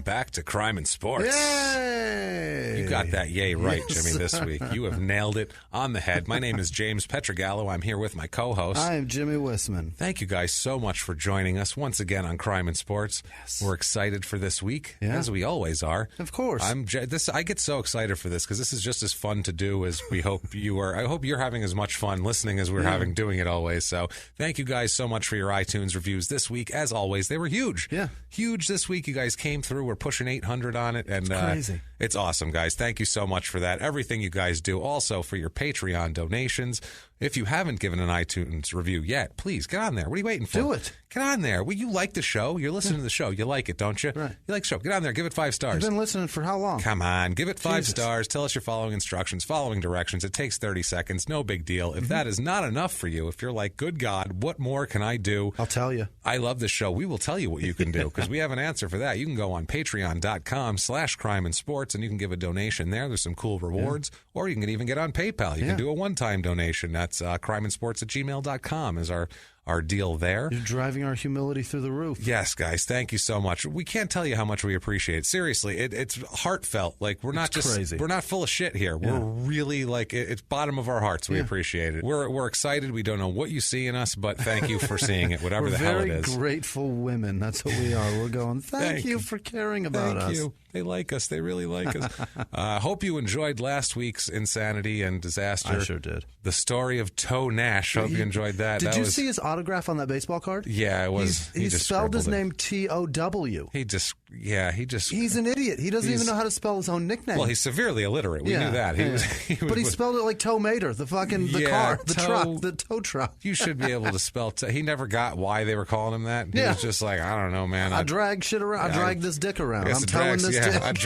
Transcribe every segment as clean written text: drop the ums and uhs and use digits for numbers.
back to Crime and Sports. Yay! You got that yay right, Jimmy, this week. You have nailed it on the head. My name is James Petrogallo. I'm here with my co-host. I am Jimmy Wissman. Thank you guys so much for joining us once again on Crime and Sports. Yes. We're excited for this week, as we always are. Of course. I get so excited for this because this is just as fun to do as we hope you are. I hope you're having as much fun listening as we're having doing it always. So thank you guys so much for your iTunes reviews this week. As always, they were huge. Yeah. Huge this week. You guys came through. We're pushing 800 on it. And it's crazy. It's awesome, guys. Thank you so much for that. Everything you guys do. Also for your Patreon donations. If you haven't given an iTunes review yet, please get on there. What are you waiting for? Do it. Get on there. Well, you like the show. You're listening to the show. You like it, don't you? Right. You like the show. Get on there. Give it 5 stars. You've been listening for how long? Come on. Give it 5 stars. Tell us you're following instructions, following directions. It takes 30 seconds. No big deal. If that is not enough for you, if you're like, good God, what more can I do? I'll tell you. I love the show. We will tell you what you can do because we have an answer for that. You can go on patreon.com/crimeandsports and you can give a donation there. There's some cool rewards. Or you can even get on PayPal. You can do a one-time donation. That's crimeandsports@gmail.com is our deal there. You're driving our humility through the roof. Yes, guys. Thank you so much. We can't tell you how much we appreciate it. Seriously, it's heartfelt. Like we're not just crazy. We're not full of shit here. Yeah. We're really like it's bottom of our hearts. We appreciate it. We're excited. We don't know what you see in us, but thank you for seeing it. Whatever the hell it is. We're very grateful women. That's what we are. We're going. Thank you for caring about us. Thank you. They like us. They really like us. Hope you enjoyed last week's insanity and disaster. I sure did. The story of Toe Nash. Hope you enjoyed that. Did you see his autograph on that baseball card? Yeah, it was. He just spelled his name T-O-W. He's an idiot. He doesn't even know how to spell his own nickname. Well, he's severely illiterate. We knew that. But he spelled it like Tow Mater, the car, the tow truck. You should be able to spell. He never got why they were calling him that. He was just like, I don't know, man. I drag shit around. I drag this dick around. I'm towing this dick. I'm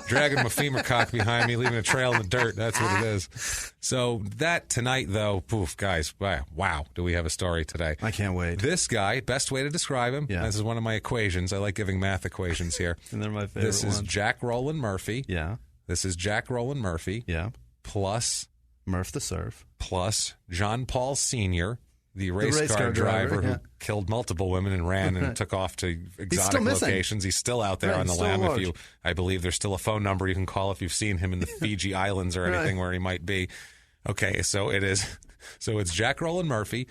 dragging my femur cock behind me, leaving a trail in the dirt. That's what it is. So that tonight, though, poof, guys, wow, do we have a story today? I can't wait. This guy, best way to describe him, this is one of my equations. I like giving math equations here. And they're my favorite This is Jack Rowland Murphy. Yeah. This is Jack Rowland Murphy. Yeah. Plus Murph the Surf. Plus John Paul Sr., the race car driver who killed multiple women and ran and took off to exotic locations. He's still out there on the lam. I believe there's still a phone number you can call if you've seen him in the Fiji Islands or anything where he might be. Okay, so it's Jack Rowland Murphy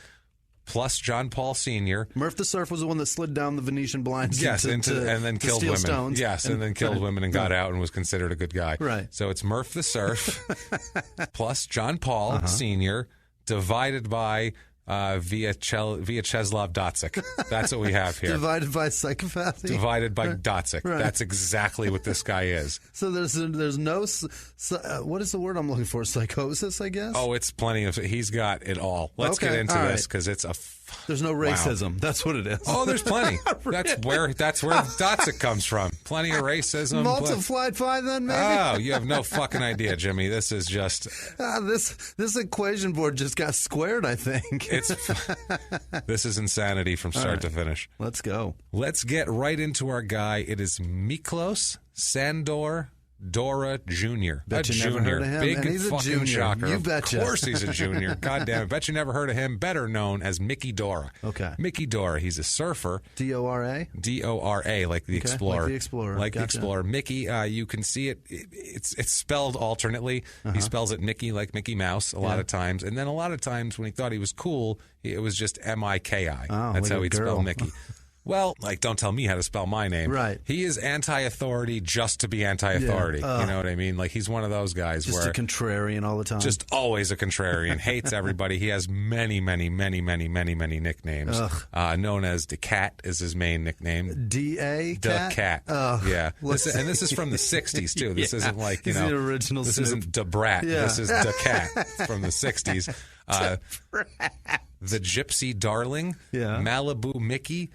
plus John Paul Sr. Murph the Surf was the one that slid down the Venetian blinds and then killed women. Stones. Yes, and then killed women and got out and was considered a good guy. Right. So it's Murph the Surf plus John Paul Sr. divided by Vyacheslav Dotsik. That's what we have here. Divided by psychopathy? Divided by Dotsik. Right. That's exactly what this guy is. So there's no, what is the word I'm looking for? Psychosis, I guess? Oh, it's plenty of, he's got it all. Let's get into this because it's there's no racism. Wow. That's what it is. Oh, there's plenty. That's where Dotsik comes from. Plenty of racism. Multiplied by then, maybe? Oh, you have no fucking idea, Jimmy. This is just... this equation board just got squared, I think. This is insanity from start to finish. Let's go. Let's get right into our guy. It is Miklos Sandor Dora Jr. Bet you never heard of him. Big and he's fucking a junior. shocker. You betcha. Of course he's a junior. God damn it. Bet you never heard of him. Better known as Mickey Dora. Okay. Mickey Dora. He's a surfer. D-O-R-A? D-O-R-A, like the explorer. Like the explorer. Like the explorer. Mickey, you can see it. It's spelled alternately. He spells it Mickey like Mickey Mouse a lot of times. And then a lot of times when he thought he was cool, it was just M-I-K-I. Oh, that's how he'd spell Mickey. Well, don't tell me how to spell my name. Right. He is anti-authority just to be anti-authority. You know what I mean? Like, he's one of those guys just a contrarian all the time. Just always a contrarian. Hates everybody. He has many, many, many, many, many, many nicknames. Known as the Cat is his main nickname. D-A? The Cat. Yeah. And this is from the 60s, too. This isn't like, the original This Snoop. isn't Da Brat. Yeah. This is the Cat from the 60s. The Gypsy Darling, Malibu Mickey,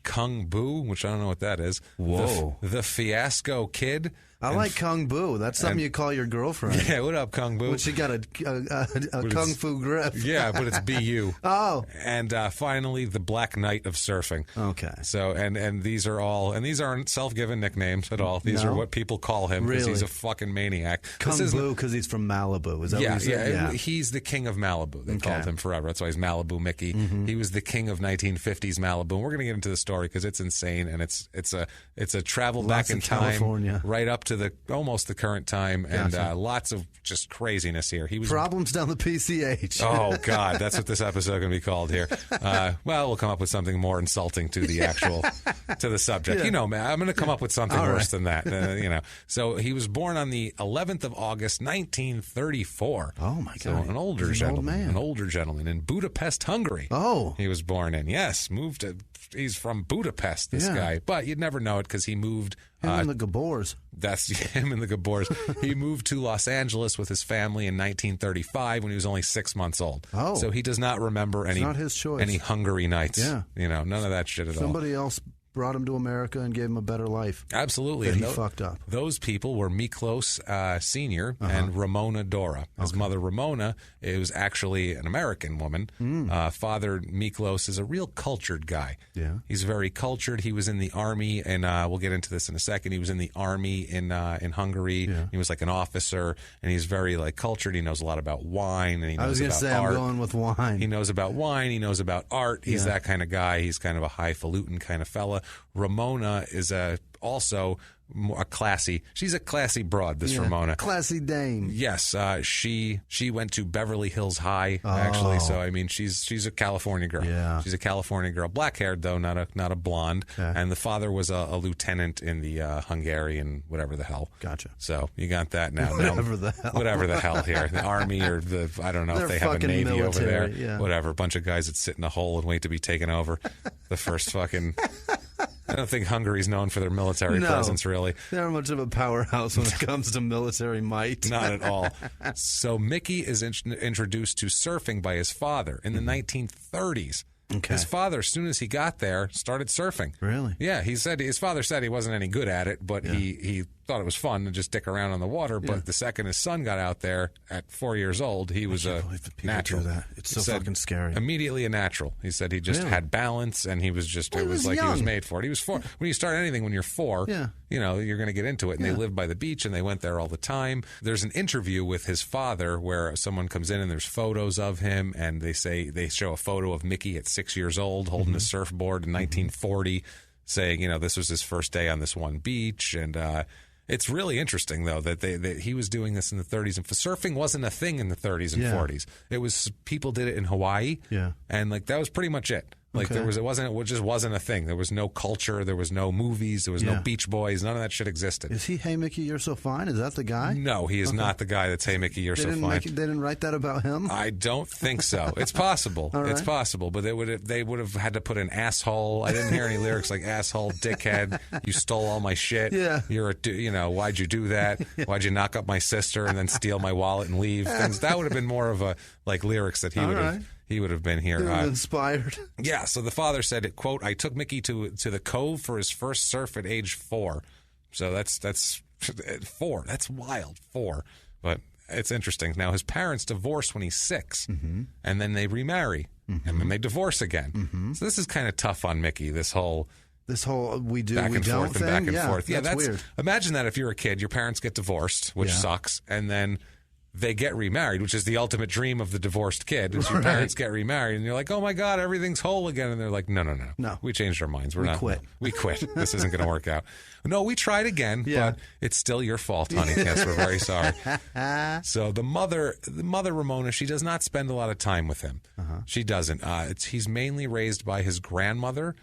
Kung Boo, which I don't know what that is. Whoa. The Fiasco Kid, I like Kung Boo. That's something you call your girlfriend. Yeah, what up, Kung Boo? Well, she got a Kung Fu Grift. Yeah, but it's BU. Oh. And finally, the Black Knight of surfing. Okay. So, and these are all, and these aren't self-given nicknames at all. These are what people call him because he's a fucking maniac. Kung Boo because he's from Malibu. Is that what you said? Yeah. He's the king of Malibu. They called him forever. That's why he's Malibu Mickey. He was the king of 1950s Malibu. And we're going to get into the story because it's insane, and it's a travel back in time, right up to almost the current time, and lots of just craziness here. He was problems down the PCH. Oh God, that's what this episode is going to be called here. Well, we'll come up with something more insulting to the subject. Yeah. You know, man, I'm going to come up with something worse than that. You know, so he was born on the 11th of August, 1934. Oh my God, so an older gentleman in Budapest, Hungary. Oh, he was born in. Yes, he's from Budapest, this guy. But you'd never know it because he moved... Him and the Gabors. That's him and the Gabors. He moved to Los Angeles with his family in 1935 when he was only 6 months old. Oh. So he does not remember any Hungary nights. Yeah. You know, none of that shit at all. Somebody else brought him to America and gave him a better life. Absolutely. But he fucked up. Those people were Miklos Sr. and Ramona Dora. His mother, Ramona, was actually an American woman. Father Miklos is a real cultured guy. Yeah. He's very cultured. He was in the army, and we'll get into this in a second. He was in the army in Hungary. Yeah. He was like an officer, and he's very like cultured. He knows a lot about wine, and he knows about art. I'm going with wine. He knows about wine. He knows about art. He's that kind of guy. He's kind of a highfalutin kind of fella. Ramona is also a classy. She's a classy broad. This Ramona, classy dame. Yes, she went to Beverly Hills High actually. So I mean, she's a California girl. Yeah, she's a California girl. Black haired though, not a blonde. Okay. And the father was a lieutenant in the Hungarian whatever the hell. Gotcha. So you got that now. Whatever the hell here, the army or I don't know if they have a navy military, over there. Yeah. Whatever, a bunch of guys that sit in a hole and wait to be taken over. The first fucking. I don't think Hungary's known for their military presence, really. They're much of a powerhouse when it comes to military might. Not at all. So Mickey is introduced to surfing by his father in the 1930s. Okay. His father, as soon as he got there, started surfing. Really? Yeah. His father said he wasn't any good at it, but he thought it was fun to just dick around on the water. But the second his son got out there at 4 years old, he was a natural. Do that. It's so fucking scary. Immediately a natural. He said he just had balance, and he was just. It was like young. He was made for it. He was 4. When you start anything when you're 4, you know you're going to get into it. And they lived by the beach, and they went there all the time. There's an interview with his father where someone comes in and there's photos of him, and they show a photo of Mickey at 6 years old holding a surfboard in 1940, saying this was his first day on this one beach, and. It's really interesting, though, that he was doing this in the 30s. And surfing wasn't a thing in the 30s and 40s. It was people did it in Hawaii. Yeah. And that was pretty much it. It just wasn't a thing. There was no culture. There was no movies. There was no Beach Boys. None of that shit existed. Is he Hey Mickey, You're So Fine? Is that the guy? No, he is not the guy that's Hey Mickey, You're So Fine. They didn't write that about him? I don't think so. It's possible. Right. It's possible. But they would have had to put an asshole. I didn't hear any lyrics like asshole, dickhead, you stole all my shit. Yeah. Why'd you do that? Why'd you knock up my sister and then steal my wallet and leave? Things that would have been more of a lyrics that he would have been here. Inspired. Yeah, so the father said, quote, I took Mickey to the Cove for his first surf at age 4. So that's 4. That's wild, 4. But it's interesting. Now, his parents divorced when he's 6, and then they remarry, and then they divorce again. So this is kind of tough on Mickey, this whole we do, back we and don't forth and thing? back and forth. Yeah, that's weird. Imagine that if you're a kid, your parents get divorced, which sucks, and then they get remarried, which is the ultimate dream of the divorced kid. Is your parents get remarried, and you're like, "Oh my God, everything's whole again." And they're like, "No. We changed our minds. We quit. We quit. This isn't going to work out." No, we tried again, but it's still your fault, honey. Yes, we're very sorry. So the mother Ramona, she does not spend a lot of time with him. She doesn't. He's mainly raised by his grandmother.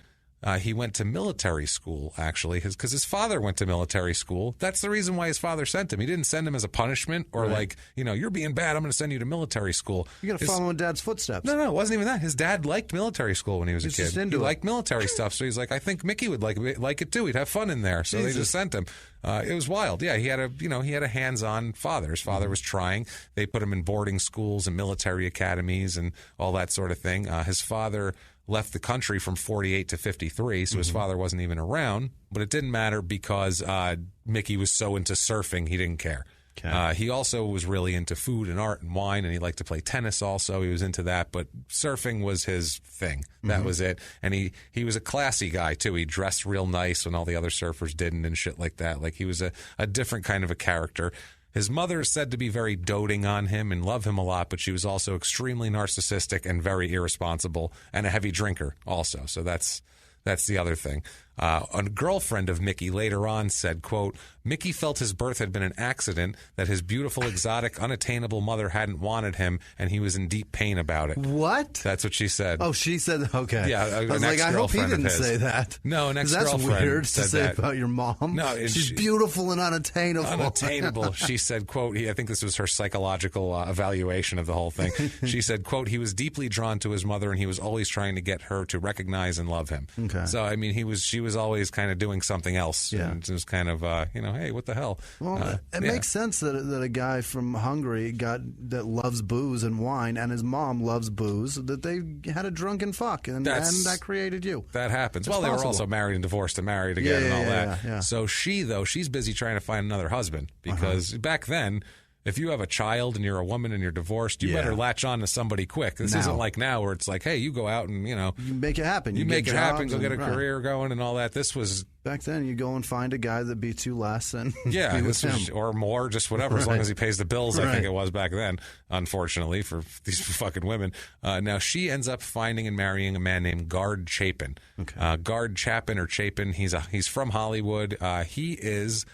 He went to military school, actually, because his father went to military school. That's the reason why his father sent him. He didn't send him as a punishment or you're being bad, I'm going to send you to military school. You got to follow in Dad's footsteps. No, it wasn't even that. His dad liked military school when he was a kid. He liked military stuff, so he's like, I think Mickey would like it too. He'd have fun in there. So they just sent him. It was wild. Yeah, he had a hands-on father. His father was trying. They put him in boarding schools and military academies and all that sort of thing. His father left the country from 48 to 53, so his father wasn't even around. But it didn't matter because Miki was so into surfing, he didn't care. Okay. He also was really into food and art and wine, and he liked to play tennis also. He was into that, but surfing was his thing. That was it. And he was a classy guy, too. He dressed real nice when all the other surfers didn't and shit like that. Like, he was a different kind of a character. His mother is said to be very doting on him and love him a lot, but she was also extremely narcissistic and very irresponsible and a heavy drinker also. So that's the other thing. A girlfriend of Miki later on said, quote, Miki felt his birth had been an accident, that his beautiful, exotic, unattainable mother hadn't wanted him, and he was in deep pain about it. What? That's what she said. Oh, she said, okay. Yeah, I was like, I hope he didn't say that. No, an ex-girlfriend That's weird said to say that. about your mom. No, she's beautiful and unattainable. Unattainable. She said, quote, I think this was her psychological evaluation of the whole thing. She said, quote, he was deeply drawn to his mother, and he was always trying to get her to recognize and love him. Okay. So, I mean, she was always kind of doing something else. Yeah. And it was kind of, hey, what the hell? Well, it makes sense that a guy from Hungary that loves booze and wine, and his mom loves booze, that they had a drunken fuck, and that created you. That happens. It's possible. They were also married and divorced and married again and all that. Yeah. So she's busy trying to find another husband, because back then, if you have a child and you're a woman and you're divorced, you better latch on to somebody quick. This isn't like now where it's like, hey, you go out and, you make it happen. You make it happen, go get a career going and all that. This was... Back then, you go and find a guy that beats you less and be with him. Or more, just whatever, as long as he pays the bills, I think it was back then, unfortunately, for these fucking women. Now, she ends up finding and marrying a man named Gard Chapin. Okay. Gard Chapin or Chapin, he's from Hollywood. He is...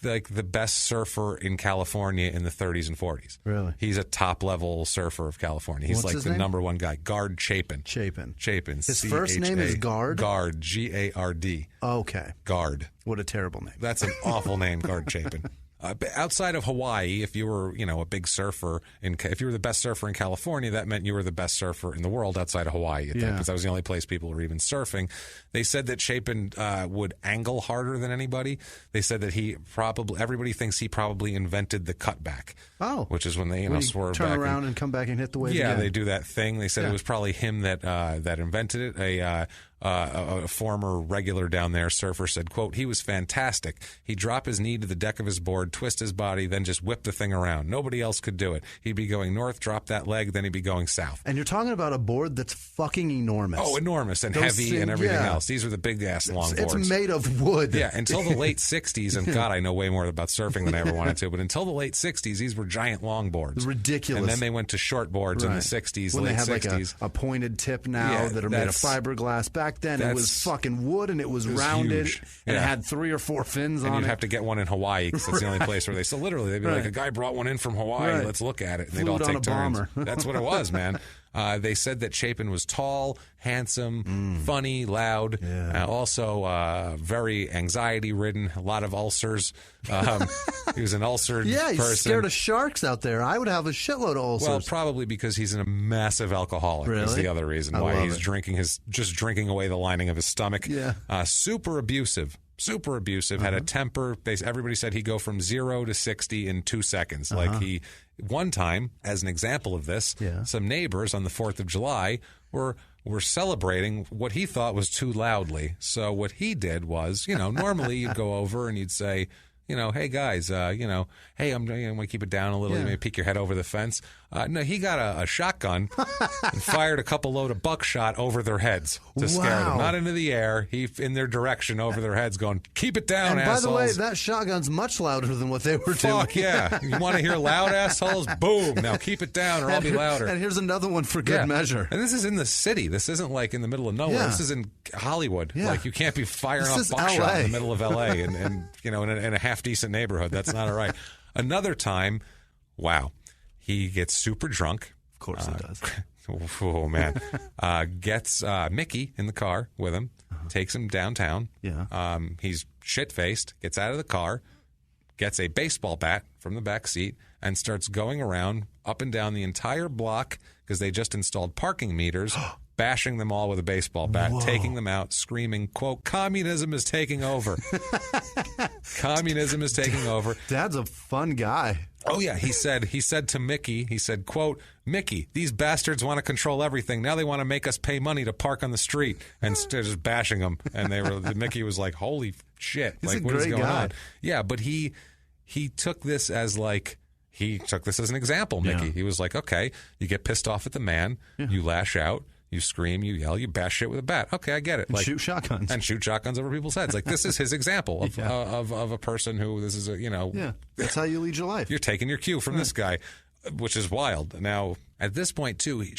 like the best surfer in California in the 30s and 40s. Really? He's a top-level surfer of California. He's like the number one guy. Gard Chapin. Chapin. His first name is Gard? Gard, G-A-R-D. Okay. Gard. What a terrible name. That's an awful name, Gard Chapin. Outside of Hawaii, if you were, a big surfer, if you were the best surfer in California, that meant you were the best surfer in the world outside of Hawaii, because that was the only place people were even surfing. They said that Chapin would angle harder than anybody. They said that everybody thinks he probably invented the cutback. Oh. Which is when they, swerve turn back. Turn around and come back and hit the wave again. They do that thing. They said it was probably him that invented it. A former regular down there, surfer, said, quote, he was fantastic. He'd drop his knee to the deck of his board, twist his body, then just whip the thing around. Nobody else could do it. He'd be going north, drop that leg, then he'd be going south. And you're talking about a board that's fucking enormous. Oh, enormous and heavy and everything else. These are the big-ass longboards. It's made of wood. Yeah, until the late 60s, and God, I know way more about surfing than I ever wanted to, but until the late 60s, these were giant longboards. Ridiculous. And then they went to shortboards in the 60s, when late they have 60s. Like a pointed tip now that are made of fiberglass. Back then, it was fucking wood, and it was rounded, and it had 3 or 4 fins on it. And you'd have to get one in Hawaii, because that's the only place where they... So literally, they'd be like, a guy brought one in from Hawaii, let's look at it. And they'd all take turns. That's what it was, man. They said that Chapin was tall, handsome, funny, loud, also very anxiety-ridden, a lot of ulcers. He was an ulcered person. He's scared of sharks out there. I would have a shitload of ulcers. Well, probably because he's a massive alcoholic is the other reason why he's just drinking away the lining of his stomach. Yeah. Super abusive. Had a temper. Everybody said he'd go from 0 to 60 in 2 seconds. Like one time, as an example of this, some neighbors on the 4th of July were celebrating what he thought was too loudly. So what he did was, normally you'd go over and you'd say, hey guys, hey, I'm going to keep it down a little. You may peek your head over the fence. No, he got a shotgun and fired a couple load of buckshot over their heads to scare them. Not into the air. He in their direction over their heads going, keep it down, assholes. By the way, that shotgun's much louder than what they were doing. Fuck yeah. You want to hear loud, assholes? Boom. Now keep it down or I'll be louder. And here's another one for good measure. And this is in the city. This isn't like in the middle of nowhere. This is in Hollywood. Like you can't be firing off buckshot in the middle of L.A. and in a half-decent neighborhood. That's not all right. Another time, he gets super drunk. Of course he does. Oh, man. Gets Miki in the car with him, takes him downtown. Yeah. He's shit-faced, gets out of the car, gets a baseball bat from the back seat, and starts going around up and down the entire block because they just installed parking meters, bashing them all with a baseball bat, taking them out, screaming, quote, communism is taking over. Communism is taking over. Dad's a fun guy. Oh, yeah. He said to Miki, he said, quote, Miki, these bastards want to control everything. Now they want to make us pay money to park on the street. And they're just bashing him. And Miki was like, holy shit. He's like, a what is great going guy. on? Yeah, but he took this as like, he took this as an example, Miki. Yeah. He was like, okay, you get pissed off at the man, you lash out, you scream, you yell, you bash shit with a bat. Okay, I get it. Like, shoot shotguns. And shoot shotguns over people's heads. Like, this is his example of a person who, this is a, Yeah, that's how you lead your life. You're taking your cue from this guy, which is wild. Now, at this point, too, he's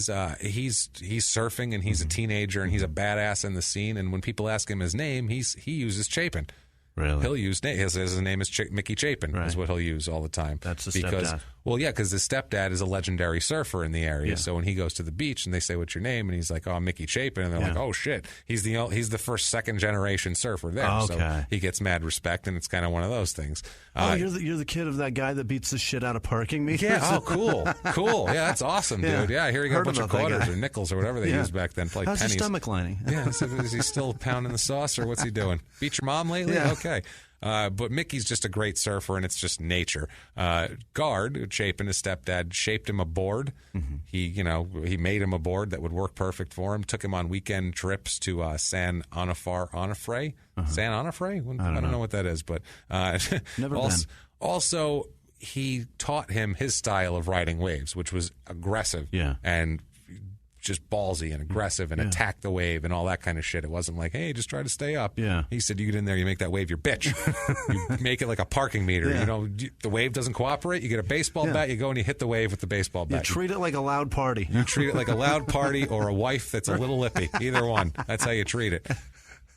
surfing and he's a teenager and he's a badass in the scene. And when people ask him his name, he uses Chapin. Really? He'll use his name is Miki Chapin is what he'll use all the time. That's the stepdad. Well, yeah, because the stepdad is a legendary surfer in the area. Yeah. So when he goes to the beach and they say, "What's your name?" and he's like, "Oh, I'm Miki Chapin," and they're like, "Oh shit, he's the first second generation surfer there." Okay. So he gets mad respect, and it's kind of one of those things. You're the kid of that guy that beats the shit out of parking meters. Yeah. Oh, cool. Yeah, that's awesome, dude. Yeah, here you got a bunch of quarters or nickels or whatever they used back then, like How's pennies. your stomach lining? Yeah. So is he still pounding the sauce or what's he doing? Beat your mom lately? Yeah. Okay. But Mickey's just a great surfer, and it's just nature. Guard, Chapin, his stepdad, shaped him a board. Mm-hmm. He made him a board that would work perfect for him. Took him on weekend trips to San Onofre. San Onofre? I don't know what that is, but Never also, been. Also, he taught him his style of riding waves, which was aggressive and just ballsy and aggressive and attack the wave and all that kind of shit. It wasn't like, hey, just try to stay up. Yeah. He said, you get in there, you make that wave your bitch. You make it like a parking meter. Yeah. The wave doesn't cooperate. You get a baseball bat, you go and you hit the wave with the baseball bat. You treat it like a loud party. You treat it like a loud party or a wife that's a little lippy. Either one. That's how you treat it.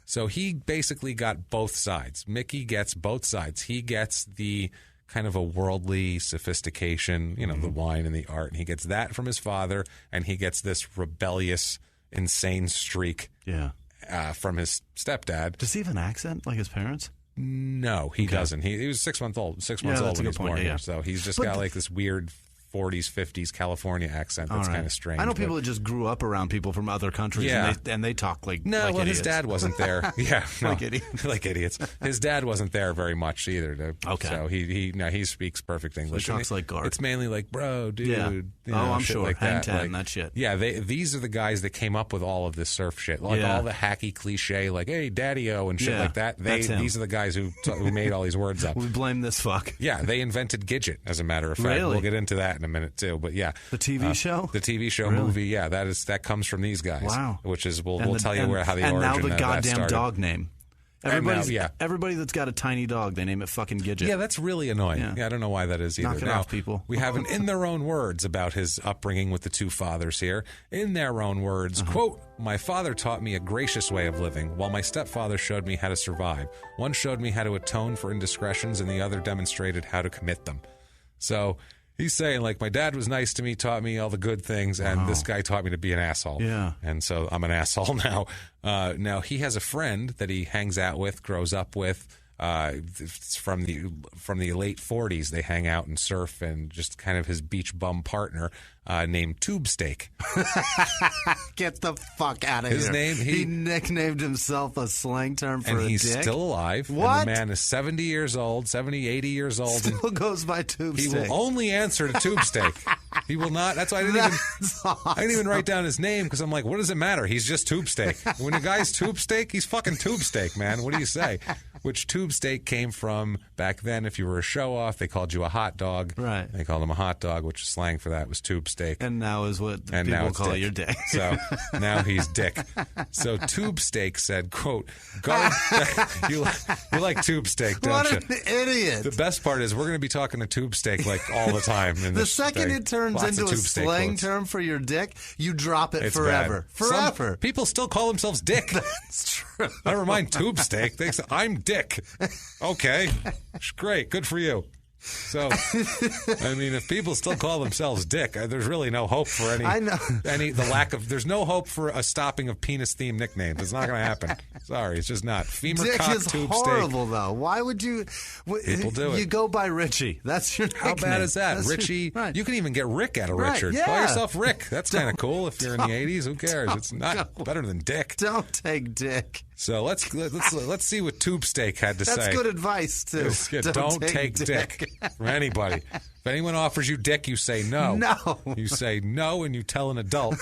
So he basically got both sides. Miki gets both sides. He gets the kind of a worldly sophistication, the wine and the art. And he gets that from his father, and he gets this rebellious, insane streak from his stepdad. Does he have an accent like his parents? No, he doesn't. He was 6 months old. 6 months old when he was born here. So he's just got like this weird 40s, 50s California accent that's kind of strange. I know people that just grew up around people from other countries and they talk like idiots. His dad wasn't there. Yeah, like idiots. Like idiots. His dad wasn't there very much either. So he speaks perfect English. So he talks like Garth. It's mainly like, bro, dude. Yeah. I'm sure. Like Hang that. ten, that shit. Yeah, these are the guys that came up with all of this surf shit. Like all the hacky cliche, like, hey, daddy-o and shit like that. These are the guys who made all these words up. We blame this fuck. Yeah, they invented Gidget, as a matter of fact. Really? We'll get into that in a minute, too. But yeah. The TV show? The TV show Really? movie, that comes from these guys. Wow. Which is, we'll tell you how the origin and now the of that goddamn started. dog name. Everybody that's got a tiny dog, they name it fucking Gidget. Yeah, that's really annoying. Yeah, I don't know why that is either. Knock it off, people. We have in their own words about his upbringing with the two fathers here. In their own words, quote, my father taught me a gracious way of living, while my stepfather showed me how to survive. One showed me how to atone for indiscretions, and the other demonstrated how to commit them. So he's saying, like, my dad was nice to me, taught me all the good things, and this guy taught me to be an asshole. Yeah. And so I'm an asshole now. Now, he has a friend that he hangs out with, grows up with. It's from the late 40s. They hang out and surf, and just kind of his beach bum partner named Tube Steak. Get the fuck out of here. He nicknamed himself a slang term for a dick. And he's still alive. What? And the man is 70 years old, 70, 80 years old. Still goes by Tube Steak. He will only answer to Tube Steak. He will not. That's why I didn't even write down his name, because I'm like, what does it matter? He's just Tube Steak. When a guy's Tube Steak, he's fucking Tube Steak, man. What do you say? Which Tube Steak came from back then. If you were a show-off, they called you a hot dog. Right. They called him a hot dog, which is slang for that was Tube Steak. And now is what people call your dick. So now he's Dick. So Tube Steak said, quote, guard, you like Tube Steak, don't you? What an idiot. The best part is we're going to be talking to Tube Steak like all the time. The second it turns into a slang term for your dick, you drop it forever. Bad. Forever. Some people still call themselves Dick. That's true. Never mind Tube Steak. They say, I'm Dick. Okay. Great. Good for you. So, I mean, if people still call themselves Dick, there's really no hope for there's no hope for a stopping of penis-themed nicknames. It's not going to happen. Sorry, it's just not. Femur Dick cock, is tube horrible, steak. though. Why would you? People do it. You go by Richie. That's your nickname. How bad is that? That's Richie, right. You can even get Rick out of Richard. Yeah. Call yourself Rick. That's kind of cool if you're in the 80s. Who cares? It's not better than Dick. Don't take Dick. So let's see what Tube Steak had to say. That's good advice too. Don't take dick from anybody. If anyone offers you dick, you say no. No. You say no, and you tell an adult.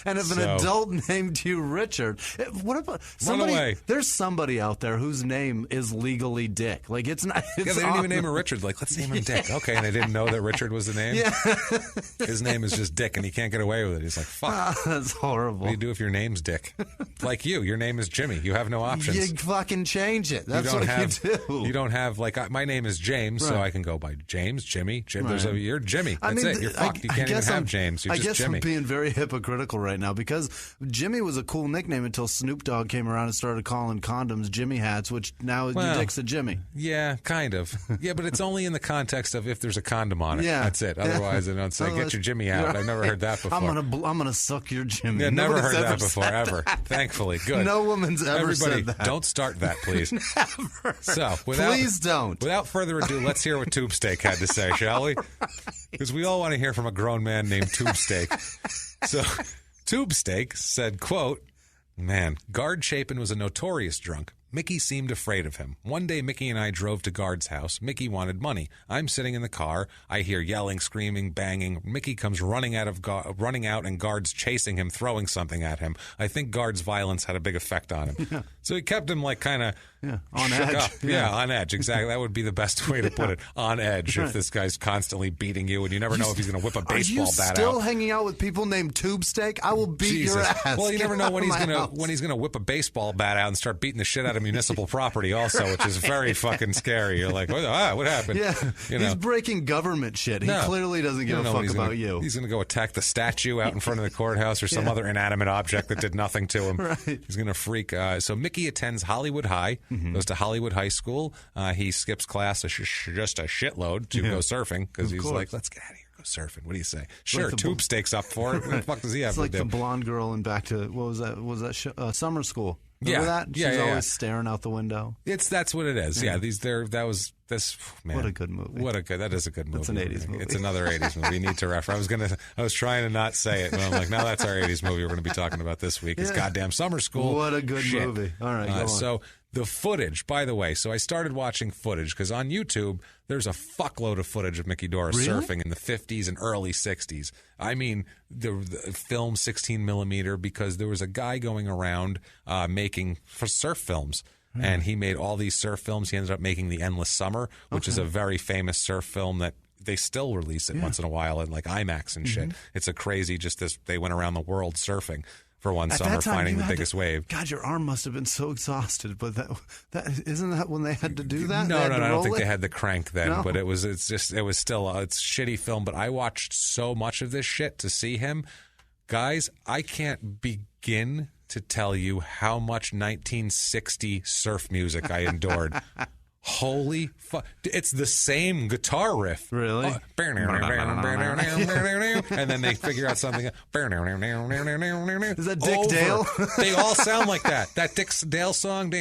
And if an adult named you Richard, what about somebody? Run away. There's somebody out there whose name is legally Dick. Like it's not. It's they didn't even name her Richard. Like, let's name him Dick. Okay, and they didn't know that Richard was the name. Yeah. His name is just Dick, and he can't get away with it. He's like, fuck. That's horrible. What do you do if your name's Dick? Like you. Your name is Jimmy. You have no options. You fucking change it. That's what you do. You don't have, like, my name is James, so I can go by James, Jimmy. You're Jimmy. That's it. You're fucked. You can't even have James. You're just Jimmy. I'm being very hypocritical right now because Jimmy was a cool nickname until Snoop Dogg came around and started calling condoms Jimmy hats, which now your dick's a Jimmy. Yeah, kind of. Yeah, but it's only in the context of if there's a condom on it. Yeah. That's it. Otherwise, I don't say, get your Jimmy out. Right. I've never heard that before. I'm gonna suck your Jimmy. Yeah, never heard that before, ever. Thankfully. Good. No woman's ever said that. Don't start that, please. Never. So, please don't. Without further ado, let's hear what Tube Steak had to say, shall we? Because we all want to hear from a grown man named Tube Steak. So, Tube Steak said, quote, "Man, Guard Chapin was a notorious drunk. Miki seemed afraid of him. One day, Miki and I drove to Guard's house. Miki wanted money. I'm sitting in the car. I hear yelling, screaming, banging. Miki comes running out, and Guard's chasing him, throwing something at him. I think Guard's violence had a big effect on him. Yeah. So he kept him, like, kind of on edge. Up. Yeah, on edge. Exactly. That would be the best way to put it. On edge. Right. If this guy's constantly beating you, and you never know if he's going to whip a baseball bat out. Are you still hanging out with people named Tube Steak? I will beat your ass. Well, you never know when he's going to whip a baseball bat out and start beating the shit out of municipal property also, which is very fucking scary. You're like, what happened? Yeah, he's breaking government shit. He clearly doesn't give a fuck about you. He's going to go attack the statue out in front of the courthouse or some other inanimate object that did nothing to him. Right. He's going to freak. So Miki attends Hollywood High, goes to Hollywood High School. He skips class just a shitload to go surfing because he's like, let's get out of here. Go surfing. What do you say? Sure, like Tube Steak's up for it. What the fuck does he have to do? It's like the blonde girl in Back to, what was that? Was that Summer School? Remember that? She's always staring out the window. That's what it is. Yeah, man. What a good movie. That is a good movie. It's an 80s movie. It's another 80s movie. You need to refer. I was trying to not say it, but I'm like, no, that's our 80s movie we're going to be talking about this week. It's goddamn Summer School. What a good movie. All right, go on. So the footage, by the way, so I started watching footage because on YouTube, there's a fuckload of footage of Mickey Dora surfing in the 50s and early 60s. I mean, the film 16 millimeter, because there was a guy going around making for surf films. And he made all these surf films. He ended up making The Endless Summer, which is a very famous surf film that they still release it once in a while in like IMAX and shit. It's a crazy, they went around the world surfing for one summer, finding the biggest wave. God, your arm must have been so exhausted. But that isn't that when they had to do that? No, I don't think they had the crank then. No. But it was still a shitty film. But I watched so much of this shit to see him. Guys, I can't begin to tell you how much 1960 surf music I endured. Holy fuck. It's the same guitar riff. Really? And then they figure out something. Is that Dick Dale? They all sound like that. That Dick Dale song.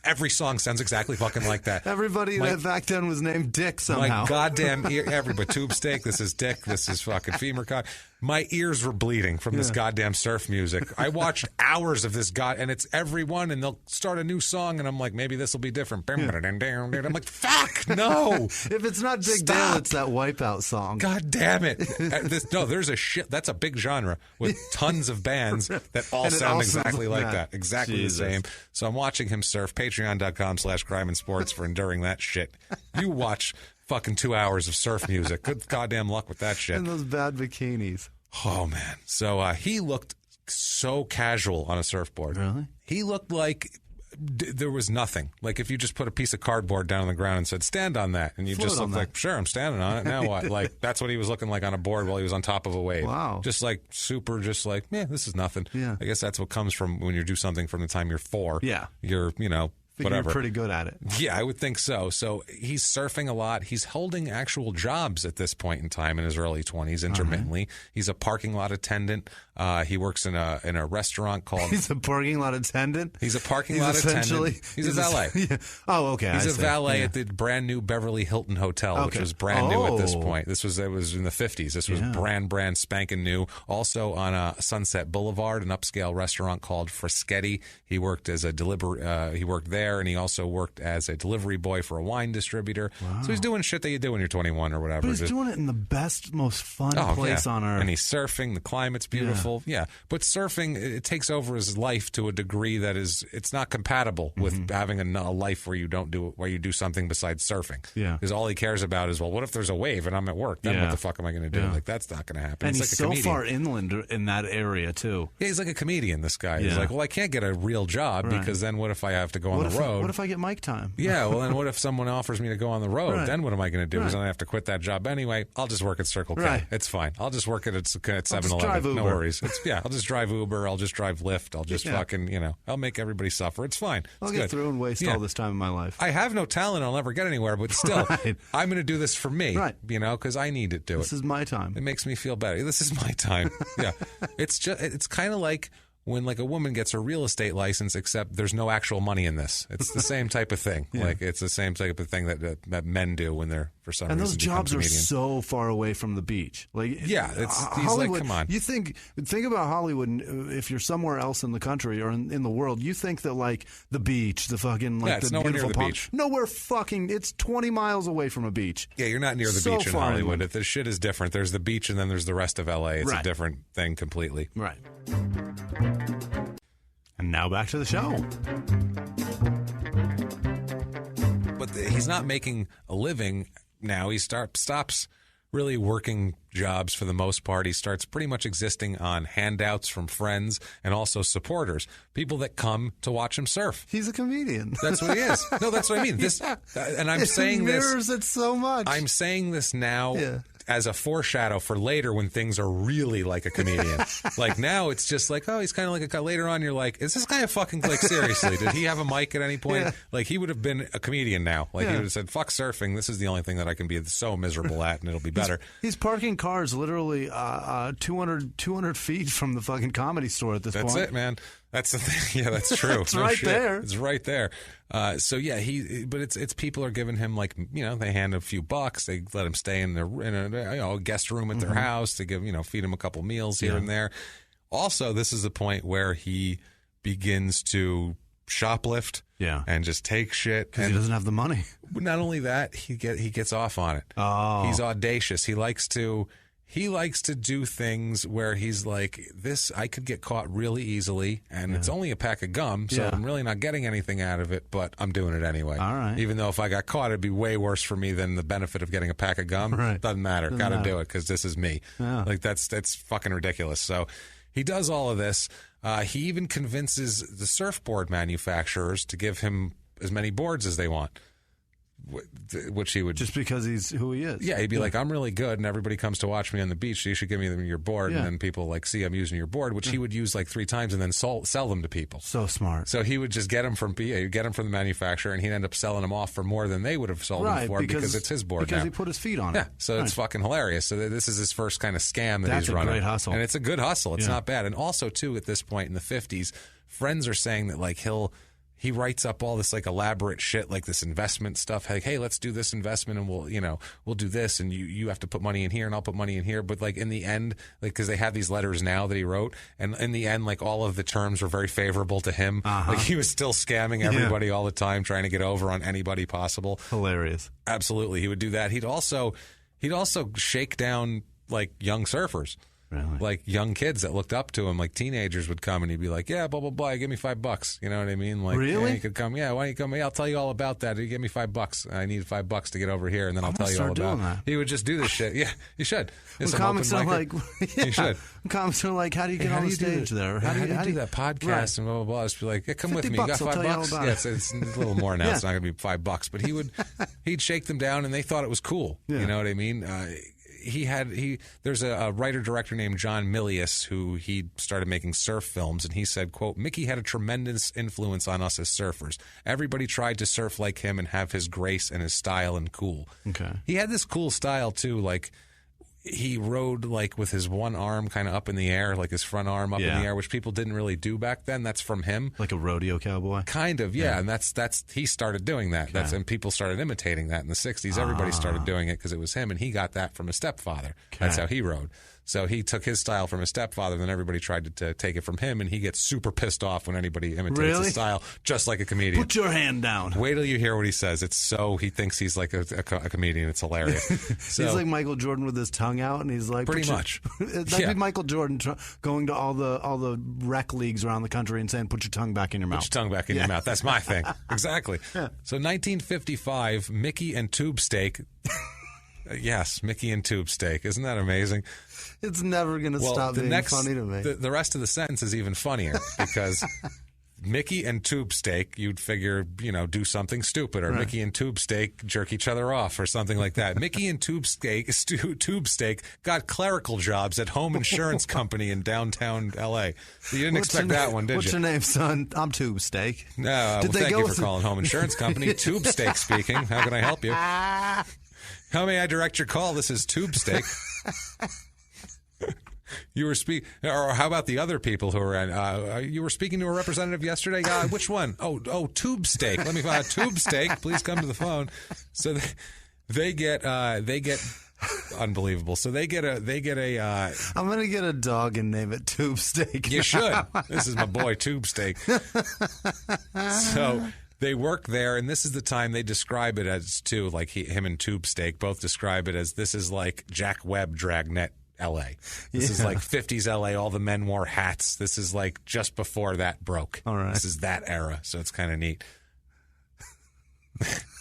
Every song sounds exactly fucking like that. Everybody that back then was named Dick somehow. My goddamn ear. Everybody. Tube Steak. This is Dick. This is fucking femur cock. My ears were bleeding from this goddamn surf music. I watched hours of this and it's every one, and they'll start a new song, and I'm like, maybe this will be different. I'm like, fuck, no. If it's not Dick Dale, it's that Wipeout song. God damn it. There's a shit. That's a big genre with tons of bands that all sound exactly like that. Exactly the same. So I'm watching him surf. Patreon.com/crime and sports for enduring that shit. You watch fucking 2 hours of surf music. Good goddamn luck with that shit. And those bad bikinis. Oh, man. So he looked so casual on a surfboard. Really? He looked like there was nothing. Like if you just put a piece of cardboard down on the ground and said, stand on that. And you just looked like, sure, I'm standing on it. Now what? Like that's what he was looking like on a board while he was on top of a wave. Wow. Just like this is nothing. Yeah. I guess that's what comes from when you do something from the time you're 4. Yeah. You're, whatever. You're pretty good at it. Yeah, I would think so. So he's surfing a lot. He's holding actual jobs at this point in time in his early 20s intermittently. Right. He's a parking lot attendant. He works in a restaurant called... He's a parking lot attendant? He's a parking lot attendant. He's a valet. Yeah. Oh, okay. He's a valet at the brand new Beverly Hilton Hotel, which was brand new at this point. It was in the 50s. This was brand spanking new. Also on Sunset Boulevard, an upscale restaurant called Freschetti. He worked as a he worked there, and he also worked as a delivery boy for a wine distributor. Wow. So he's doing shit that you do when you're 21 or whatever. But he's doing it in the best, most fun place on earth. And he's surfing. The climate's beautiful. Yeah. But surfing, it takes over his life to a degree that it's not compatible with having a life where you do something besides surfing. Yeah. Because all he cares about is, well, what if there's a wave and I'm at work? Then what the fuck am I going to do? Like, that's not going to happen. And he's like so far inland in that area, too. Yeah, he's like a comedian, this guy. He's like, well, I can't get a real job because then what if I have to go on the road? What if I get mic time? Yeah, well, then what if someone offers me to go on the road? Then what am I going to do? Because then I have to quit that job anyway. I'll just work at Circle K. It's fine. I'll just work at 7-Eleven. No worries. I'll just drive Uber. I'll just drive Lyft. I'll just fucking, I'll make everybody suffer. It's fine. I'll get through and waste all this time in my life. I have no talent. I'll never get anywhere, but still, I'm going to do this for me, because I need to do it. This is my time. It makes me feel better. This is my time. Yeah. It's kind of like when like a woman gets a real estate license, except there's no actual money in this. It's the same type of thing. Like it's the same type of thing that men do when they're for some reason. And those jobs are so far away from the beach. Like he's Hollywood, like, come on. You think about Hollywood. If you're somewhere else in the country or in the world, you think that like the beach, the fucking like the beautiful palm, beach. Nowhere fucking. It's 20 miles away from a beach. Yeah, you're not near the beach in Hollywood. The shit is different. There's the beach and then there's the rest of LA. It's a different thing completely. Right. And now back to the show. But he's not making a living now. He stops really working jobs for the most part. He starts pretty much existing on handouts from friends and also supporters, people that come to watch him surf. He's a comedian. That's what he is. No, that's what I mean. And I'm saying this. It mirrors it so much. I'm saying this now. Yeah. As a foreshadow for later when things are really like a comedian. Like now it's just like, oh, he's kind of like a guy. Later on you're like, is this guy a fucking, like seriously, did he have a mic at any point? Yeah. Like he would have been a comedian now. Like he would have said, fuck surfing. This is the only thing that I can be so miserable at and it'll be better. He's parking cars literally 200 feet from the fucking Comedy Store at this point. That's it, man. That's the thing. Yeah, that's true. It's right there. It's right there. So yeah, but it's people are giving him like, they hand him a few bucks. They let him stay in a guest room at their house. They feed him a couple meals here and there. Also, this is the point where he begins to shoplift and just take shit because he doesn't have the money. Not only that, he gets off on it. Oh, he's audacious. He likes to do things where he's like, this, I could get caught really easily, and it's only a pack of gum, so I'm really not getting anything out of it, but I'm doing it anyway. All right. Even though if I got caught, it'd be way worse for me than the benefit of getting a pack of gum. Right. Doesn't matter. Got to do it because this is me. Yeah. Like, that's fucking ridiculous. So he does all of this. He even convinces the surfboard manufacturers to give him as many boards as they want. Which he would just because he's who he is. Yeah, he'd be like, I'm really good, and everybody comes to watch me on the beach. So you should give me your board, and then people like see I'm using your board, which he would use like 3 times and then sell them to people. So smart. So he would just get them from the manufacturer, and he'd end up selling them off for more than they would have sold them for because it's his board because now. He put his feet on it. Yeah, so it's fucking hilarious. So this is his first kind of scam that he's running. That's a great hustle, and it's a good hustle. It's not bad. And also too, at this point in the 50s, friends are saying that like he writes up all this like elaborate shit, like this investment stuff. Like, hey, let's do this investment and we'll do this. And you have to put money in here and I'll put money in here. But like in the end, like, cause they have these letters now that he wrote. And in the end, like all of the terms were very favorable to him. Like he was still scamming everybody all the time, trying to get over on anybody possible. Hilarious. Absolutely. He would do that. He'd also shake down like young surfers. Really? Like young kids that looked up to him, like teenagers would come and he'd be like, yeah, blah, blah, blah, give me $5. You know what I mean? Like, really? Yeah, he could come, why don't you come? Yeah, I'll tell you all about that. You give me $5. I need $5 to get over here, and then I'll tell you all about it. He would just do this shit. Yeah, you should. When comments are like, you should. When comments are like, how do you get on the stage there? How do you do that podcast and blah, blah, blah. Just be like, come with me. You got $5? Yeah, it's a little more now. It's not going to be $5. But he'd shake them down, and they thought it was cool. You know what I mean? there's a writer-director named John Milius who he started making surf films, and he said, quote, Mickey had a tremendous influence on us as surfers. Everybody tried to surf like him and have his grace and his style and cool. Okay. He had this cool style, too, like he rode like with his one arm kind of up in the air, like his front arm up in the air, which people didn't really do back then. That's from him. Like a rodeo cowboy? Kind of, yeah. And that's he started doing that. Okay. And people started imitating that in the 60s. Everybody started doing it because it was him, and he got that from his stepfather. Okay. That's how he rode. So he took his style from his stepfather, then everybody tried to take it from him, and he gets super pissed off when anybody imitates his style, just like a comedian. Put your hand down. Wait till you hear what he says. He thinks he's like a comedian. It's hilarious. So, he's like Michael Jordan with his tongue out, and he's like... Pretty much. That'd be Michael Jordan going to all the rec leagues around the country and saying, put your tongue back in your mouth. Put your tongue back in your mouth. That's my thing. Exactly. Yeah. So 1955, Mickey and Tube Steak... yes, Mickey and Tube Steak. Isn't that amazing? It's never going to stop being funny to me. The rest of the sentence is even funnier because Mickey and Tube Steak, you'd figure, do something stupid, or Mickey and Tube Steak jerk each other off or something like that. Mickey and Tube Steak got clerical jobs at Home Insurance Company in downtown L.A. So you didn't expect that one, did you? What's your name, son? I'm Tube Steak. No, thank you for calling Home Insurance Company. Tube Steak speaking. How can I help you? How may I direct your call? This is Tube Steak. You were or how about the other people who were you were speaking to a representative yesterday? Which one? Oh, Tube Steak. Let me find out. Tube Steak. Please come to the phone. So they get unbelievable. So they get a. I'm gonna get a dog and name it Tube Steak. You should. This is my boy Tube Steak. So. They work there, and this is the time they describe it as, too, like him and Tube Steak both describe it as this is like Jack Webb Dragnet L.A. This is like 50s L.A., all the men wore hats. This is like just before that broke. All right. This is that era, so it's kind of neat.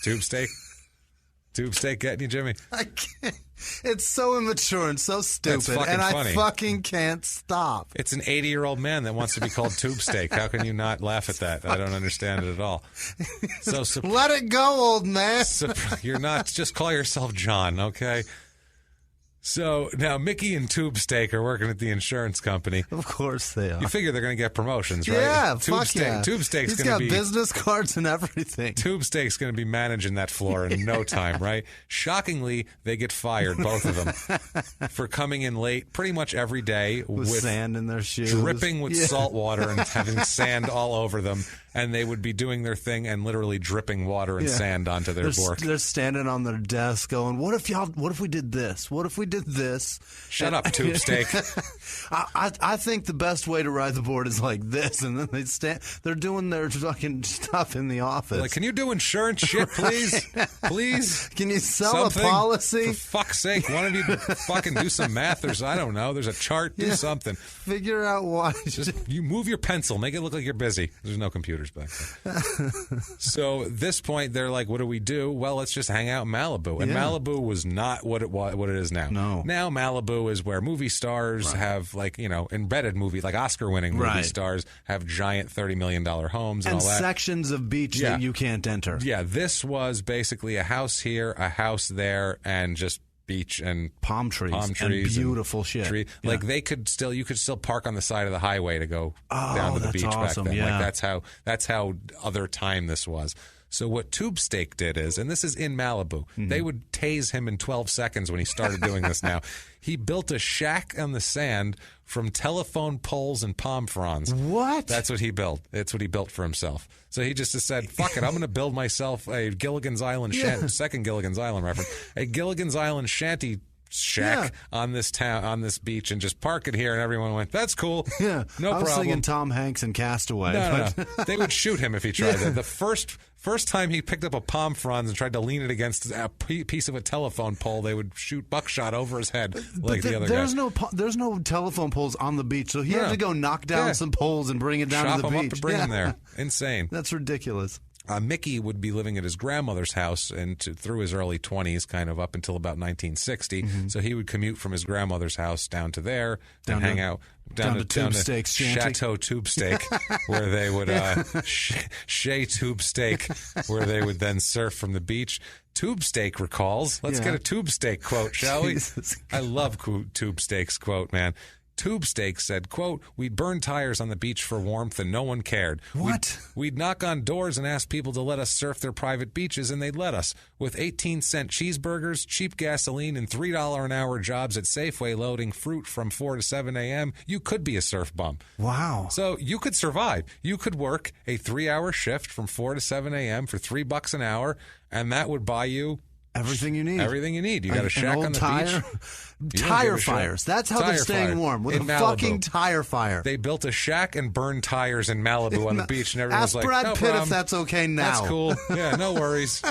Tube Steak? Tube Steak getting you, Jimmy? I can't. It's so immature and so stupid, and funny. I fucking can't stop. It's an 80-year-old man that wants to be called Tube Steak. How can you not laugh at that? I don't understand it at all. Let it go, old man. You're not. Just call yourself John, okay? So now Mickey and Tube Steak are working at the insurance company. Of course they are. You figure they're going to get promotions, right? Yeah, Tube Steak's He's got business cards and everything. Tube Steak's going to be managing that floor in no time, right? Shockingly, they get fired, both of them, for coming in late pretty much every day with sand in their shoes, dripping with salt water and having sand all over them. And they would be doing their thing and literally dripping water and sand onto their work. They're standing on their desk going, what if we did this? What if we did this? Shut up, Tube Steak. I think the best way to ride the board is like this. And then they're doing their fucking stuff in the office. Like, can you do insurance shit, please? Please? Can you sell something? A policy? For fuck's sake, one of you fucking do some math or I don't know. There's a chart. Do something. Figure out why. You move your pencil. Make it look like you're busy. There's no computers back then. So at this point, they're like, what do we do? Well, let's just hang out in Malibu. And Malibu was not what it is now. No. Now Malibu is where movie stars have, like, embedded movie, like Oscar-winning movie stars have giant $30 million homes and all that. Sections of beach that you can't enter. Yeah, this was basically a house here, a house there, and just beach and palm trees and beautiful shit. Like you could still park on the side of the highway to go down to the beach back then. Yeah. Like that's how other time this was. So what Tube Steak did is, and this is in Malibu, they would tase him in 12 seconds when he started doing this now. He built a shack on the sand from telephone poles and palm fronds. What? That's what he built. It's what he built for himself. So he just said, fuck it, I'm going to build myself a Gilligan's Island shanty, second Gilligan's Island reference, a Gilligan's Island shanty shack on this beach and just park it here. And everyone went, that's cool. Yeah. No problem. I was thinking Tom Hanks and Castaway. No. They would shoot him if he tried that. The first time he picked up a palm fronds and tried to lean it against a piece of a telephone pole, they would shoot buckshot over his head like the other guy. There's no telephone poles on the beach, so he had to go knock down some poles and bring it down Chop to the them beach. Up to bring them there. Insane. That's ridiculous. Miki would be living at his grandmother's house and through his early 20s, kind of up until about 1960. Mm-hmm. So he would commute from his grandmother's house down to there and hang out. Down to Tube Steaks, Chateau Tube Steak, where they would Chez Tube Steak, where they would then surf from the beach. Tube Steak recalls. Let's get a Tube Steak quote, shall we? I love Tube Steak's quote, man. Tube Steak said, quote, "We'd burn tires on the beach for warmth and no one cared. What? We'd knock on doors and ask people to let us surf their private beaches, and they'd let us. With 18-cent cheeseburgers, cheap gasoline, and $3 an hour jobs at Safeway loading fruit from 4 to 7 a.m., you could be a surf bum." Wow. So you could survive. You could work a 3-hour shift from 4 to 7 a.m. for $3 an hour, and that would buy you everything you need. Everything you need. You got a shack on the beach. Tire fires. That's how they're staying warm. With a fucking tire fire. They built a shack and burned tires in Malibu on the beach, and everyone's like, Brad no Pitt problem. If that's okay now. That's cool. Yeah, no worries.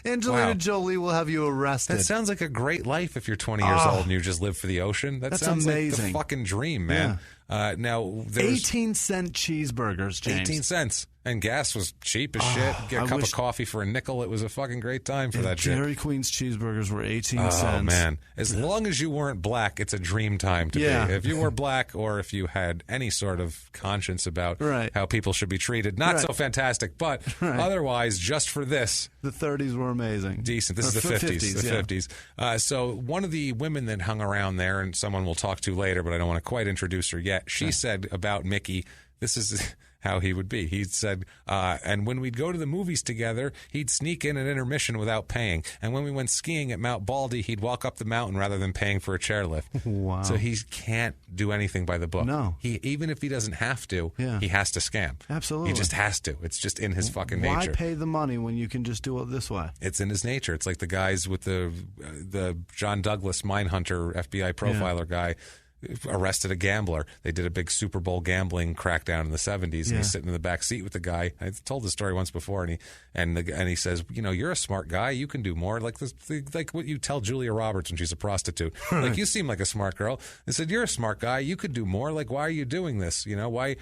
Angelina Jolie will have you arrested. That sounds like a great life if you're 20 years old and you just live for the ocean. That sounds amazing. Like the fucking dream, man. Yeah. Now, there's 18-cent cheeseburgers, James. 18 cents. And gas was cheap as shit. Get a cup of coffee for a nickel. It was a fucking great time for that shit. Dairy Queen's cheeseburgers were 18 cents. Oh, man. As long as you weren't black, it's a dream time to be. If you were black or if you had any sort of conscience about how people should be treated, not so fantastic. But otherwise, just for this. The 30s were amazing. Decent. This is the 50s. The 50s. So one of the women that hung around there, and someone we'll talk to later, but I don't want to quite introduce her yet, she said about Miki, this is how he would be. He said, and when we'd go to the movies together, he'd sneak in an intermission without paying. And when we went skiing at Mount Baldy, he'd walk up the mountain rather than paying for a chairlift. Wow. So he can't do anything by the book. No. Even if he doesn't have to, he has to scam. Absolutely. He just has to. It's just in his fucking nature. Why pay the money when you can just do it this way? It's in his nature. It's like the guys with the John Douglas Mindhunter FBI profiler guy arrested a gambler. They did a big Super Bowl gambling crackdown in the 70s, and he's sitting in the back seat with the guy. I told this story once before, and he says, "You're a smart guy. You can do more." Like like what you tell Julia Roberts when she's a prostitute. Like, you seem like a smart girl. They said, "You're a smart guy. You could do more. Like, why are you doing this? Why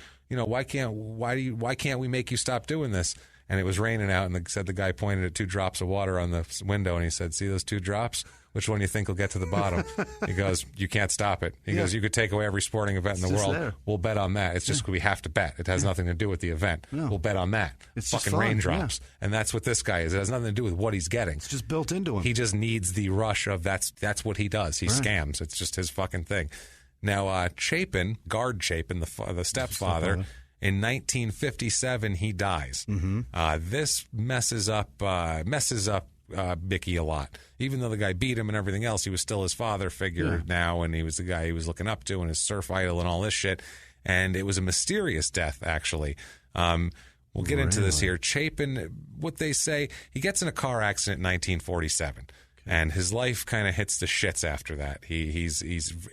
can't we make you stop doing this?" And it was raining out, and the guy pointed at 2 drops of water on the window, and he said, "See those 2 drops? Which one do you think will get to the bottom?" He goes, "You can't stop it." He goes, "You could take away every sporting event in the world. There. We'll bet on that. It's just we have to bet. It has nothing to do with the event. No. We'll bet on that." It's fucking just raindrops. And that's what this guy is. It has nothing to do with what he's getting. It's just built into him. He just needs the rush of that's what he does. He scams. It's just his fucking thing. Now, Chapin, Guard Chapin, the stepfather, in 1957, he dies. Mm-hmm. This messes up Miki a lot. Even though the guy beat him and everything else, he was still his father figure now, and he was the guy he was looking up to and his surf idol and all this shit. And it was a mysterious death, actually. We'll get into this here. Chapin, what they say, he gets in a car accident in 1947. And his life kind of hits the shits after that. He's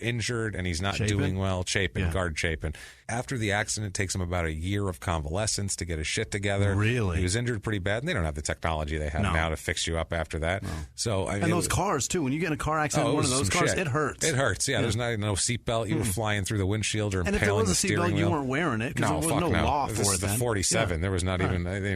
injured and he's not doing well. Guard Chapin. After the accident, it takes him about a year of convalescence to get his shit together. Really? He was injured pretty bad, and they don't have the technology they have now to fix you up after that. No. So and those cars too. When you get in a car accident, in one of those cars, it hurts. It hurts. Yeah. There's no seatbelt. You were flying through the windshield or and impaling the steering wheel. And if there was a seatbelt, you weren't wearing it because there was no law for it. This is the 47. There was not even. They didn't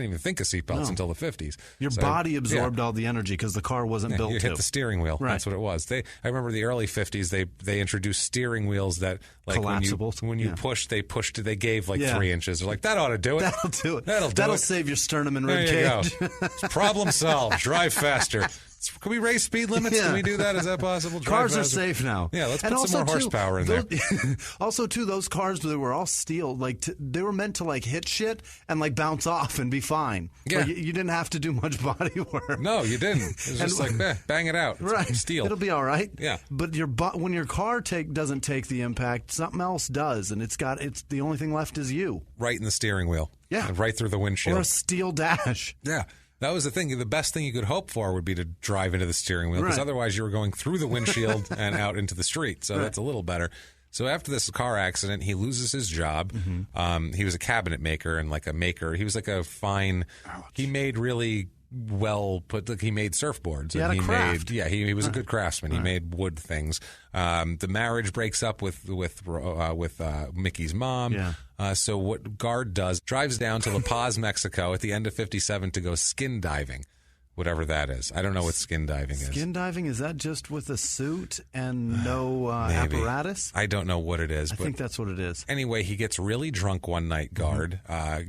even think of seatbelts until the 50s. Your body absorbed all the energy because the car wasn't built to. You hit the steering wheel. Right. That's what it was. I remember the early 50s. They introduced steering wheels that collapsible. When you pushed, they gave like 3 inches. They're like, that ought to do it. That'll do it. That'll save your sternum and rib cage. Problem solved. Drive faster. Can we raise speed limits? Yeah. Can we do that? Is that possible? Cars are safe now. Yeah, let's put some more horsepower in there. Also, too, those cars, they were all steel. Like they were meant to hit shit and bounce off and be fine. Yeah. You didn't have to do much body work. No, you didn't. It was just bang it out. It's steel. It'll be all right. Yeah. But when your car doesn't take the impact, something else does, and it's the only thing left is you. Right in the steering wheel. Yeah. And right through the windshield. Or a steel dash. Yeah. That was the thing. The best thing you could hope for would be to drive into the steering wheel, because otherwise you were going through the windshield and out into the street. So that's a little better. So after this car accident, he loses his job. Mm-hmm. He was a cabinet maker and a maker. He was a fine. Ouch. He made really well put. Like, he made surfboards. He had a craft. He was a good craftsman. He made wood things. The marriage breaks up with Miki's mom. Yeah. So what Guard does, drives down to La Paz, Mexico at the end of 57 to go skin diving. Whatever that is. I don't know what skin diving is. Skin diving, is that just with a suit and no apparatus? I don't know what it is. I think that's what it is. Anyway, he gets really drunk one night, Guard,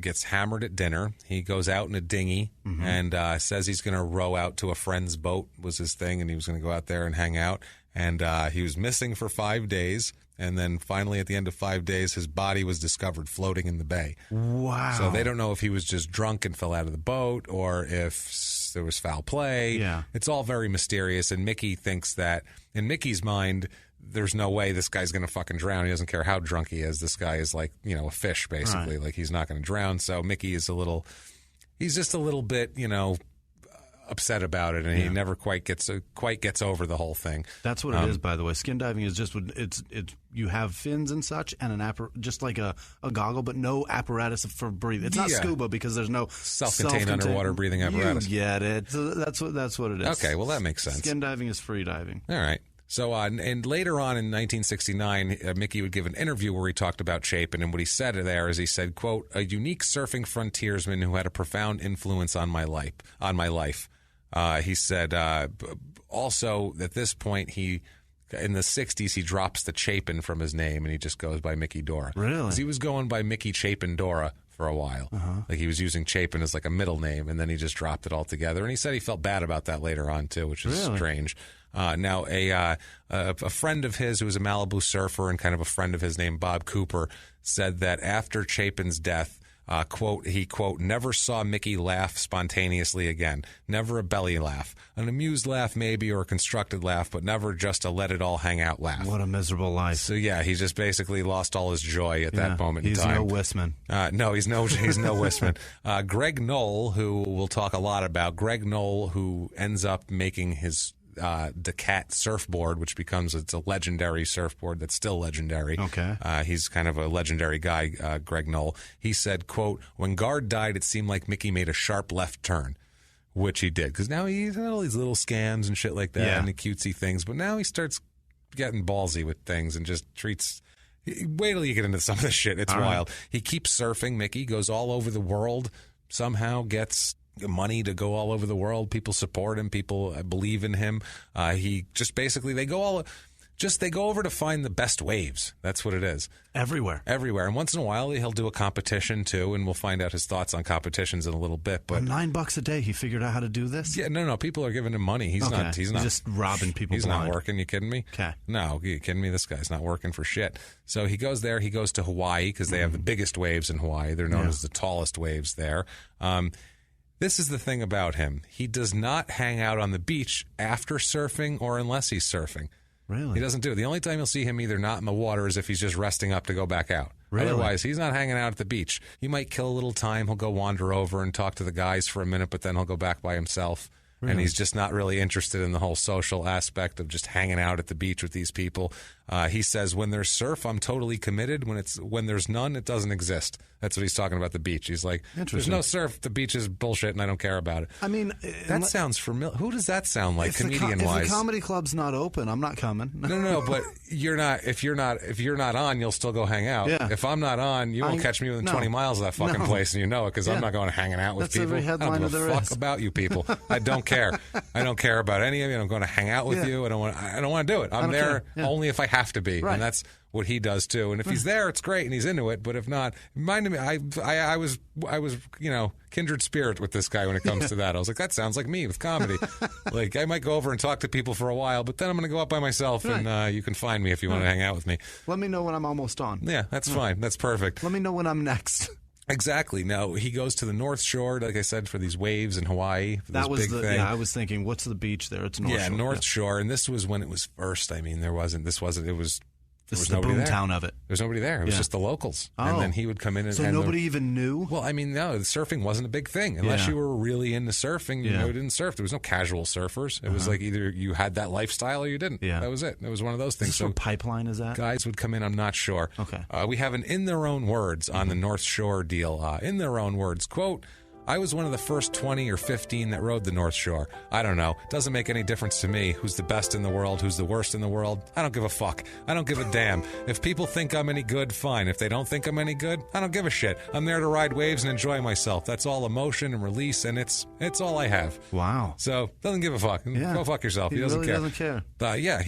gets hammered at dinner. He goes out in a dinghy and says he's going to row out to a friend's boat was his thing, and he was going to go out there and hang out. And he was missing for 5 days. And then finally, at the end of 5 days, his body was discovered floating in the bay. Wow. So they don't know if he was just drunk and fell out of the boat or if there was foul play. Yeah. It's all very mysterious. And Miki thinks that, in Miki's mind, there's no way this guy's going to fucking drown. He doesn't care how drunk he is. This guy is like, a fish, basically. Right. Like, he's not going to drown. So Miki is he's just a little bit, upset about it, and he never quite gets over the whole thing. That's what it is, by the way. Skin diving is just it's you have fins and such, and just like a goggle, but no apparatus for breathing. It's not scuba because there's no self-contained underwater breathing apparatus. You get it. So that's what it is. Okay, well that makes sense. Skin diving is free diving. All right. So, and later on in 1969, Miki would give an interview where he talked about Chapin, and what he said there is he said, quote, "A unique surfing frontiersman who had a profound influence on my life." He said also at this point, in the 60s, he drops the Chapin from his name and he just goes by Miki Dora. Really? Because he was going by Miki Chapin Dora for a while. Like, he was using Chapin as like a middle name, and then he just dropped it altogether. And he said he felt bad about that later on too, which is strange. Now, a friend of his who was a Malibu surfer and kind of a friend of his named Bob Cooper said that after Chapin's death, quote, he, quote, never saw Miki laugh spontaneously again. Never a belly laugh. An amused laugh maybe, or a constructed laugh, but never just a let it all hang out laugh. What a miserable life. So, yeah, he just basically lost all his joy at that moment in time. He's no Wissman. No, he's no Wissman. Greg Knoll, who we'll talk a lot about, Greg Knoll, who ends up making his Decat surfboard, which it's a legendary surfboard that's still legendary. Okay. He's kind of a legendary guy, Greg Knoll. He said, quote, "When Guard died, it seemed like Miki made a sharp left turn," which he did, because now he's had all these little scams and shit like that and the cutesy things, but now he starts getting ballsy with things and just treats... Wait till you get into some of this shit. It's wild. He keeps surfing. Miki goes all over the world, somehow gets money to go all over the world. People support him. People believe in him. He just basically, they go over to find the best waves. That's what it is. Everywhere. And once in a while, he'll do a competition too, and we'll find out his thoughts on competitions in a little bit. But $9 a day, he figured out how to do this? Yeah, no. People are giving him money. He's not just robbing people. He's not working. You kidding me? Okay. No, you kidding me? This guy's not working for shit. So he goes there. He goes to Hawaii because they have the biggest waves in Hawaii. They're known as the tallest waves there. This is the thing about him. He does not hang out on the beach after surfing or unless he's surfing. Really? He doesn't do it. The only time you'll see him either not in the water is if he's just resting up to go back out. Really? Otherwise, he's not hanging out at the beach. He might kill a little time. He'll go wander over and talk to the guys for a minute, but then he'll go back by himself. Really? And he's just not really interested in the whole social aspect of just hanging out at the beach with these people. He says, when there's surf, I'm totally committed. When there's none, it doesn't exist. That's what he's talking about the beach. He's like, there's no surf. The beach is bullshit, and I don't care about it. I mean, that sounds familiar. Who does that sound like, comedian-wise? If the comedy club's not open, I'm not coming. No, but you're not. If you're not on, you'll still go hang out. Yeah. If I'm not on, you won't catch me within 20 miles of that fucking place, and you know it because I'm not going hanging out with people. Every headline I don't give a fuck about you people. I don't care. I don't care about any of you. I'm going to hang out with you. I don't want to do it. I'm there only if I have to be, and that's what he does too. And if he's there, it's great, and he's into it. But if not, reminded me, I was kindred spirit with this guy when it comes to that. I was like, that sounds like me with comedy. Like, I might go over and talk to people for a while, but then I'm going to go out by myself, and you can find me if you want to hang out with me. Let me know when I'm almost on. Yeah, that's fine. That's perfect. Let me know when I'm next. Exactly. Now, he goes to the North Shore, like I said, for these waves in Hawaii. That was big thing. Yeah, I was thinking, what's the beach there? It's North Shore. Yeah, North Shore. And this was when it was first. I mean, This is the boomtown of it. There was nobody there. It was just the locals. Oh. And then he would come in. So nobody even knew? Well, I mean, no, the surfing wasn't a big thing. Unless you were really into surfing, you didn't surf. There was no casual surfers. It was like either you had that lifestyle or you didn't. Yeah. That was it. It was one of those things. Is this what Pipeline is that? Guys would come in, I'm not sure. Okay. We have an in their own words on the North Shore deal. In their own words, quote, I was one of the first 20 or 15 that rode the North Shore. I don't know. Doesn't make any difference to me who's the best in the world, who's the worst in the world. I don't give a fuck. I don't give a damn. If people think I'm any good, fine. If they don't think I'm any good, I don't give a shit. I'm there to ride waves and enjoy myself. That's all emotion and release, and it's all I have. Wow. So, doesn't give a fuck. Yeah. Go fuck yourself. He doesn't really care. Doesn't care. Yeah,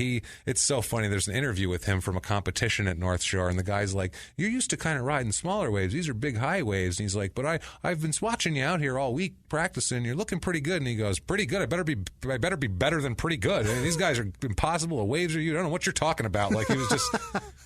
it's so funny. There's an interview with him from a competition at North Shore, and the guy's like, you're used to kind of riding smaller waves. These are big high waves. And he's like, but I've been watching you out here all week practicing. You're looking pretty good. And he goes, pretty good? I better be better than pretty good. I mean, these guys are impossible. The waves are you. I don't know what you're talking about. Like, he was just,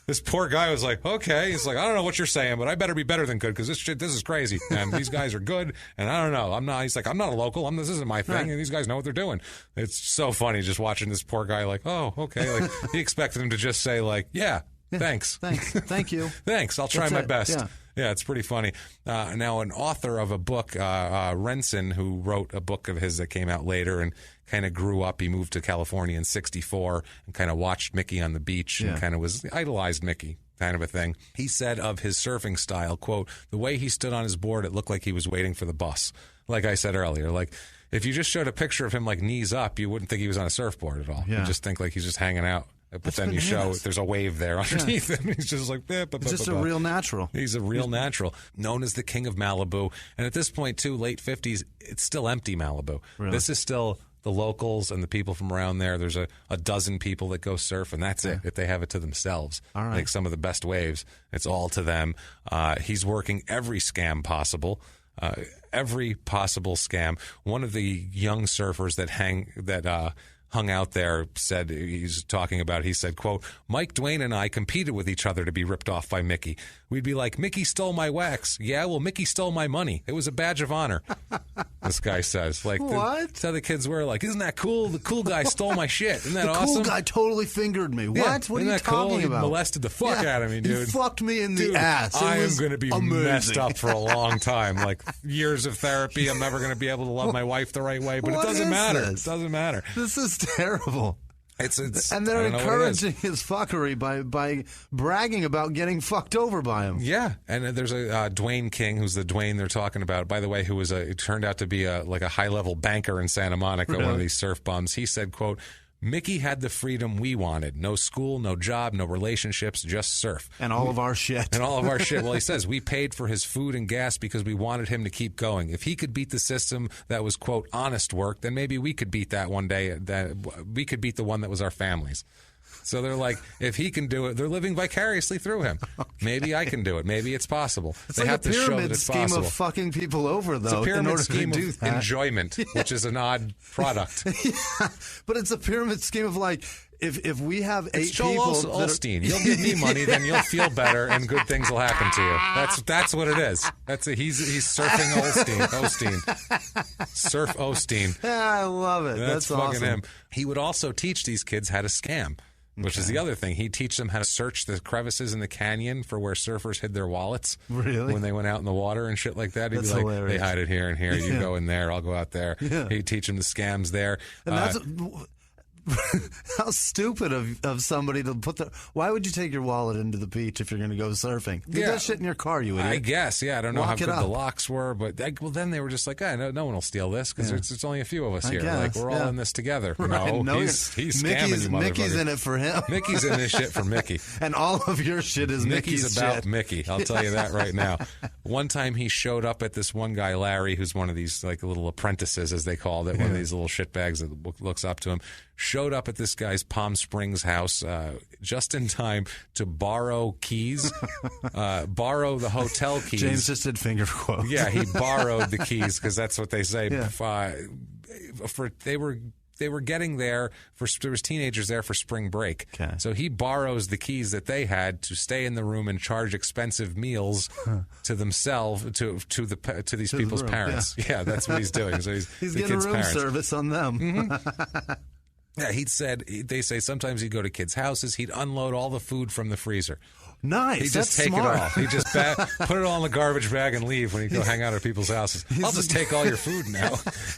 this poor guy was like, okay. He's like, I don't know what you're saying, but I better be better than good because this is crazy. And these guys are good. And I don't know. He's like, I'm not a local. This isn't my thing. Right. And these guys know what they're doing. It's so funny just watching this poor guy like, oh, okay. Like, he expected him to just say like, yeah. Thanks. Thank you. Thanks. I'll try my best. Yeah, it's pretty funny. Now, an author of a book, Renson, who wrote a book of his that came out later and kind of grew up. He moved to California in '64 and kind of watched Miki on the beach and kind of idolized Miki, kind of a thing. He said of his surfing style, quote, the way he stood on his board, it looked like he was waiting for the bus. Like I said earlier, like if you just showed a picture of him like knees up, you wouldn't think he was on a surfboard at all. Yeah. You just think like he's just hanging out. But then you show there's a wave there underneath him. He's just like, it's just a real natural. He's a real natural, known as the king of Malibu. And at this point, too, late 50s, it's still empty Malibu. Really? This is still the locals and the people from around there. There's a dozen people that go surf, and that's it. If they have it to themselves. All right. Like some of the best waves, it's all to them. He's working every scam possible. Every possible scam. One of the young surfers that hung out there said, he said, quote, Mike Dwayne and I competed with each other to be ripped off by Miki. We'd be like, Miki stole my wax. Yeah, well, Miki stole my money. It was a badge of honor. This guy says. Like, what? That's how the kids were like, isn't that cool? The cool guy stole my shit. Isn't that awesome? The cool guy totally fingered me. What? Yeah. What are you talking about? He molested the fuck out of me, dude. He fucked me in the ass. I am going to be messed up for a long time. Like, years of therapy. I'm never going to be able to love my wife the right way. But it doesn't matter. It doesn't matter. This is terrible. And they're encouraging his fuckery by bragging about getting fucked over by him. Yeah, and there's a Dwayne King, who's the Dwayne they're talking about, by the way, who was it turned out to be a high-level banker in Santa Monica, really? One of these surf bums. He said, quote, Miki had the freedom we wanted. No school, no job, no relationships, just surf. And all of our shit. And all of our shit. Well, he says, we paid for his food and gas because we wanted him to keep going. If he could beat the system that was, quote, honest work, then maybe we could beat that one day. We could beat the one that was our families. So they're like, if he can do it, they're living vicariously through him. Okay. Maybe I can do it. Maybe it's possible. It's like a pyramid scheme of fucking people over, though. It's a pyramid scheme of enjoyment, which is an odd product. Yeah, but it's a pyramid scheme of like, if we have eight people, Osteen, you'll give me money, then you'll feel better, and good things will happen to you. That's what it is. He's surfing Osteen. Surf Osteen. Yeah, I love it. That's fucking awesome. him. He would also teach these kids how to scam. Which is the other thing. He'd teach them how to search the crevices in the canyon for where surfers hid their wallets. Really? When they went out in the water and shit like that. He'd That's be like, hilarious. they hide it here and here. You go in there. I'll go out there. Yeah. He'd teach them the scams there. And that's... How stupid of somebody to put the... Why would you take your wallet into the beach if you're going to go surfing? Leave that shit in your car, you idiot. I guess, yeah. I don't know how good the locks were, but then they were just like, no one will steal this because it's only a few of us here. Like, we're all in this together. Right. No, he's scamming you, motherfucker. Mickey's in it for him. Mickey's in this shit for Mickey. And all of your shit is Mickey's about shit. Miki. I'll tell you that right now. One time he showed up at this one guy, Larry, who's one of these like little apprentices, as they called it, one of these little shitbags that looks up to him. Showed up at this guy's Palm Springs house just in time to borrow keys, borrow the hotel keys. James just did finger quotes. Yeah, he borrowed the keys because that's what they say. Yeah. They were getting there there was teenagers there for spring break. Okay. So he borrows the keys that they had to stay in the room and charge expensive meals to themselves to these people's parents. Yeah, that's what he's doing. So he's getting room service on them. Mm-hmm. Yeah, they say sometimes he'd go to kids' houses, he'd unload all the food from the freezer. Nice. He just take smart. it all. He just put it all in the garbage bag and leave when you go hang out at people's houses. I'll just take all your food now.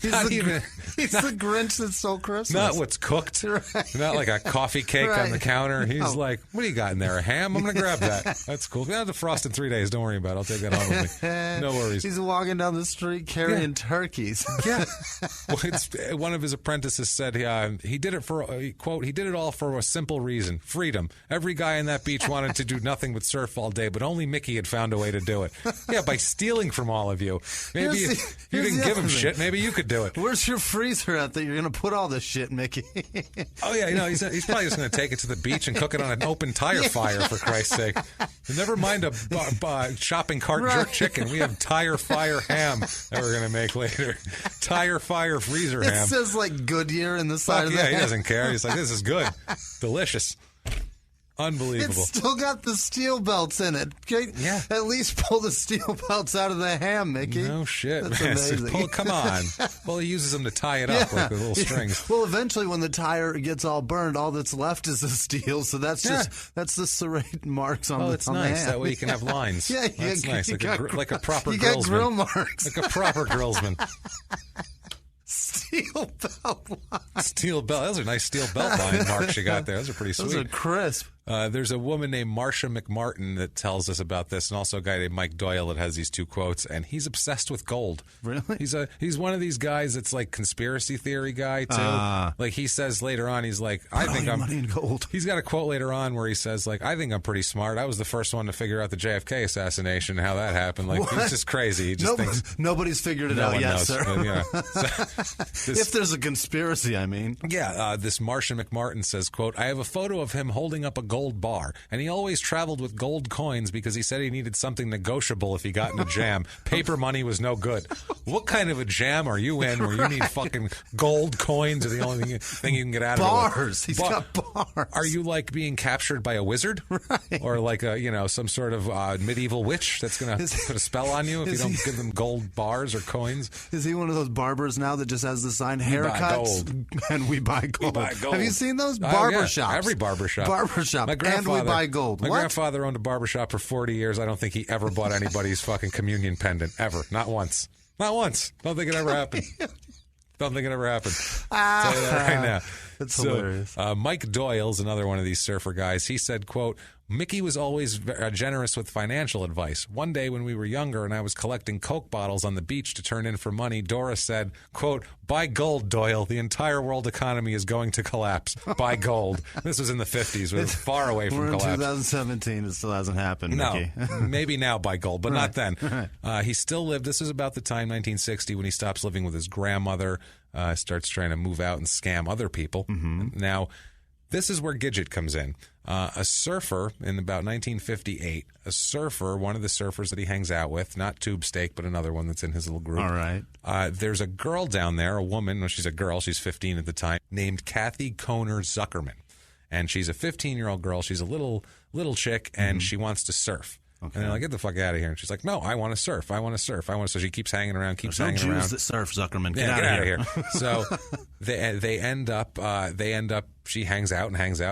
He's the Grinch that stole Christmas. Not what's cooked. Right. Not like a coffee cake on the counter. He's like, what do you got in there? A ham? I'm going to grab that. That's cool. I'll defrost in 3 days. Don't worry about it. I'll take that home with me. No worries. He's walking down the street carrying turkeys. Yeah. Well, one of his apprentices said he did it for, quote, he did it all for a simple reason, freedom. Every guy on that beach wanted to do nothing but surf all day, but only Miki had found a way to do it. Yeah, by stealing from all of you. Maybe if you didn't give him shit, maybe you could do it. Where's your freezer at that you're going to put all this shit, Miki? Oh, yeah, he's probably just going to take it to the beach and cook it on an open tire fire, for Christ's sake. Never mind a shopping cart jerk chicken. We have tire fire ham that we're going to make later. Tire fire freezer ham. It says like Goodyear in the side of the ham. He doesn't care. He's like, this is good. Delicious. Unbelievable. It's still got the steel belts in it. Okay? Yeah. At least pull the steel belts out of the ham, Miki. No shit. That's amazing. Come on. Well, he uses them to tie it up like the little strings. Well, eventually when the tire gets all burned, all that's left is the steel. So that's that's the serrate marks on the ham. Oh, it's nice. That way you can have lines. Yeah, that's nice. Like a proper grillsman. You got grill marks. Like a proper grillsman. Steel belt line. Steel belt. Those are nice steel belt line marks you got there. Those are pretty sweet. Those are crisp. There's a woman named Marcia McMartin that tells us about this, and also a guy named Mike Doyle that has these two quotes, and he's obsessed with gold. Really? He's one of these guys that's like conspiracy theory guy too. Like he says later on, he's like, I think I'm money in gold. He's got a quote later on where he says like, I think I'm pretty smart. I was the first one to figure out the JFK assassination and how that happened. Like he's just crazy. He just thinks nobody's figured it out yet, sir. If there's a conspiracy, I mean. Yeah, this Marcia McMartin says, quote, I have a photo of him holding up a gold bar, and he always traveled with gold coins because he said he needed something negotiable if he got in a jam. Paper money was no good. What kind of a jam are you in where you need fucking gold coins are the only thing you can get out of it? Bars. He's got bars. Are you like being captured by a wizard? Right. Or like some sort of medieval witch that's going to put a spell on you if you don't give them gold bars or coins? Is he one of those barbers now that just has the sign haircuts and we buy gold? Have you seen those barbershops? Every barbershop. And we buy gold. My grandfather owned a barbershop for 40 years. I don't think he ever bought anybody's fucking communion pendant. Ever. Not once. Not once. Don't think it ever happened. Don't think it ever happened. I'll tell you that right now. That's hilarious. Mike Doyle's another one of these surfer guys. He said, quote, Miki was always generous with financial advice. One day when we were younger and I was collecting Coke bottles on the beach to turn in for money, Dora said, quote, buy gold, Doyle. The entire world economy is going to collapse. Buy gold. This was in the 50s. We were far away from collapse. We're in 2017. It still hasn't happened, Miki. No. Maybe now buy gold, but not then. He still lived. This is about the time, 1960, when he stops living with his grandmother, starts trying to move out and scam other people. Mm-hmm. Now, this is where Gidget comes in. A surfer in about 1958, one of the surfers that he hangs out with, not Tube Steak, but another one that's in his little group. All right. There's a girl down there, a woman, well, she's a girl, she's 15 at the time, named Kathy Kohner Zuckerman. And she's a 15-year-old girl. She's a little chick, and she wants to surf. Okay. And they're like, get the fuck out of here. And she's like, no, I want to surf. So she keeps hanging around, There's no Jews that surf, Zuckerman. Get out of here. So they end up, she hangs out.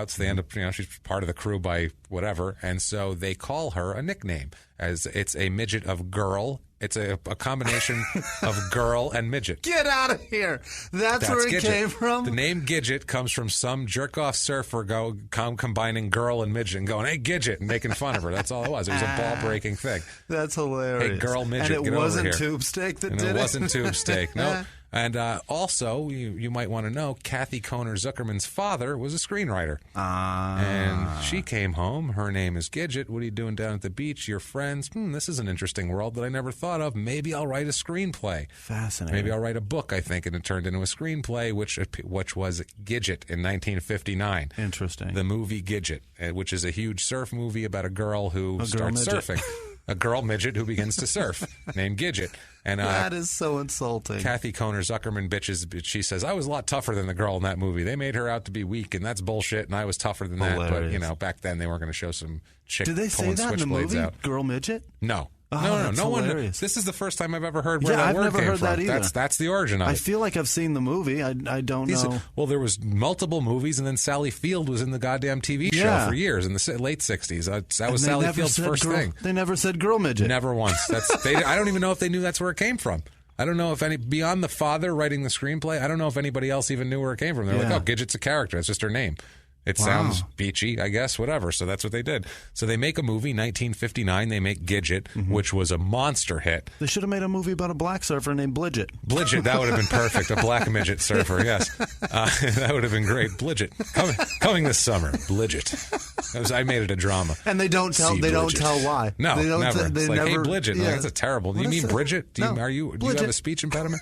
So they end up, she's part of the crew by whatever. And so they call her a nickname, as it's a midget of girl. It's a combination of girl and midget. Get out of here. That's where it came from? The name Gidget comes from some jerk-off surfer combining girl and midget and going, hey, Gidget, and making fun of her. That's all it was. It was a ball-breaking thing. That's hilarious. Hey, girl, midget, and get over here. And it wasn't Tube Steak that did it? It wasn't Tube Steak, no. And also, you might want to know, Kathy Kohner Zuckerman's father was a screenwriter. And she came home. Her name is Gidget. What are you doing down at the beach? Your friends? This is an interesting world that I never thought of. Maybe I'll write a screenplay. Fascinating. Maybe I'll write a book, I think. And it turned into a screenplay, which was Gidget in 1959. Interesting. The movie Gidget, which is a huge surf movie about a girl who starts surfing. A girl midget who begins to surf, named Gidget. And that is so insulting. Kathy Kohner Zuckerman she says, I was a lot tougher than the girl in that movie. They made her out to be weak, and that's bullshit, and I was tougher than that. But, back then they weren't going to show some chick pulling switchblades out. Did they say that in the movie, Girl Midget? No. Oh, no one. This is the first time I've ever heard where that word came from. I've never heard that either. That's the origin of it. I feel like I've seen the movie. I don't know. Well, there was multiple movies, and then Sally Field was in the goddamn TV show for years in the late 60s. That was Sally Field's first thing. They never said girl midget. Never once. I don't even know if they knew that's where it came from. I don't know if beyond the father writing the screenplay, I don't know if anybody else even knew where it came from. They're like, oh, Gidget's a character. It's just her name. It sounds beachy, I guess, whatever. So that's what they did. So they make a movie, 1959. They make Gidget, which was a monster hit. They should have made a movie about a black surfer named Blidget. Blidget, that would have been perfect. A black midget surfer, yes. That would have been great. Blidget, coming this summer. Blidget. I made it a drama. And they don't tell. They don't tell why. No, they don't never. It's like, never, hey, Blidget. Yeah. That's a terrible. Do you mean Bridget? Do you have a speech impediment?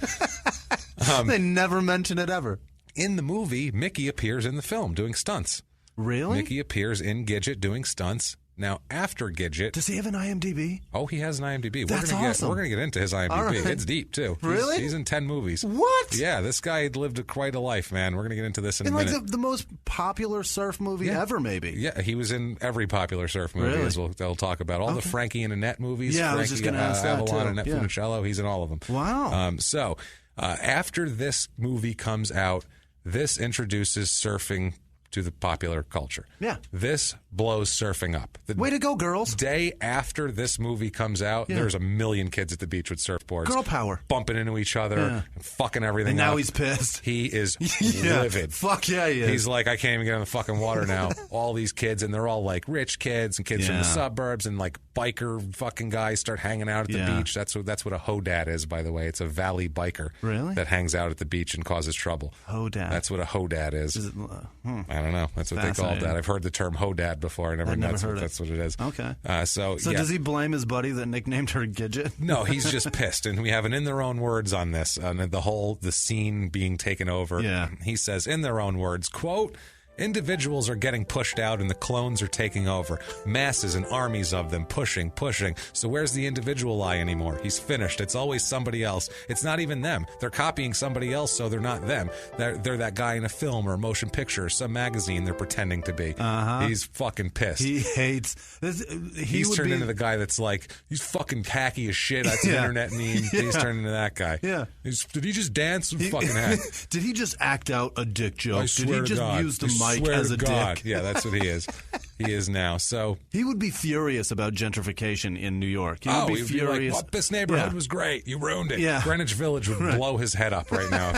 They never mention it ever. In the movie, Miki appears in the film doing stunts. Really? Miki appears in Gidget doing stunts. Now, after Gidget... Does he have an IMDb? Oh, he has an IMDb. That's awesome. We're going to get into his IMDb. Right. It's deep, too. Really? He's in 10 movies. What? Yeah, this guy lived quite a life, man. We're going to get into this in a minute. Like the most popular surf movie ever, maybe. Yeah, he was in every popular surf movie, as they'll talk about. All the Frankie and Annette movies. Yeah, Frankie, I was just going to ask that, Avalon, too. Annette Funicello, he's in all of them. Wow. After this movie comes out, this introduces surfing to the popular culture. Yeah. This blows surfing up. Way to go, girls. Day after this movie comes out, there's a million kids at the beach with surfboards. Girl power. Bumping into each other and fucking everything up. And now up. he's pissed. He is livid. Fuck yeah, he is. He's like, I can't even get in the fucking water now. All these kids, and they're all like rich kids and kids from the suburbs, and like biker fucking guys start hanging out at the beach. That's what a hodad is, by the way. It's a valley biker that hangs out at the beach and causes trouble. Hodad. That's what a hodad is. I don't know. That's what they call that. I've heard the term hodad before. I never heard that's what it is. Okay. So does he blame his buddy that nicknamed her Gidget? No, he's just pissed, and we have an in their own words on this, on the scene being taken over. Yeah. He says, in their own words, quote, individuals are getting pushed out and the clones are taking over. Masses and armies of them pushing. So where's the individual lie anymore? He's finished. It's always somebody else. It's not even them. They're copying somebody else, so they're not them. They're that guy in a film or a motion picture or some magazine they're pretending to be. He's fucking pissed. He hates... He's turned into the guy that's like, he's fucking hacky as shit. That's an internet meme. He's turned into that guy. Yeah. Did he just dance? Fucking hack. Did he just act out a dick joke? Did he just use the mic as a dick? Yeah, that's what he is. He is now. So he would be furious about gentrification in New York. He would be furious. Like, this neighborhood was great. You ruined it. Yeah. Greenwich Village would blow his head up right now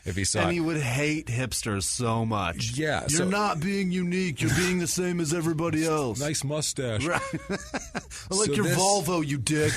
if he saw it. And he would hate hipsters so much. Yeah. You're not being unique. You're being the same as everybody else. Nice mustache. Right. I like your Volvo, you dick.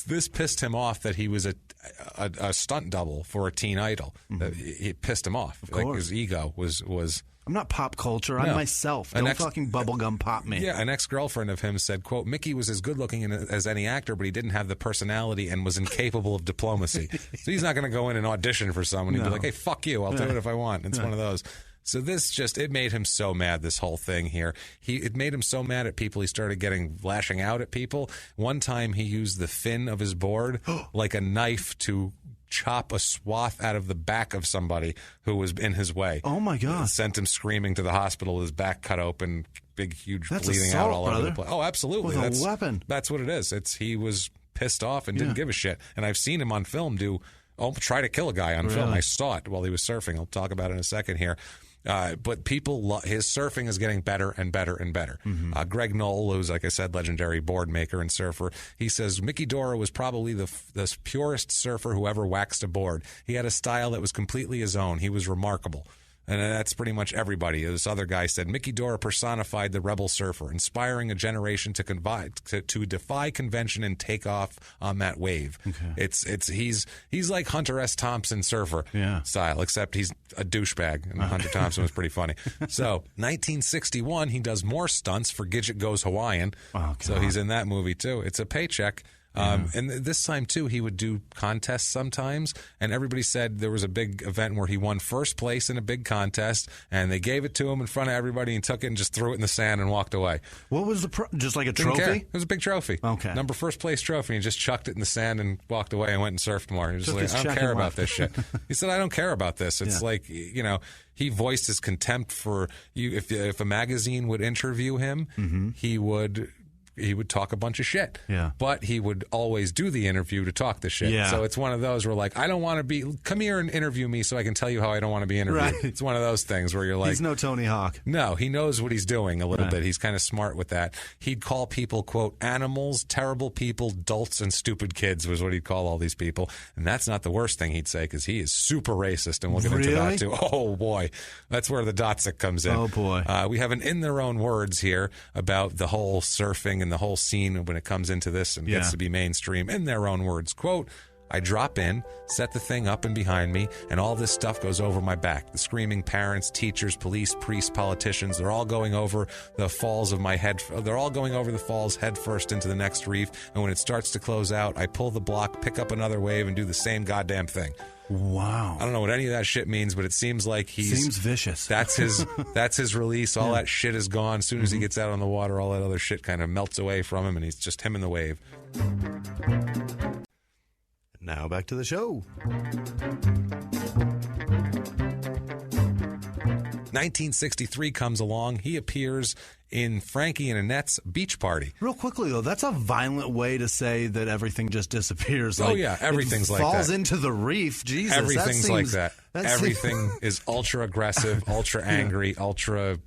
This pissed him off that he was a stunt double for a teen idol. It pissed him off. Of course. His ego was I'm not pop culture. I'm myself. Don't fucking bubblegum pop me. Yeah, an ex-girlfriend of him said, quote, Miki was as good-looking as any actor, but he didn't have the personality and was incapable of diplomacy. So he's not going to go in and audition for someone. He'd be like, hey, fuck you. I'll do it if I want. It's one of those. So this it made him so mad, this whole thing here. It made him so mad at people, he started lashing out at people. One time he used the fin of his board like a knife to chop a swath out of the back of somebody who was in his way. Oh, my God. Sent him screaming to the hospital, his back cut open, big, huge bleeding assault, out all brother. over the place. Oh, absolutely. With a weapon. That's what it is. He was pissed off and didn't give a shit. And I've seen him on film try to kill a guy on film. I saw it while he was surfing. I'll talk about it in a second here. But people, his surfing is getting better and better and better. Greg Knoll, who's, like I said, legendary board maker and surfer, he says Miki Dora was probably the purest surfer who ever waxed a board. He had a style that was completely his own. He was remarkable. And that's pretty much everybody. This other guy said, Miki Dora personified the rebel surfer, inspiring a generation to defy convention and take off on that wave. Okay. He's like Hunter S. Thompson surfer style, except he's a douchebag, and Hunter Thompson was pretty funny. So, 1961, he does more stunts for Gidget Goes Hawaiian. Oh, so he's in that movie, too. It's a paycheck. And this time, too, he would do contests sometimes, and everybody said there was a big event where he won first place in a big contest, and they gave it to him in front of everybody and took it and just threw it in the sand and walked away. What was just like a trophy? It was a big trophy. Okay. First place trophy, and he just chucked it in the sand and walked away and went and surfed more. He was like, I don't care about this shit. He said, I don't care about this. It's like, he voiced his contempt for you. If a magazine would interview him, he would he would talk a bunch of shit. Yeah. But he would always do the interview to talk the shit. Yeah. So it's one of those where like, I don't want to be, come here and interview me so I can tell you how I don't want to be interviewed. Right. It's one of those things where you're like, he's no Tony Hawk. No, he knows what he's doing a little bit. He's kind of smart with that. He'd call people, quote, animals, terrible people, dolts, and stupid kids was what he'd call all these people. And that's not the worst thing he'd say, because he is super racist, and we'll get into that too. Oh boy, that's where the Dotsic comes in. Oh boy. We have an in their own words here about the whole surfing and the whole scene when it comes into this and gets to be mainstream. In their own words, quote, I drop in, set the thing up and behind me, and all this stuff goes over my back. The screaming parents, teachers, police, priests, politicians, they're all going over the falls of my head. They're all going over the falls head first into the next reef. And when it starts to close out, I pull the block, pick up another wave, and do the same goddamn thing. Wow. I don't know what any of that shit means, but it seems like seems vicious. That's his release. All that shit is gone. As soon as he gets out on the water, all that other shit kind of melts away from him, and he's just him in the wave. Now back to the show. 1963 comes along. He appears in Frankie and Annette's beach party. Real quickly, though, that's a violent way to say that everything just disappears. Oh, yeah, everything's like that. Falls into the reef. Jesus, everything's like that. Everything is ultra aggressive, ultra angry, ultra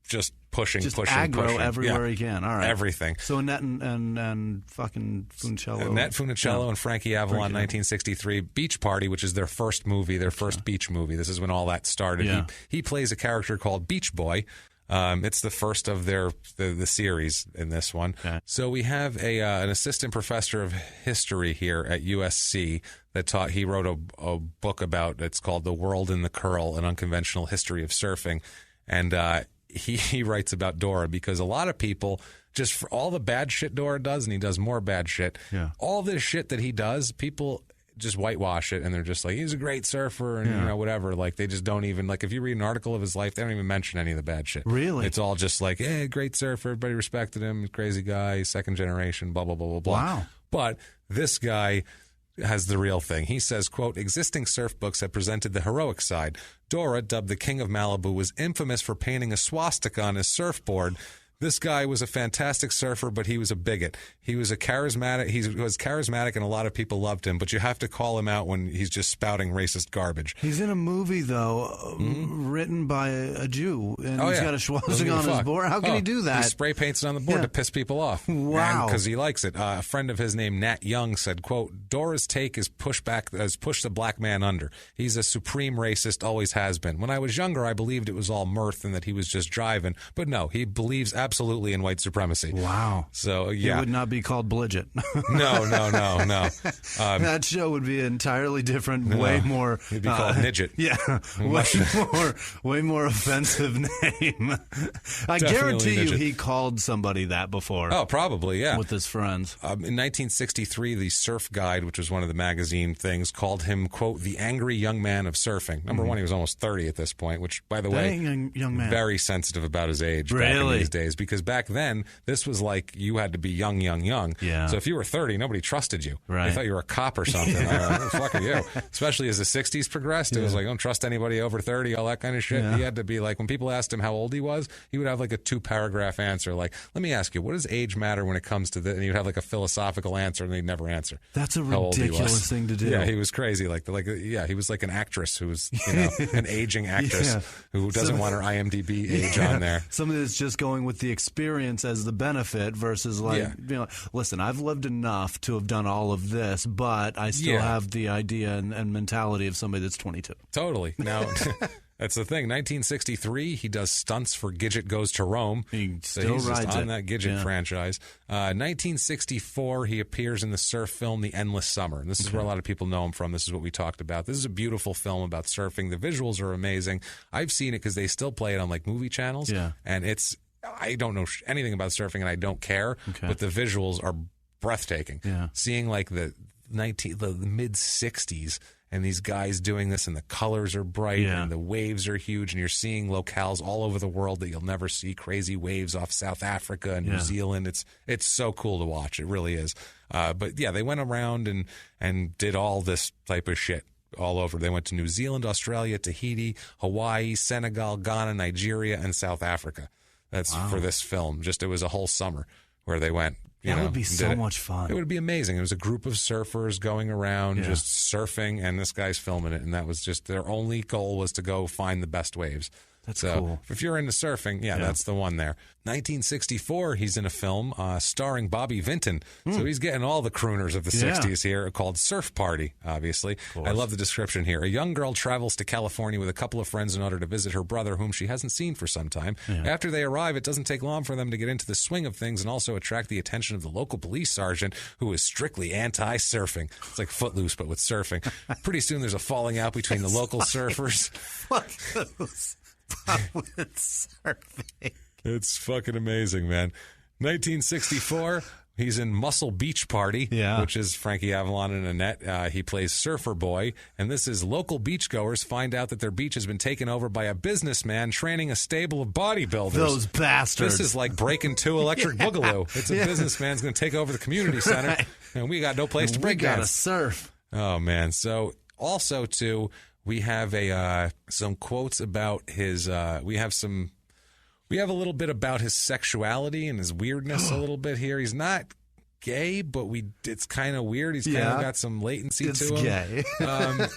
just pushing aggro everywhere he can. All right, everything. So Annette and fucking Funicello, and Frankie Avalon, 1963 Beach Party, which is their first movie, first beach movie. This is when all that started. Yeah. He plays a character called Beach Boy. It's the first of the series in this one. Okay. So we have an assistant professor of history here at USC that he wrote a book about. It's called The World in the Curl: An Unconventional History of Surfing, and he writes about Dora because a lot of people, just for all the bad shit Dora does, and he does more bad shit, all this shit that he does, people just whitewash it, and they're just like, he's a great surfer, and whatever. Like, they just don't even, like, if you read an article of his life, they don't even mention any of the bad shit. Really? It's all just like, hey, great surfer, everybody respected him, crazy guy, second generation, blah, blah, blah, blah, blah. Wow. But this guy has the real thing. He says, quote, existing surf books have presented the heroic side. Dora, dubbed the King of Malibu, was infamous for painting a swastika on his surfboard. This guy was a fantastic surfer, but he was a bigot. He was charismatic, and a lot of people loved him, but you have to call him out when he's just spouting racist garbage. He's in a movie, though, written by a Jew, and he's got a swastika on his board. How can he do that? He spray paints it on the board to piss people off. Wow. Because he likes it. A friend of his named Nat Young said, quote, Dora's take is push the black man under. He's a supreme racist, always has been. When I was younger, I believed it was all mirth and that he was just driving. But no, he believes absolutely in white supremacy. Wow. So, yeah. He would not be called Blidget. No. That show would be entirely different, way more... He'd be called Midget. Yeah, way more offensive name. I guarantee you he called somebody that before. Oh, probably, yeah. With his friends. In 1963, the Surf Guide, which was one of the magazine things, called him, quote, the angry young man of surfing. Number one, he was almost 30 at this point, which, by the way, young man. Very sensitive about his age back in these days, because back then, this was like you had to be young. Yeah. So if you were 30, nobody trusted you. Right. They thought you were a cop or something. Who the fuck are you? Especially as the 60s progressed, it was like, don't trust anybody over 30, all that kind of shit. He had to be like, when people asked him how old he was, he would have like a 2-paragraph answer. Like, let me ask you, what does age matter when it comes to this? And he would have like a philosophical answer, and he'd never answer. That's a ridiculous thing to do. Yeah, he was crazy. He was like an actress who was, an aging actress who doesn't want her IMDb age on there. Somebody that's just going with the experience as the benefit versus listen, I've lived enough to have done all of this, but I still have the idea and mentality of somebody that's 22. Totally. Now, that's the thing. 1963, he does stunts for Gidget Goes to Rome. He's just on that Gidget franchise. 1964, he appears in the surf film The Endless Summer. And this is where a lot of people know him from. This is what we talked about. This is a beautiful film about surfing. The visuals are amazing. I've seen it because they still play it on like movie channels. Yeah. And I don't know anything about surfing, and I don't care, but the visuals are breathtaking. Yeah. Seeing like the mid-60s and these guys doing this, and the colors are bright and the waves are huge, and you're seeing locales all over the world that you'll never see, crazy waves off South Africa and New Zealand. It's so cool to watch. It really is. But yeah, they went around and did all this type of shit all over. They went to New Zealand, Australia, Tahiti, Hawaii, Senegal, Ghana, Nigeria, and South Africa. That's for this film. It was a whole summer where they went. That would be so much fun. It would be amazing. It was a group of surfers going around just surfing, and this guy's filming it, and that was just their only goal was to go find the best waves. That's cool. If you're into surfing, that's the one there. 1964, he's in a film starring Bobby Vinton. So he's getting all the crooners of the 60s here, called Surf Party, obviously. I love the description here. A young girl travels to California with a couple of friends in order to visit her brother, whom she hasn't seen for some time. After they arrive, it doesn't take long for them to get into the swing of things and also attract the attention of the local police sergeant, who is strictly anti-surfing. It's like Footloose, but with surfing. Pretty soon there's a falling out between the local surfers. Footloose. With surfing. It's fucking amazing, man. 1964, he's in Muscle Beach Party, which is Frankie Avalon and Annette. He plays Surfer Boy, and this is local beachgoers find out that their beach has been taken over by a businessman training a stable of bodybuilders. Those bastards. This is like Breaking 2 Electric Boogaloo. It's a businessman's going to take over the community center, and we got no place to break dance. We got to surf. Oh, man. So, also, too, we have some quotes about his. We have a little bit about his sexuality and his weirdness. A little bit here. He's not gay, but it's kind of weird. He's kind of got some latency to him.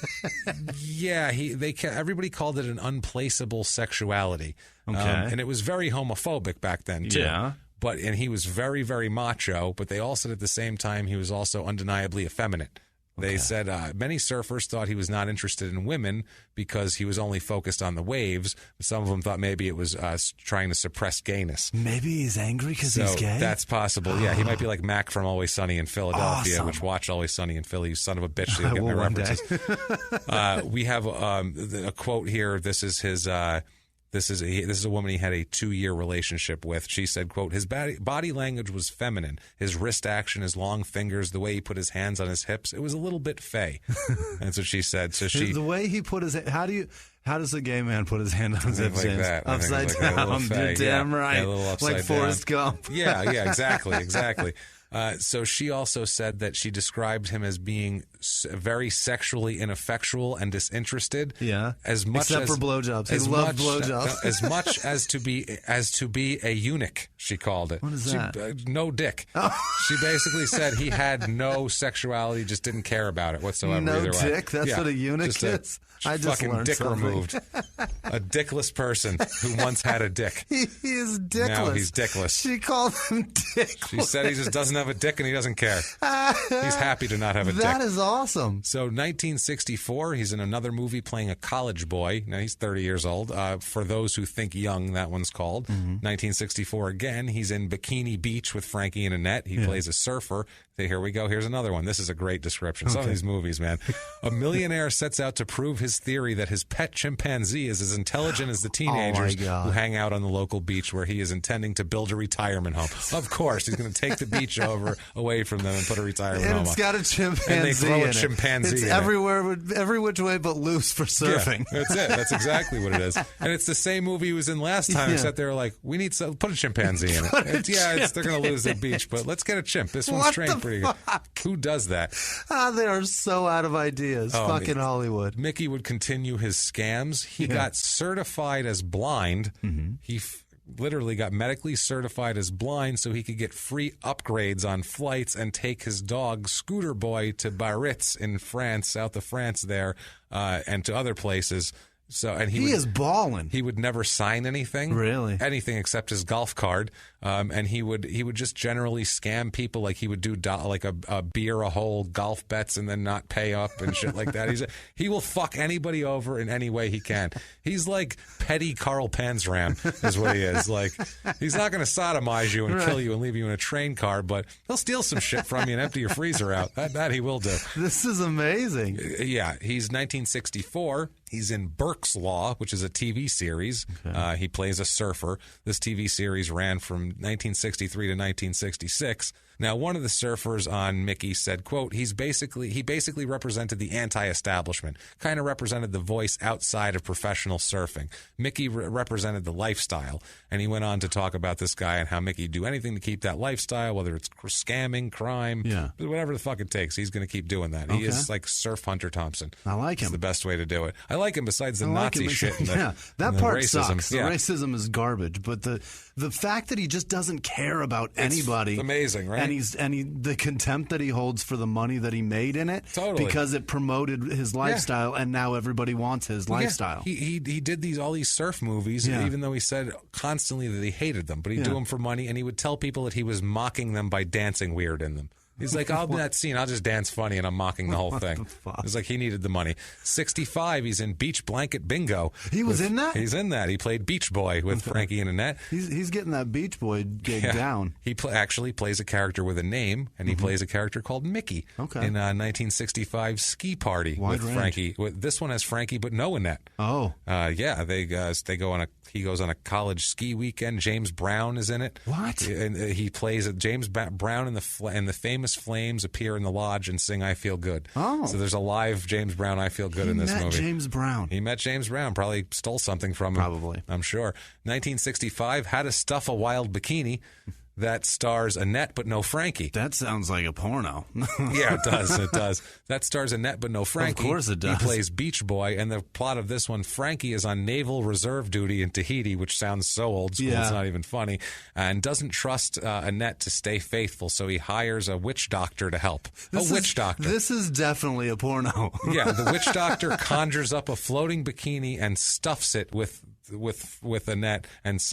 It's gay. Everybody called it an unplaceable sexuality. Okay, and it was very homophobic back then too. Yeah. And he was very, very macho. But they all said at the same time he was also undeniably effeminate. They said many surfers thought he was not interested in women because he was only focused on the waves. Some of them thought maybe it was trying to suppress gayness. Maybe he's angry because he's gay? That's possible. Yeah, he might be like Mac from Always Sunny in Philadelphia, which watched Always Sunny in Philly. You son of a bitch. So you'll get my references. We have a quote here. This is his... This is a woman he had a 2-year relationship with. She said, quote, his body language was feminine. His wrist action, his long fingers, the way he put his hands on his hips, it was a little bit fey. That's what she said. So the way he put his how does a gay man put his hand on his hips? Like that. Upside down. You're damn right. Yeah, a little upside like Forrest Gump. Yeah, exactly. So she also said that she described him as being very sexually ineffectual and disinterested. Yeah, except for blowjobs. He loved blowjobs. As much as to be a eunuch, she called it. What is that? No dick. Oh. She basically said he had no sexuality, just didn't care about it whatsoever. No dick. That's what a eunuch is. I just fucking dick something. Removed. A dickless person who once had a dick. He is dickless. Now he's dickless. She called him dickless. She said he just doesn't have a dick and he doesn't care. He's happy to not have a dick. That is awesome. So 1964, he's in another movie playing a college boy. Now he's 30 years old. For those who think young, that one's called. 1964 again, he's in Bikini Beach with Frankie and Annette. He plays a surfer. Here we go. Here's another one. This is a great description. Some of these movies, man. A millionaire sets out to prove his theory that his pet chimpanzee is as intelligent as the teenagers who hang out on the local beach where he is intending to build a retirement home. Of course, he's going to take the beach away from them and put a retirement home on. It's got a chimpanzee and they throw in a chimpanzee It's in everywhere, every which way but loose for surfing. Yeah, that's it. That's exactly what it is. And it's the same movie he was in last time, except they were like, we need to put a chimpanzee in it. They're going to lose their beach, but let's get a chimp. This one's trained pretty good. Who does that? They are so out of ideas. Fucking Hollywood. Mickey would continue his scams. He got certified as blind. He literally got medically certified as blind so he could get free upgrades on flights and take his dog, Scooter Boy, to Biarritz in France, south of France there, and to other places. So, and he is balling. He would never sign anything, really, anything except his golf card. And he would just generally scam people. Like he would do like a beer a hole golf bets and then not pay up and shit like that. He will fuck anybody over in any way he can. He's like petty Carl Panzram is what he is. Like he's not going to sodomize you and kill you and leave you in a train car, but he'll steal some shit from you and empty your freezer out. That he will do. This is amazing. Yeah, he's 1964. He's in Burke's Law, which is a TV series. Okay. He plays a surfer. This TV series ran from 1963 to 1966. Now, one of the surfers on Miki said, quote, he basically represented the anti-establishment, kind of represented the voice outside of professional surfing. Miki represented the lifestyle, and he went on to talk about this guy and how Miki do anything to keep that lifestyle, whether it's scamming, crime, whatever the fuck it takes. He's going to keep doing that. Okay. He is like Surf Hunter Thompson. I like him. It's the best way to do it. I like him besides the Nazi shit. And that part racism. Sucks. The racism is garbage, but the fact that he just doesn't care about anybody, amazing, right? And the contempt that he holds for the money that he made in it, because it promoted his lifestyle, and now everybody wants his lifestyle. He did all these surf movies, even though he said constantly that he hated them, but he'd do them for money, and he would tell people that he was mocking them by dancing weird in them. He's like, I'll be that scene. I'll just dance funny, and I'm mocking the whole thing. It's like he needed the money. 65, he's in Beach Blanket Bingo. He was in that? He's in that. He played Beach Boy with Frankie and Annette. He's getting that Beach Boy gig down. He actually plays a character with a name, and he plays a character called Miki in 1965 Ski Party with Frankie. This one has Frankie, but no Annette. Oh. They go on he goes on a college ski weekend. James Brown is in it. What? And he plays James Brown and the famous Flames appear in the lodge and sing "I Feel Good." Oh, so there's a live James Brown "I Feel Good" in this movie. James Brown. He met James Brown. Probably stole something from him. Probably, I'm sure. 1965, How to Stuff a Wild Bikini. That stars Annette but no Frankie. That sounds like a porno. Yeah, it does. It does. That stars Annette but no Frankie. Of course it does. He plays Beach Boy, and the plot of this one, Frankie is on Naval Reserve duty in Tahiti, which sounds so old school, it's not even funny, and doesn't trust Annette to stay faithful, so he hires a witch doctor to help. Witch doctor. This is definitely a porno. Yeah, the witch doctor conjures up a floating bikini and stuffs it with Annette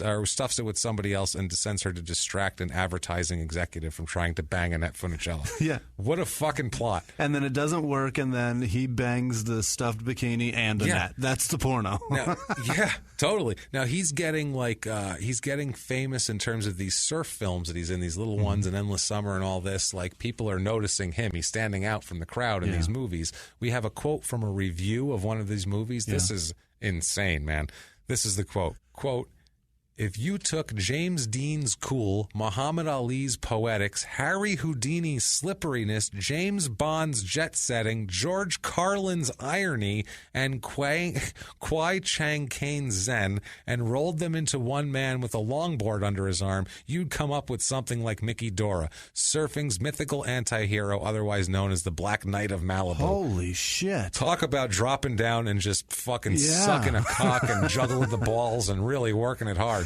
or stuffs it with somebody else and sends her to distract an advertising executive from trying to bang Annette Funicello. Yeah. What a fucking plot. And then it doesn't work, and then he bangs the stuffed bikini and Annette. That's the porno. Now, yeah, totally. Now he's getting famous in terms of these surf films that he's in, these little ones and Endless Summer and all this. Like, people are noticing him. He's standing out from the crowd in these movies. We have a quote from a review of one of these movies. This is insane, man. This is the quote. Quote, if you took James Dean's cool, Muhammad Ali's poetics, Harry Houdini's slipperiness, James Bond's jet-setting, George Carlin's irony, and Kwai Chang Cain's zen, and rolled them into one man with a longboard under his arm, you'd come up with something like Mickey Dora, surfing's mythical anti-hero, otherwise known as the Black Knight of Malibu. Holy shit. Talk about dropping down and just fucking sucking a cock and juggling the balls and really working it hard.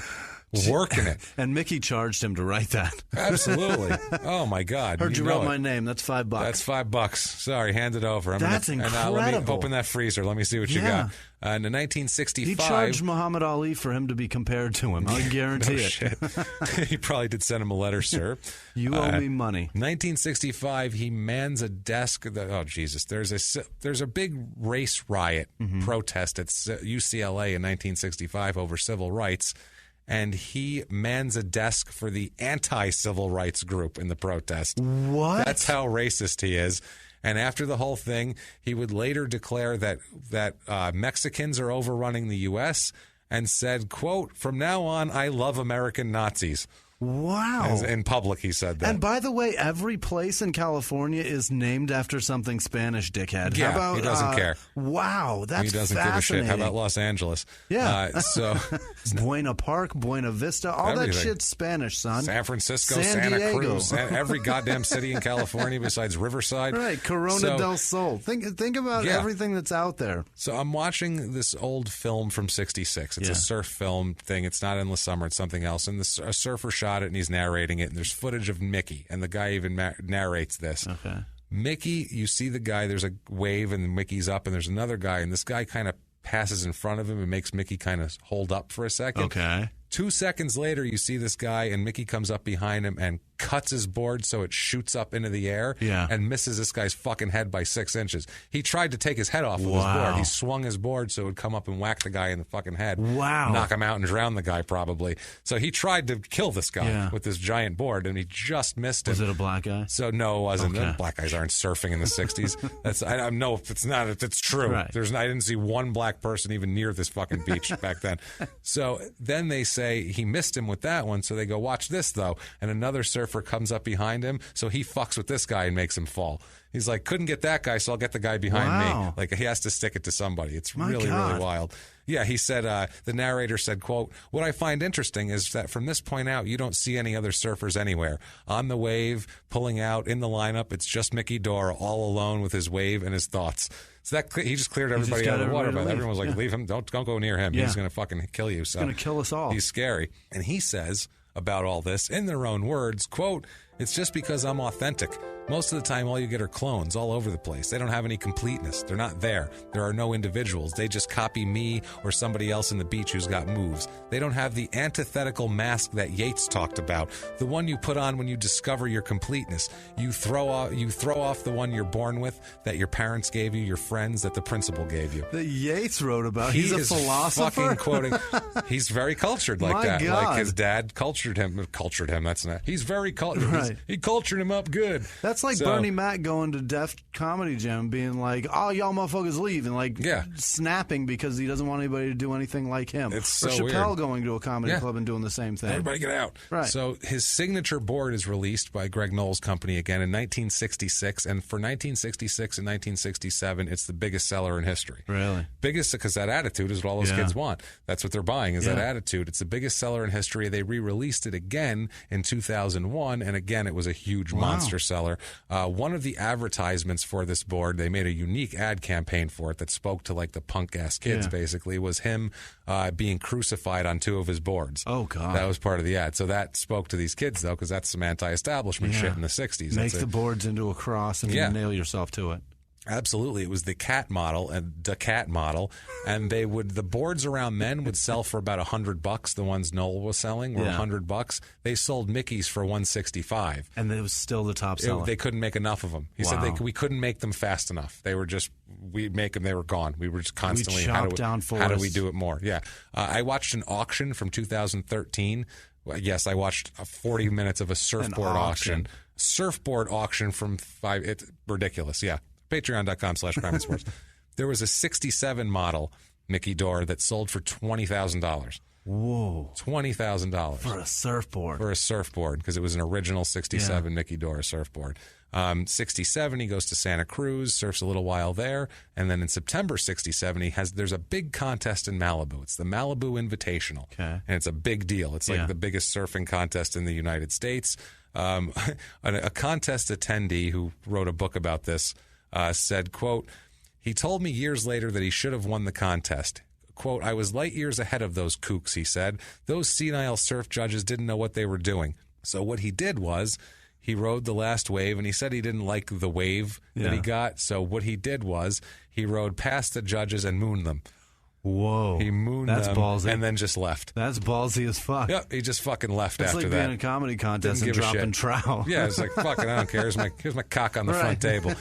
Working it. And Miki charged him to write that. Absolutely. Oh, my God. Heard you wrote my name. That's $5. That's $5. Sorry, hand it over. That's incredible. Let me open that freezer. Let me see what you got. In 1965... He charged Muhammad Ali for him to be compared to him. I guarantee it. Shit. He probably did send him a letter, sir. You owe me money. 1965, he mans a desk. Oh, Jesus. There's a big race riot protest at UCLA in 1965 over civil rights. And he mans a desk for the anti-civil rights group in the protest. What? That's how racist he is. And after the whole thing, he would later declare that Mexicans are overrunning the U.S. and said, quote, from now on, I love American Nazis. Wow. In public, he said that. And by the way, every place in California is named after something Spanish, dickhead. Yeah, How about, he doesn't care. Wow, that's fascinating. He doesn't give a shit. How about Los Angeles? Yeah. So Buena Park, Buena Vista, all everything. That shit's Spanish, son. San Francisco, San Santa Diego. Cruz, every goddamn city in California besides Riverside. Right, Corona del Sol. Think about everything that's out there. So I'm watching this old film from '66. It's a surf film thing. It's not Endless Summer. It's something else. And a surfer shot it, and he's narrating it, and there's footage of Mickey, and the guy even narrates this. Okay. Mickey, you see the guy, there's a wave, and Mickey's up, and there's another guy, and this guy kind of passes in front of him and makes Mickey kind of hold up for a second. Okay. 2 seconds later, you see this guy, and Mickey comes up behind him and cuts his board so it shoots up into the air and misses this guy's fucking head by 6 inches. He tried to take his head off with his board. He swung his board so it would come up and whack the guy in the fucking head. Wow. Knock him out and drown the guy probably. So he tried to kill this guy with this giant board, and he just missed him. Was it a black guy? So no, it wasn't. Okay. Black guys aren't surfing in the 60s. I don't know if it's not. If it's true. Right. I didn't see one black person even near this fucking beach back then. So then they say he missed him with that one. So they go, watch this though. And another surfer surfer comes up behind him, so he fucks with this guy and makes him fall. He's like, couldn't get that guy, so I'll get the guy behind me. Like, he has to stick it to somebody. It's really wild. Yeah, he said, the narrator said, quote, "What I find interesting is that from this point out, you don't see any other surfers anywhere. On the wave, pulling out, in the lineup, it's just Miki Dora all alone with his wave and his thoughts." So that he just cleared everybody out of the water. But everyone was like, leave him, don't go near him. He's going to fucking kill you. So he's going to kill us all. He's scary. And he says about all this, in their own words, quote, "It's just because I'm authentic. Most of the time, all you get are clones all over the place. They don't have any completeness. They're not there. There are no individuals. They just copy me or somebody else in the beach who's got moves. They don't have the antithetical mask that Yeats talked about, the one you put on when you discover your completeness. You throw off the one you're born with, that your parents gave you, your friends, that the principal gave you." That Yeats wrote about. He's a philosopher. Fucking quoting. He's very cultured like that. God. Like his dad cultured him. That's not. He's very cultured. Right. He cultured him up good. That's like Bernie Mac going to Def Comedy Jam being like, "Oh, y'all motherfuckers leave," and like snapping because he doesn't want anybody to do anything like him. It's so Chappelle weird. Going to a comedy club and doing the same thing. Everybody get out. Right. So his signature board is released by Greg Knoll's company again in 1966, and for 1966 and 1967, it's the biggest seller in history. Really? Biggest, because that attitude is what all those kids want. That's what they're buying, is that attitude. It's the biggest seller in history. They re-released it again in 2001, and again, it was a huge monster seller. One of the advertisements for this board, they made a unique ad campaign for it that spoke to like the punk-ass kids, basically, was him being crucified on two of his boards. Oh, God. That was part of the ad. So that spoke to these kids, though, because that's some anti-establishment shit in the 60s. Make the boards into a cross and nail yourself to it. Absolutely. It was the cat model, and the boards around men would sell for about $100. The ones Knoll was selling were $100. They sold Mickey's for $165. And it was still the top seller. They couldn't make enough of them. He said we couldn't make them fast enough. They were just, we'd make them, they were gone. We were just constantly, how do we do it more? Yeah. I watched an auction from 2013. Yes, I watched 40 minutes of a surfboard auction. Surfboard auction from it's ridiculous. Yeah. Patreon.com/CrimeandSports. There was a 67 model Miki Dora that sold for $20,000. Whoa. $20,000. For a surfboard. For a surfboard, because it was an original 67 Miki Dora surfboard. 67, he goes to Santa Cruz, surfs a little while there, and then in September 67, there's a big contest in Malibu. It's the Malibu Invitational, and it's a big deal. It's like the biggest surfing contest in the United States. A contest attendee who wrote a book about this said, quote, "He told me years later that he should have won the contest. Quote, I was light years ahead of those kooks," he said. "Those senile surf judges didn't know what they were doing. So what he did was he rode the last wave, and he said he didn't like the wave that he got. So what he did was he rode past the judges and mooned them." Whoa. He mooned them ballsy. And then just left. That's ballsy as fuck. Yeah, he just fucking left after that. It's like being in a comedy contest and dropping trowel. Yeah, it's like, fucking, I don't care. Here's my cock on the front table.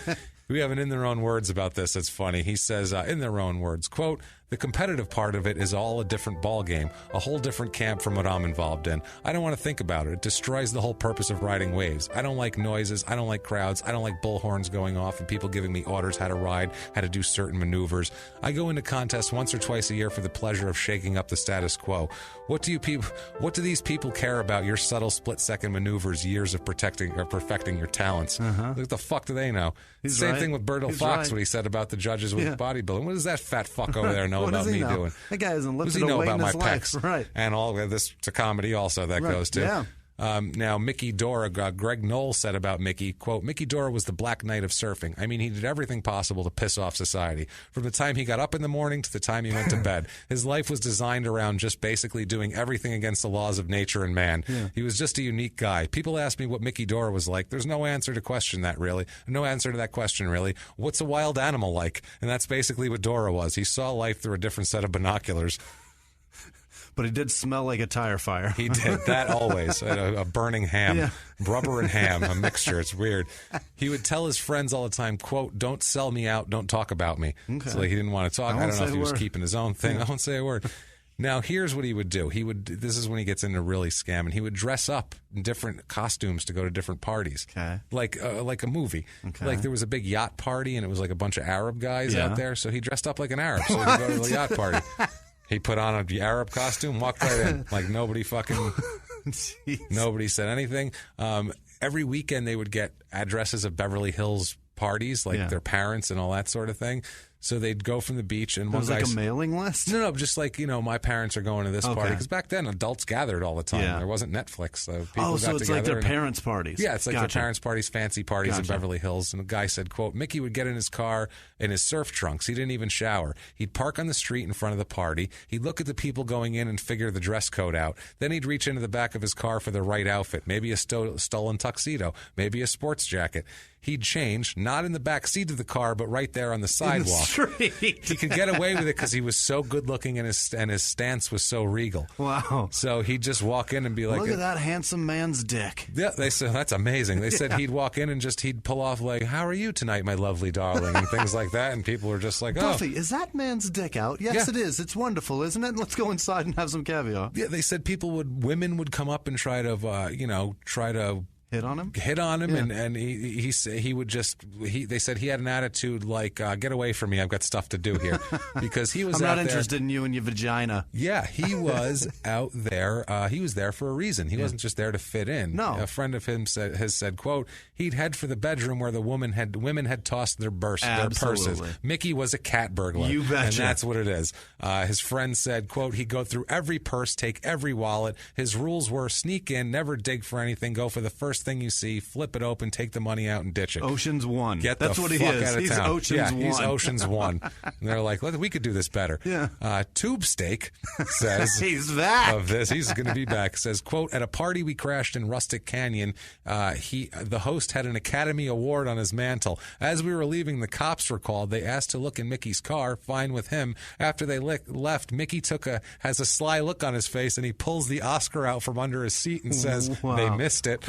We have an in their own words about this. It's funny. He says, in their own words, quote, "The competitive part of it is all a different ball game, a whole different camp from what I'm involved in. I don't want to think about it. It destroys the whole purpose of riding waves. I don't like noises. I don't like crowds. I don't like bullhorns going off and people giving me orders how to ride, how to do certain maneuvers. I go into contests once or twice a year for the pleasure of shaking up the status quo. What do these people care about your subtle split-second maneuvers, years of perfecting your talents? What the fuck do they know? Same thing with Bertil Fox, what he said about the judges with bodybuilding. What does that fat fuck over there know about me doing? That guy hasn't lifted a weight in his life. Pecs? Right. And all of this to comedy also that goes to. Yeah. Now, Miki Dora, Greg Knoll said about Miki, quote, "Miki Dora was the Black Knight of surfing. I mean, he did everything possible to piss off society. From the time he got up in the morning to the time he went to bed. His life was designed around just basically doing everything against the laws of nature and man. He was just a unique guy. People ask me what Miki Dora was like. There's no answer to that question, really. What's a wild animal like? And that's basically what Dora was. He saw life through a different set of binoculars." But he did smell like a tire fire. He did. That always. A burning ham. Rubber and ham, a mixture. It's weird. He would tell his friends all the time, quote, "Don't sell me out. Don't talk about me." Okay. So he didn't want to talk. I don't know if he was keeping his own thing. I won't say a word. Now, here's what he would do. This is when he gets into really scamming. He would dress up in different costumes to go to different parties. Okay. Like a movie. Okay. Like there was a big yacht party, and it was like a bunch of Arab guys out there. So he dressed up like an Arab so he could go to the yacht party. He put on an Arab costume, walked right in, like nobody fucking Nobody said anything. Every weekend they would get addresses of Beverly Hills parties, like their parents and all that sort of thing. So they'd go from the beach, and it was like a mailing list? No, just like, my parents are going to this party. Because back then, adults gathered all the time. Yeah. There wasn't Netflix. So people so it's like their parents' parties. Yeah, it's like their parents' parties, fancy parties in Beverly Hills. And the guy said, quote, Miki would get in his car in his surf trunks. He didn't even shower. He'd park on the street in front of the party. He'd look at the people going in and figure the dress code out. Then he'd reach into the back of his car for the right outfit. Maybe a stolen tuxedo. Maybe a sports jacket. He'd change, not in the back seat of the car, but right there on the sidewalk. He could get away with it because he was so good looking and his stance was so regal. Wow. So he'd just walk in and be like, look at that handsome man's dick. Yeah, they said, that's amazing. They said he'd walk in and he'd pull off like, how are you tonight, my lovely darling, and things like that. And people were just like, Duffy, is that man's dick out? Yes, it is. It's wonderful, isn't it? Let's go inside and have some caviar. Yeah, they said women would come up and try to hit on him, and he would they said he had an attitude like, get away from me, I've got stuff to do here, because he was I'm not interested in you and your vagina. Yeah, he was out there. He was there for a reason. He wasn't just there to fit in. No. A friend of him has said, quote, he'd head for the bedroom where the women had tossed their purses. Miki was a cat burglar. You betcha. And that's what it is. His friend said, quote, he'd go through every purse, take every wallet. His rules were sneak in, never dig for anything, go for the first thing you see, flip it open, take the money out, and ditch it. Ocean's One. That's what he is. He's Ocean's One. He's Ocean's One. And they're like, we could do this better. Yeah. Tube Steak says he's back. Of this, he's going to be back. Says, quote, at a party we crashed in Rustic Canyon, the host had an Academy Award on his mantle. As we were leaving, the cops were called. They asked to look in Mickey's car. Fine with him. After they left, Miki has a sly look on his face, and he pulls the Oscar out from under his seat and says, they missed it.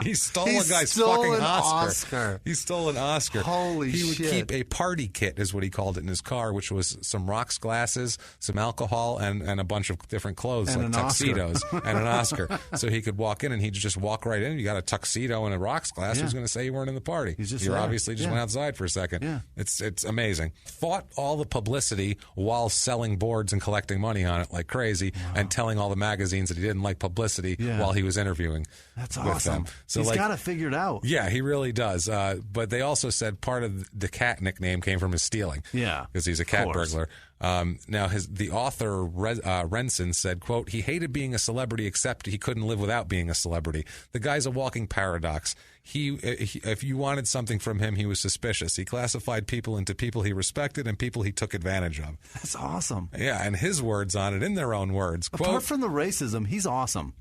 He stole a guy's fucking Oscar. He stole an Oscar. Holy shit. He would keep a party kit, is what he called it, in his car, which was some rocks glasses, some alcohol, and a bunch of different clothes, and like tuxedos, and an Oscar. So he could walk in, and he'd just walk right in. You got a tuxedo and a rocks glass. Who's going to say you weren't in the party? You obviously just went outside for a second. Yeah. It's amazing. Fought all the publicity while selling boards and collecting money on it like crazy, and telling all the magazines that he didn't like publicity while he was interviewing. That's with awesome. them. So he's got it figured out. Yeah, he really does. But they also said part of the cat nickname came from his stealing. Yeah, because he's a cat burglar. Now, the author Renson said, quote, he hated being a celebrity, except he couldn't live without being a celebrity. The guy's a walking paradox. If you wanted something from him, he was suspicious. He classified people into people he respected and people he took advantage of. That's awesome. Yeah, and his words on it, in their own words. Quote, apart from the racism, he's awesome.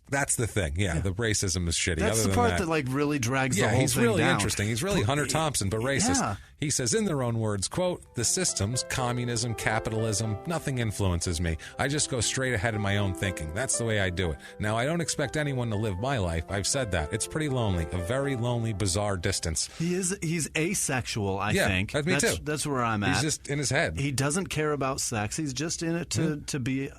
That's the thing. Yeah, the racism is shitty. That's the part that like really drags the whole thing down. Yeah, he's really interesting. He's really Hunter Thompson, but racist. Yeah. He says, in their own words, quote, the systems, communism, capitalism, nothing influences me. I just go straight ahead in my own thinking. That's the way I do it. Now, I don't expect anyone to live my life. I've said that. It's pretty lonely, a very lonely, bizarre distance. He's asexual, I think. That's me too. That's where I'm at. He's just in his head. He doesn't care about sex. He's just in it to be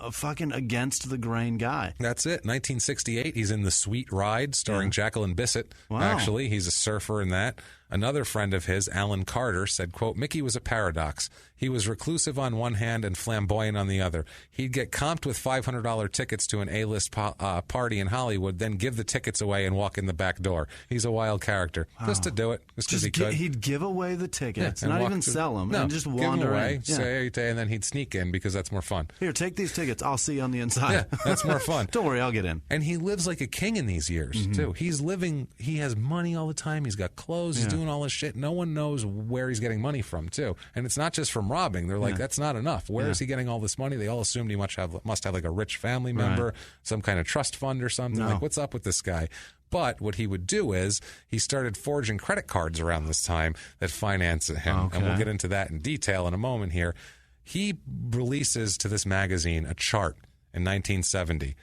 a fucking against the grain guy. That's it. 1968, he's in The Sweet Ride, starring Jacqueline Bisset. Wow. Actually, he's a surfer in that. Another friend of his, Alan Carter, said, quote, Miki was a paradox. He was reclusive on one hand and flamboyant on the other. He'd get comped with $500 tickets to an A-list party in Hollywood, then give the tickets away and walk in the back door. He's a wild character. Wow. Just to do it, just because he could. He'd give away the tickets, not even sell them, and just wander give away, in. Say, and then he'd sneak in because that's more fun. Here, take these tickets. I'll see you on the inside. Yeah, that's more fun. Don't worry, I'll get in. And he lives like a king in these years, too. He has money all the time. He's got clothes. He's doing all this shit. No one knows where he's getting money from, too. And it's not just from robbing. They're like, that's not enough. Where is he getting all this money? They all assumed he must have like a rich family member, some kind of trust fund or something. No. Like, what's up with this guy? But what he would do is he started forging credit cards around this time that financed him. Okay. And we'll get into that in detail in a moment here. He releases to this magazine a chart in 1970.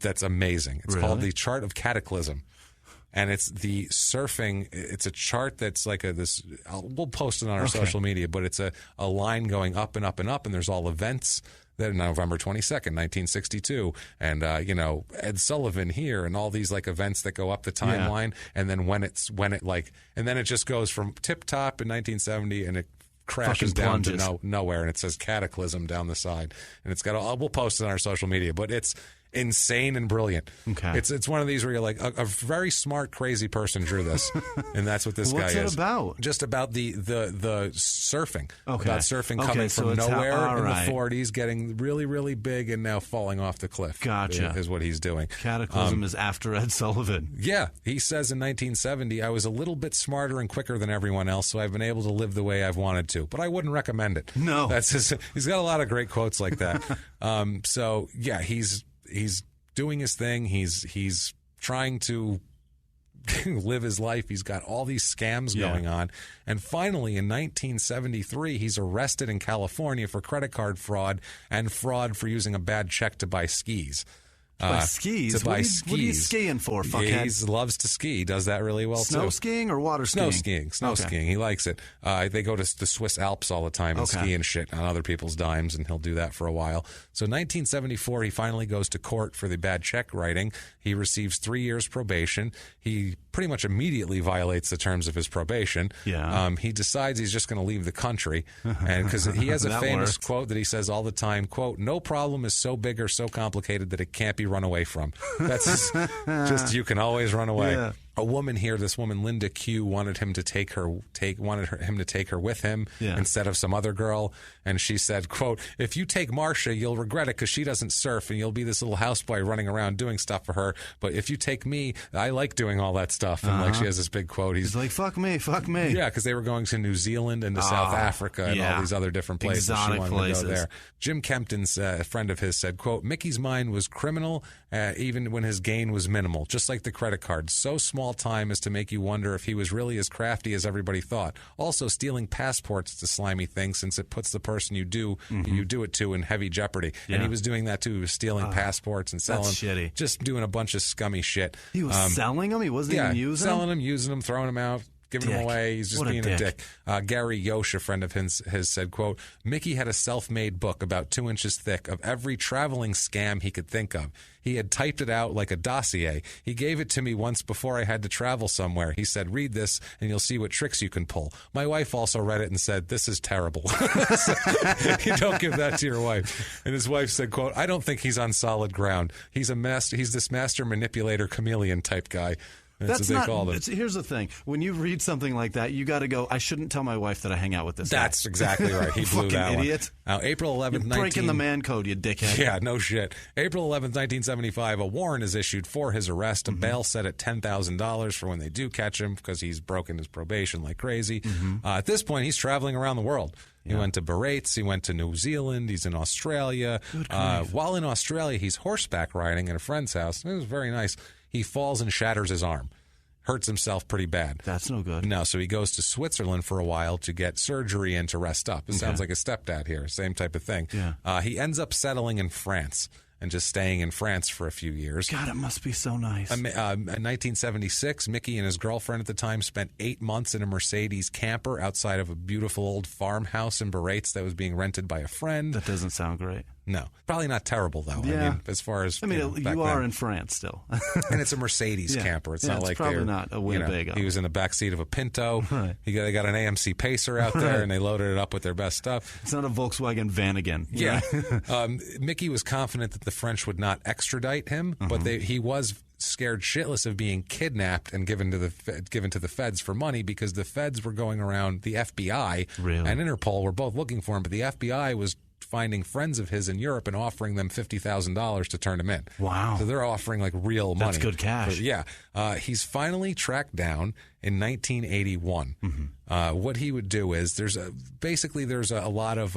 That's amazing. It's called the Chart of Cataclysm. And it's the surfing. It's a chart that's like we'll post it on our social media, but it's a line going up and up and up, and there's all events. That November 22nd, 1962, and Ed Sullivan here, and all these like events that go up the timeline, and then and then it just goes from tip top in 1970, and it crashes down to nowhere, and it says Cataclysm down the side, and it's got we'll post it on our social media, but it's insane and brilliant. Okay. It's one of these where you're like, a very smart, crazy person drew this, and that's what this guy is. What's it about? Just about the surfing. Okay. About surfing coming from nowhere in the 40s, getting really, really big, and now falling off the cliff. Gotcha. Is what he's doing. Cataclysm is after Ed Sullivan. Yeah. He says in 1970, I was a little bit smarter and quicker than everyone else, so I've been able to live the way I've wanted to. But I wouldn't recommend it. No. He's got a lot of great quotes like that. So, yeah, he's doing his thing. He's trying to live his life. He's got all these scams going on. And finally, in 1973, he's arrested in California for credit card fraud and fraud for using a bad check to buy skis. Skis? To buy skis. What are you skiing for, fuckhead? He loves to ski. He does that really well, too. Snow skiing or water skiing? Snow skiing. He likes it. They go to the Swiss Alps all the time and ski and shit on other people's dimes, and he'll do that for a while. So 1974, he finally goes to court for the bad check writing. He receives 3 years probation. He pretty much immediately violates the terms of his probation. Yeah. He decides he's just going to leave the country, and because he has a famous quote that he says all the time, quote, "No problem is so big or so complicated that it can't be run away from." That's just you can always run away. Yeah. A woman here, this woman Linda Q, wanted him to take her with him instead of some other girl, and she said, quote, "If you take Marcia, you'll regret it because she doesn't surf, and you'll be this little houseboy running around doing stuff for her. But if you take me, I like doing all that stuff." And like she has this big quote. He's like, "Fuck me." Yeah, because they were going to New Zealand and to South Africa and all these other different places. Exotic she wanted places. to go there. Jim Kempton's a friend of his said, quote, "Mickey's mind was criminal even when his gain was minimal, just like the credit card. So small time as to make you wonder if he was really as crafty as everybody thought. Also, stealing passports is a slimy thing since it puts the person you do it to in heavy jeopardy." Yeah. And he was doing that too. He was stealing passports and selling. That's shitty. Just doing a bunch of scummy shit. He was selling them? He wasn't even using them? Selling them, using them, throwing them out. Giving them away. He's just being a dick. Gary Yosh, a friend of his, has said, quote, "Mickey had a self-made book about 2 inches thick of every traveling scam he could think of. He had typed it out like a dossier. He gave it to me once before I had to travel somewhere. He said, 'Read this and you'll see what tricks you can pull.' My wife also read it and said, 'This is terrible.'" So, you don't give that to your wife. And his wife said, quote, "I don't think he's on solid ground. He's this master manipulator chameleon type guy." That's what they call it. Here's the thing. When you read something like that, you got to go, I shouldn't tell my wife that I hang out with this guy. That's exactly right. He blew that idiot. One. Now, April 11th, You're breaking the man code, you dickhead. Yeah, no shit. April 11th, 1975, a warrant is issued for his arrest. A bail set at $10,000 for when they do catch him because he's broken his probation like crazy. At this point, he's traveling around the world. He went to Barates. He went to New Zealand. He's in Australia. While in Australia, he's horseback riding at a friend's house. It was very nice. He falls and shatters his arm. Hurts himself pretty bad. That's no good. No, so he goes to Switzerland for a while to get surgery and to rest up. It sounds like a stepdad here, same type of thing. Yeah. He ends up settling in France and just staying in France for a few years. God, it must be so nice. In 1976, Mickey and his girlfriend at the time spent 8 months in a Mercedes camper outside of a beautiful old farmhouse in Barates that was being rented by a friend. That doesn't sound great. No. Probably not terrible, though. Yeah. I mean, as far as... you are in France still. And it's a Mercedes camper. It's not like probably not a Winnebago. He was in the back seat of a Pinto. Right. They got an AMC Pacer out there, and they loaded it up with their best stuff. It's not a Volkswagen Vanagon. Yeah. Mickey was confident that the French would not extradite him, but he was scared shitless of being kidnapped and given to the feds for money because the feds were going around, the FBI and Interpol were both looking for him, but the FBI was finding friends of his in Europe and offering them $50,000 to turn him in. Wow. So they're offering like real money. That's good cash. He's finally tracked down in 1981. What he would do is there's a lot of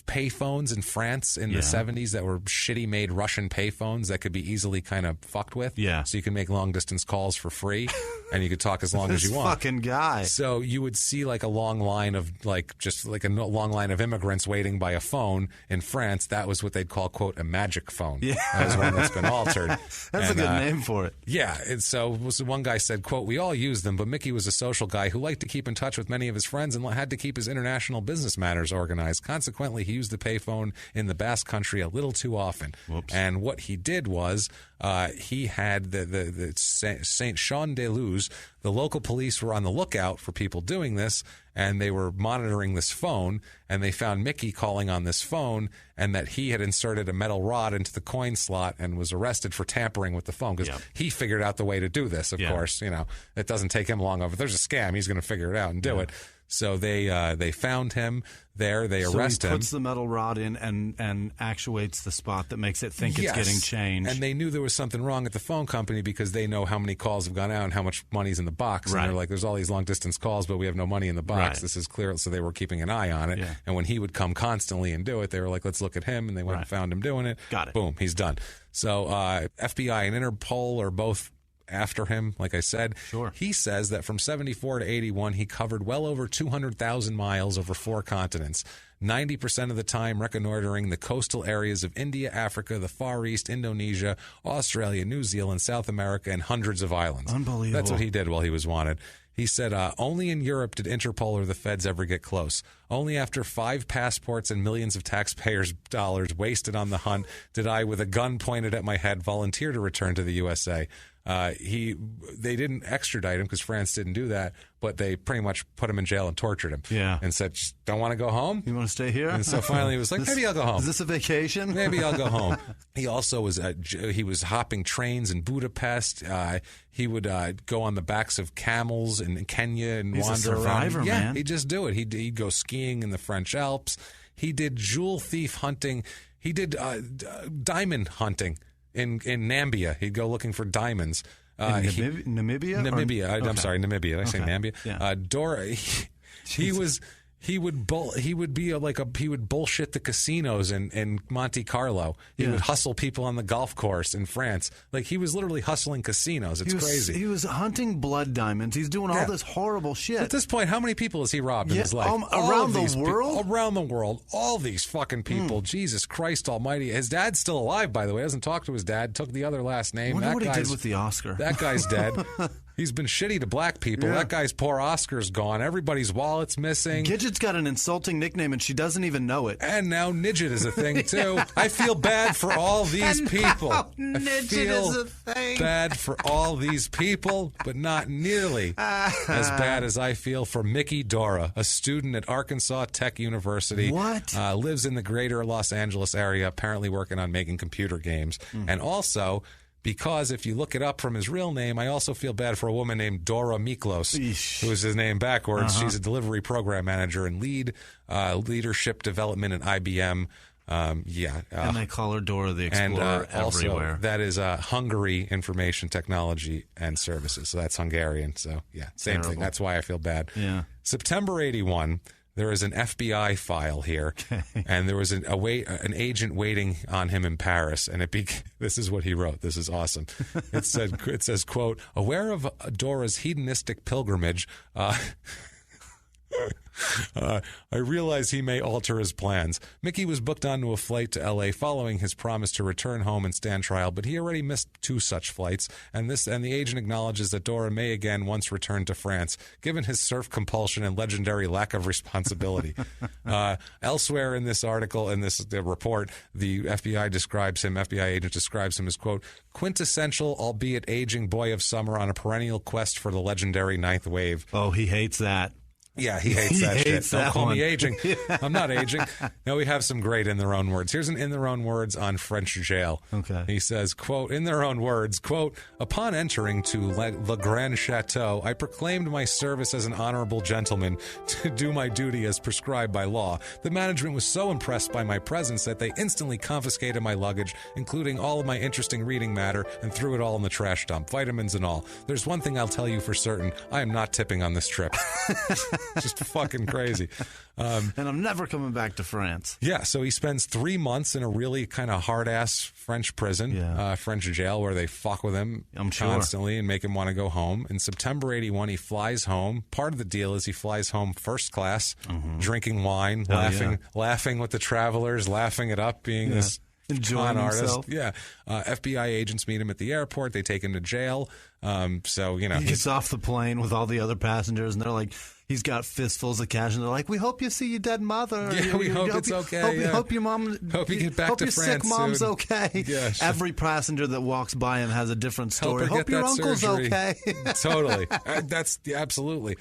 payphones in France in the 70s that were shitty made Russian payphones that could be easily kind of fucked with. Yeah. So you can make long distance calls for free and you could talk as long as you want. This fucking guy. So you would see like a long line of long line of immigrants waiting by a phone in France. That was what they'd call, quote, a magic phone. Yeah. That was one that's been altered. That's a good name for it. Yeah. And so one guy said, quote, "We all used them, but Mickey was a social guy who liked to keep in touch with many of his friends and had to keep his international business matters organized. Consequently, consequently, he used the payphone in the Basque Country a little too often. Whoops. And what he did was he had the Saint Jean de Luz. The local police were on the lookout for people doing this, and they were monitoring this phone, and they found Miki calling on this phone, and that he had inserted a metal rod into the coin slot and was arrested for tampering with the phone because he figured out the way to do this, of course. You know, it doesn't take him long. If there's a scam, he's going to figure it out and do it. So they found him there. They arrest him. So he puts the metal rod in and actuates the spot that makes it think it's getting changed. And they knew there was something wrong at the phone company because they know how many calls have gone out and how much money's in the box. Right. And they're like, there's all these long-distance calls, but we have no money in the box. Right. This is clear. So they were keeping an eye on it. Yeah. And when he would come constantly and do it, they were like, let's look at him. And they went and found him doing it. Got it. Boom, he's done. So FBI and Interpol are both after him, like I said. Sure. He says that from 74 to 81, he covered well over 200,000 miles over 4 continents, 90% of the time reconnoitering the coastal areas of India, Africa, the Far East, Indonesia, Australia, New Zealand, South America, and hundreds of islands. Unbelievable. That's what he did while he was wanted. He said, only in Europe did Interpol or the feds ever get close. Only after 5 passports and millions of taxpayers' dollars wasted on the hunt did I, with a gun pointed at my head, volunteer to return to the USA. They didn't extradite him because France didn't do that, but they pretty much put him in jail and tortured him. Yeah. And said, just don't want to go home? You want to stay here? And so finally he was like, maybe I'll go home. Is this a vacation? Maybe I'll go home. He also was he was hopping trains in Budapest. He would go on the backs of camels in Kenya and He's wander a survivor, around. man. He'd just do it. He'd go skiing in the French Alps. He did jewel thief hunting. He did diamond hunting in Namibia. He'd go looking for diamonts. Namibia? Namibia. Okay. I'm sorry, Namibia. Did I say Namibia? Yeah. Dora. He would bullshit the casinos in Monte Carlo. He would hustle people on the golf course in France. Like, he was literally hustling casinos. It's crazy. He was hunting blood diamonds. He's doing all this horrible shit. At this point, how many people has he robbed in his life? Around the world? Around the world. All these fucking people. Jesus Christ almighty. His dad's still alive, by the way. Doesn't talk to his dad. Took the other last name. I wonder what he did with the Oscar. That guy's dead. He's been shitty to black people. Yeah. That guy's poor Oscar's gone. Everybody's wallet's missing. Gidget's got an insulting nickname, and she doesn't even know it. And now Nidget is a thing, too. I feel bad for all these people. Nidget is a thing. Bad for all these people, but not nearly as bad as I feel for Miki Dora, a student at Arkansas Tech University. What? Lives in the greater Los Angeles area, apparently working on making computer games. And also, because if you look it up from his real name, I also feel bad for a woman named Dora Miklos, who is his name backwards. She's a delivery program manager and leadership development at IBM. And they call her Dora the Explorer everywhere. Also, that is Hungary Information Technology and Services. So that's Hungarian. So, same thing. That's why I feel bad. Yeah. September 81. There is an FBI file here, and there was an agent waiting on him in Paris, and this is what he wrote. This is awesome. It says, quote, aware of Dora's hedonistic pilgrimage, I realize he may alter his plans. Miki was booked onto a flight to L.A. following his promise to return home and stand trial, but he already missed 2 such flights, and the agent acknowledges that Dora may again once return to France, given his surf compulsion and legendary lack of responsibility. Elsewhere in this article, in the report, the FBI agent describes him as, quote, quintessential, albeit aging boy of summer on a perennial quest for the legendary 9th wave. Oh, he hates that. Yeah, he hates that shit. Don't call me aging. I'm not aging. No, we have some great in their own words. Here's an in their own words on French jail. Okay. He says, quote, in their own words, quote, upon entering to Le Grand Chateau, I proclaimed my service as an honorable gentleman to do my duty as prescribed by law. The management was so impressed by my presence that they instantly confiscated my luggage, including all of my interesting reading matter, and threw it all in the trash dump, vitamins and all. There's one thing I'll tell you for certain. I am not tipping on this trip. Just fucking crazy. And I'm never coming back to France. Yeah, so he spends 3 months in a really kind of hard-ass French prison, French jail, where they fuck with him constantly and make him want to go home. In September 81, he flies home. Part of the deal is he flies home first class, drinking wine, laughing with the travelers, laughing it up, being this enjoying himself. Yeah. FBI agents meet him at the airport. They take him to jail. So, he gets off the plane with all the other passengers, and they're like, he's got fistfuls of cash, and they're like, "We hope you see your dead mother. Yeah, we hope it's okay. Hope your mom. Hope you get back to France soon. Hope your sick mom's okay." Yeah, every passenger that walks by him has a different story. Hope your uncle's surgery. Okay. Totally. That's absolutely.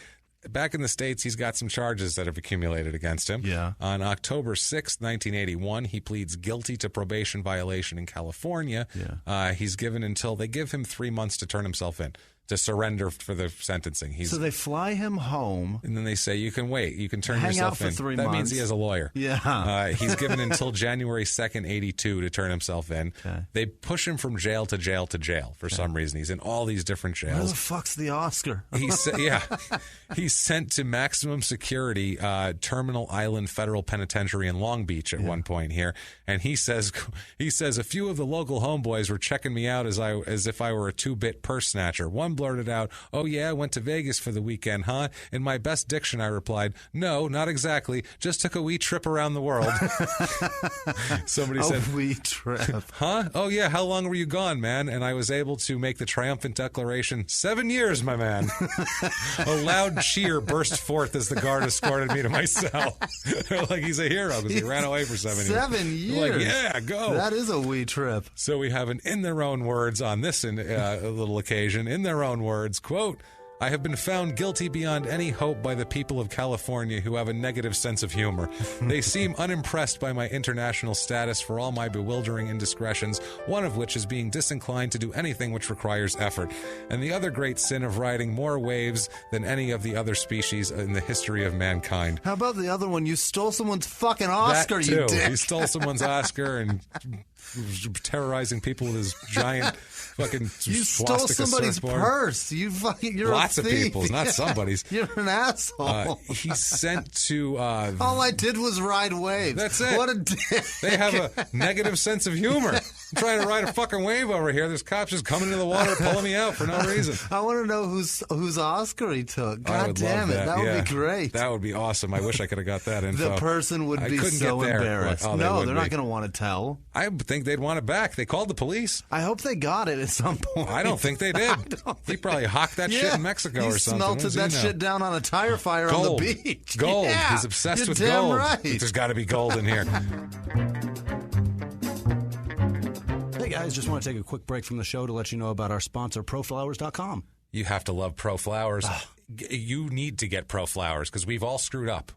Back in the States, he's got some charges that have accumulated against him. Yeah. On October 6th, 1981, he pleads guilty to probation violation in California. Yeah. He's given until they give him 3 months to turn himself in, to surrender for the sentencing. So they fly him home. And then they say, you can wait. You can turn hang yourself out for in. 3 that months. means he has a lawyer. Yeah. He's given until January 2nd, 82 to turn himself in. Okay. They push him from jail to jail to jail for some reason. He's in all these different jails. Where the fuck's the Oscar? He's sent to maximum security Terminal Island Federal Penitentiary in Long Beach at one point here. And he says a few of the local homeboys were checking me out as if I were a 2-bit purse snatcher. One blurted out, "Oh yeah, went to Vegas for the weekend, huh?" In my best diction, I replied, "No, not exactly. Just took a wee trip around the world." Somebody said, "A wee trip." Huh? "Oh yeah, how long were you gone, man?" And I was able to make the triumphant declaration, 7 years, my man. A loud cheer burst forth as the guard escorted me to my cell. Like he's a hero because he ran away for 7 years. 7 years? Like, yeah, go. That is a wee trip. So we have an in their own words on this little occasion. In their own words, quote, "I have been found guilty beyond any hope by the people of California who have a negative sense of humor. They seem unimpressed by my international status for all my bewildering indiscretions, one of which is being disinclined to do anything which requires effort, and the other great sin of riding more waves than any of the other species in the history of mankind." How about the other one? You stole someone's fucking Oscar, that too. You dick. He stole someone's Oscar and terrorizing people with his giant fucking you stole somebody's surfboard. Purse. You're lots a of thief. people's, not somebody's. You're an asshole. He's sent to. All I did was ride waves. That's it. What a dick. They have a negative sense of humor. I'm trying to ride a fucking wave over here. There's cops just coming into the water, pulling me out for no reason. I want to know whose Oscar he took. God damn it, that would be great. That would be awesome. I wish I could have got that info. The person would be so embarrassed. No, they're not going to want to tell. I think they'd want it back. They called the police. I hope they got it at some point. I don't think they did. He probably hawked that shit in Mexico or something. He smelted that shit down on a tire fire on the beach. Gold. Yeah, he's obsessed with damn gold. Right. There's got to be gold in here. Hey guys, just want to take a quick break from the show to let you know about our sponsor, ProFlowers.com. You have to love Pro Flowers. You need to get Pro Flowers because we've all screwed up.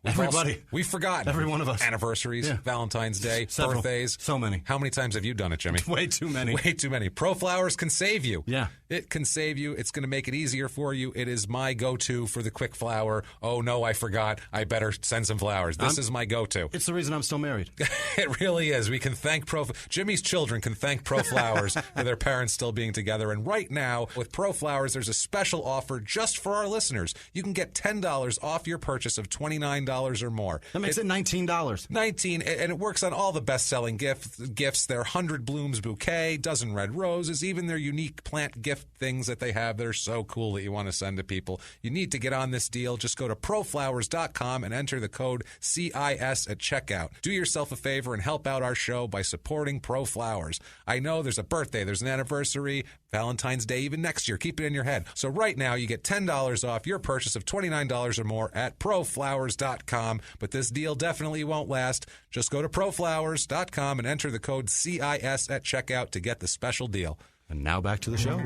We've forgotten. Every one of us. Anniversaries, Valentine's Day, Several. Birthdays. So many. How many times have you done it, Jimmy? Way too many. Way too many. Pro Flowers can save you. Yeah. It can save you. It's going to make it easier for you. It is my go-to for the quick flower. Oh, no, I forgot. I better send some flowers. This is my go-to. It's the reason I'm still married. It really is. We can thank Jimmy's children can thank Pro Flowers for their parents still being together. And right now, with Pro Flowers, there's a special offer just for our listeners. You can get $10 off your purchase of $29 or more. That makes it $19. $19, and it works on all the best-selling gifts. Their 100 Blooms bouquet, dozen red roses, even their unique plant gift things that they have that are so cool that you want to send to people. You need to get on this deal. Just go to proflowers.com and enter the code CIS at checkout. Do yourself a favor and help out our show by supporting Pro Flowers. I know there's a birthday, there's an anniversary, Valentine's Day, even next year. Keep it in your head. So right now, you get $10 off your purchase of $29 or more at proflowers.com. But this deal definitely won't last. Just go to proflowers.com and enter the code CIS at checkout to get the special deal. And now back to the show.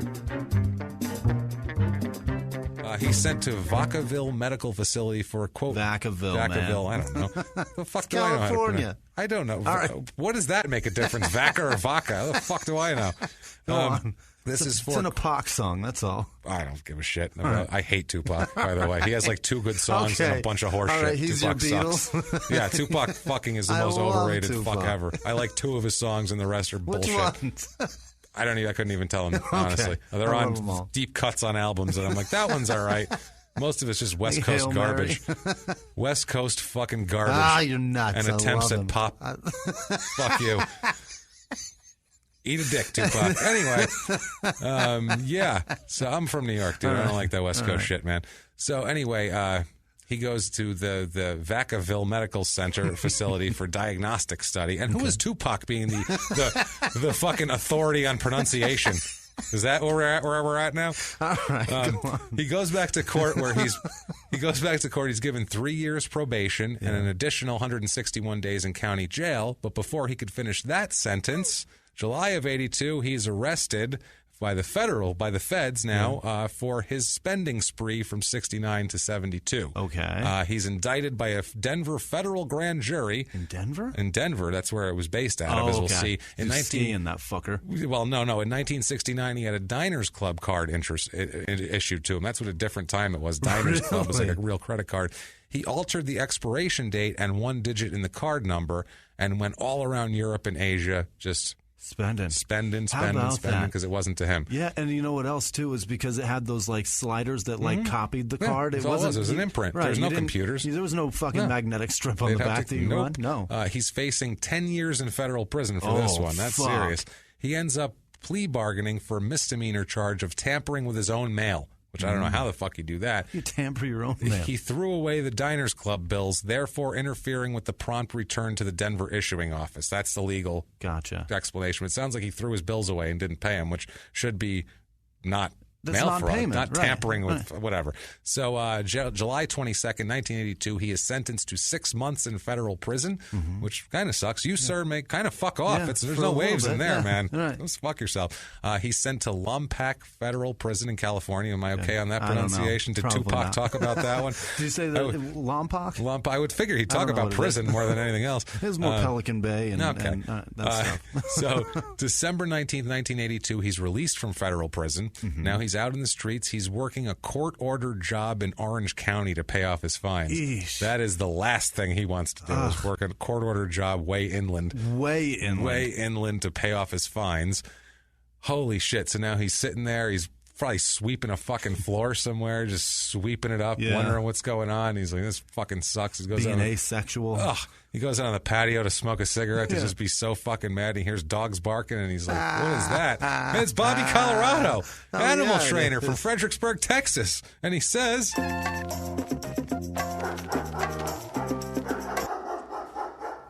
He's sent to Vacaville Medical Facility for, quote... Vacaville, man. I don't know. The fuck do California. I know how to pronounce? I don't know. Right. What does that make a difference? Vaca or Vaca? How the fuck do I know? Go on. It's an Tupac song, that's all. I don't give a shit. I hate Tupac, by the way. He has like 2 good songs and a bunch of horse shit. Right, he's Tupac your sucks. Yeah, Tupac fucking is the most overrated fuck ever. I like 2 of his songs and the rest are bullshit. Which ones? I couldn't even tell them, honestly. They're on deep cuts on albums, and I'm like, that one's all right. Most of it's just West Coast garbage. West Coast fucking garbage. You're nuts. And attempts at pop. Fuck you. Eat a dick, Tupac. Anyway, yeah. So I'm from New York, dude. I don't like that West Coast shit, man. So anyway, he goes to the Vacaville Medical Center facility for diagnostic study. And who is Tupac being the fucking authority on pronunciation? Is that where we're at now? All right, go on. He goes back to court where he's given 3 years probation and an additional 161 days in county jail. But before he could finish that sentence, July of 82, he's arrested by the feds now for his spending spree from 69 to 72. Okay. He's indicted by a Denver federal grand jury. In Denver? In Denver. That's where it was based out of, as we'll see. In that fucker. Well, no. In 1969, he had a Diners Club card issued to him. That's what a different time it was. Diners Club was like a real credit card. He altered the expiration date and one digit in the card number and went all around Europe and Asia just... Spending, because it wasn't to him. Yeah, and you know what else, too, is because it had those, like, sliders that, like, copied the card. It was an imprint. Right, There's no computers. There was no fucking magnetic strip on the back that you run. No. He's facing 10 years in federal prison for this one. That's serious. He ends up plea bargaining for a misdemeanor charge of tampering with his own mail. Which I don't know how the fuck you do that. You tamper your own mail. He threw away the Diners Club bills, therefore interfering with the prompt return to the Denver issuing office. That's the legal explanation. It sounds like he threw his bills away and didn't pay them, which should be not mail fraud, not tampering with whatever. So July 22nd, 1982, he is sentenced to 6 months in federal prison, which kind of sucks. You, sir, may kind of fuck off. There's no waves in there, man. Right. Let's fuck yourself. He's sent to Lompoc Federal Prison in California. Am I okay on that pronunciation? Did Tupac talk about that one? Did you say that? Lompoc? I would figure he'd talk about prison more than anything else. It was more Pelican Bay and that stuff. So December 19th, 1982, he's released from federal prison. Now he's out in the streets. He's working a court-ordered job in Orange County to pay off his fines. Eesh. That is the last thing he wants to do is work a court-ordered job way inland to pay off his fines. Holy shit. So now he's sitting there. He's probably sweeping a fucking floor somewhere, just sweeping it up, wondering what's going on. He's like, this fucking sucks. He goes being asexual. He goes out on the patio to smoke a cigarette to just be so fucking mad. He hears dogs barking, and he's like, what is that? It's Bobby Colorado, animal trainer from Fredericksburg, Texas. And he says...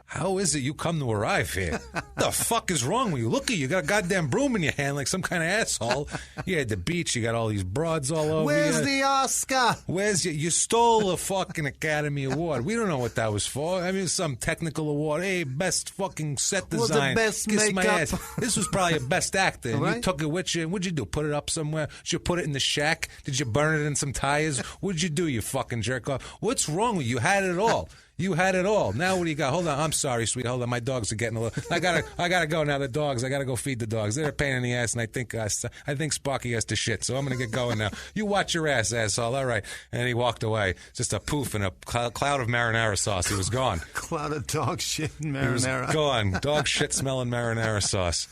How is it you come to arrive here? The fuck is wrong with you? Look at you. You got a goddamn broom in your hand like some kind of asshole. You're at the beach. You got all these broads all over Where's the Oscar? You stole a fucking Academy Award. We don't know what that was for. I mean, some technical award. Hey, best fucking set design. The best Kiss makeup. my ass. This was probably a best actor. And right. You took it with you. What'd you do? Put it up somewhere? Did you put it in the shack? Did you burn it in some tires? What'd you do, you fucking jerk off? What's wrong with you? You had it all. You had it all. Now what do you got? Hold on. I'm sorry, sweet. Hold on. My dogs are getting a little... I gotta go now. The dogs. I gotta go feed the dogs. They're a pain in the ass, and I think Sparky has to shit. So I'm gonna get going now. You watch your ass, asshole. All right. And he walked away. Just a poof and a cloud of marinara sauce. He was gone. Cloud of dog shit and marinara. He was gone. Dog shit smelling marinara sauce.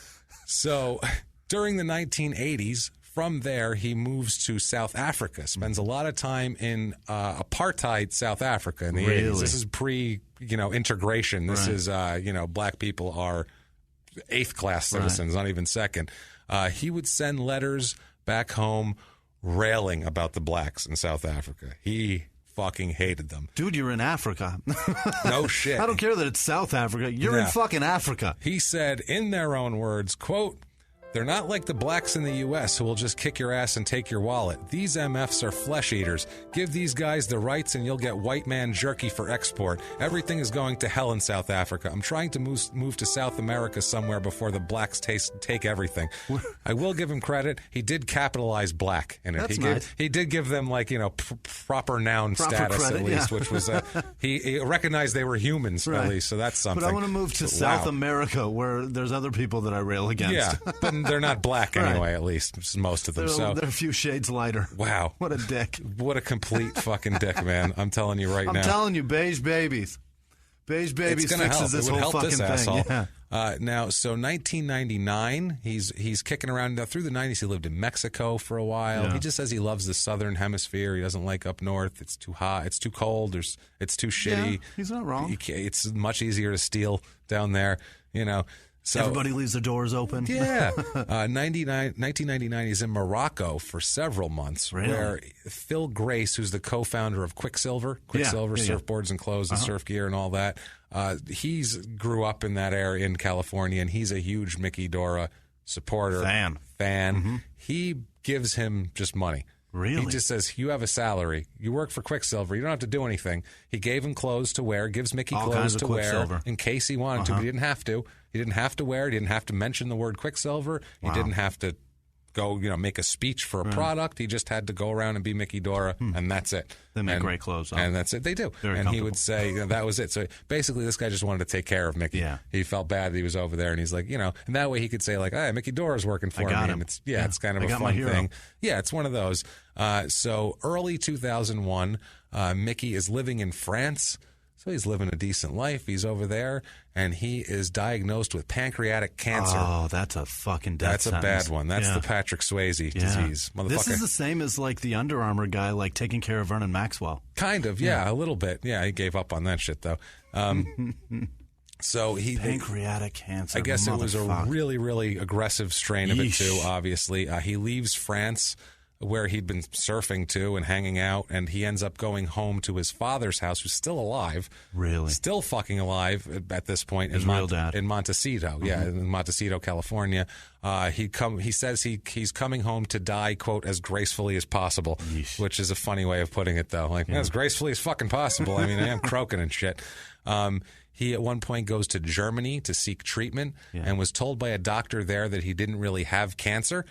So during the 1980s. From there, he moves to South Africa, spends a lot of time in apartheid South Africa in the 80s. This is pre-integration. This is, black people are eighth-class citizens, not even second. He would send letters back home railing about the blacks in South Africa. He fucking hated them. Dude, you're in Africa. No shit. I don't care that it's South Africa. You're in fucking Africa. He said, in their own words, quote, "They're not like the blacks in the U.S. who will just kick your ass and take your wallet. These MFs are flesh eaters. Give these guys the rights and you'll get white man jerky for export. Everything is going to hell in South Africa. I'm trying to move to South America somewhere before the blacks take everything." I will give him credit. He did capitalize black in it. That's nice. He did give them proper noun status credit, at least, which was he recognized they were humans at least. So that's something. But I want to move to South America where there's other people that I rail against. Yeah, but they're not black anyway, at least most of them. They're a few shades lighter. Wow. What a dick. What a complete fucking dick, man. I'm telling you now. I'm telling you, beige babies. Beige babies fixes this whole fucking thing. Yeah. So 1999, he's kicking around. Now, through the 90s, he lived in Mexico for a while. Yeah. He just says he loves the southern hemisphere. He doesn't like up north. It's too hot. It's too cold. It's too shitty. Yeah, he's not wrong. It's much easier to steal down there, So, everybody leaves their doors open. Yeah. 1999, he's in Morocco for several months. Really? Where Phil Grace, who's the co-founder of Quicksilver surfboards and clothes and surf gear and all that, grew up in that area in California, and he's a huge Miki, Dora supporter, fan. Mm-hmm. He gives him just money. Really? He just says, you have a salary. You work for Quicksilver. You don't have to do anything. He gave him clothes to wear, gives Miki clothes to wear in case he wanted to, but he didn't have to. He didn't have to wear it. He didn't have to mention the word Quicksilver. He didn't have to go, make a speech for a product. He just had to go around and be Mickey Dora, and that's it. They make great clothes. And that's it. They do. Very he would say that was it. So basically, this guy just wanted to take care of Mickey. Yeah. He felt bad that he was over there, and he's like, and that way he could say, like, hey, Mickey Dora's working for me. Him. And it's kind of a fun thing. Yeah, it's one of those. So early 2001, Mickey is living in France. So he's living a decent life. He's over there, and he is diagnosed with pancreatic cancer. Oh, that's a fucking death sentence. That's a bad one. That's the Patrick Swayze disease. Motherfucker. This is the same as like the Under Armour guy, like taking care of Vernon Maxwell. Kind of, a little bit. Yeah, he gave up on that shit, though. So pancreatic cancer. I guess it was a really, really aggressive strain of it, too, obviously. He leaves France, where he'd been surfing to and hanging out, and he ends up going home to his father's house, who's still alive. Really? Still fucking alive at this point. His real dad. In Montecito. Yeah, in Montecito, California. He says he's coming home to die, quote, as gracefully as possible, which is a funny way of putting it, though. Like, as gracefully as fucking possible. I mean, I am croaking and shit. He at one point goes to Germany to seek treatment and was told by a doctor there that he didn't really have cancer.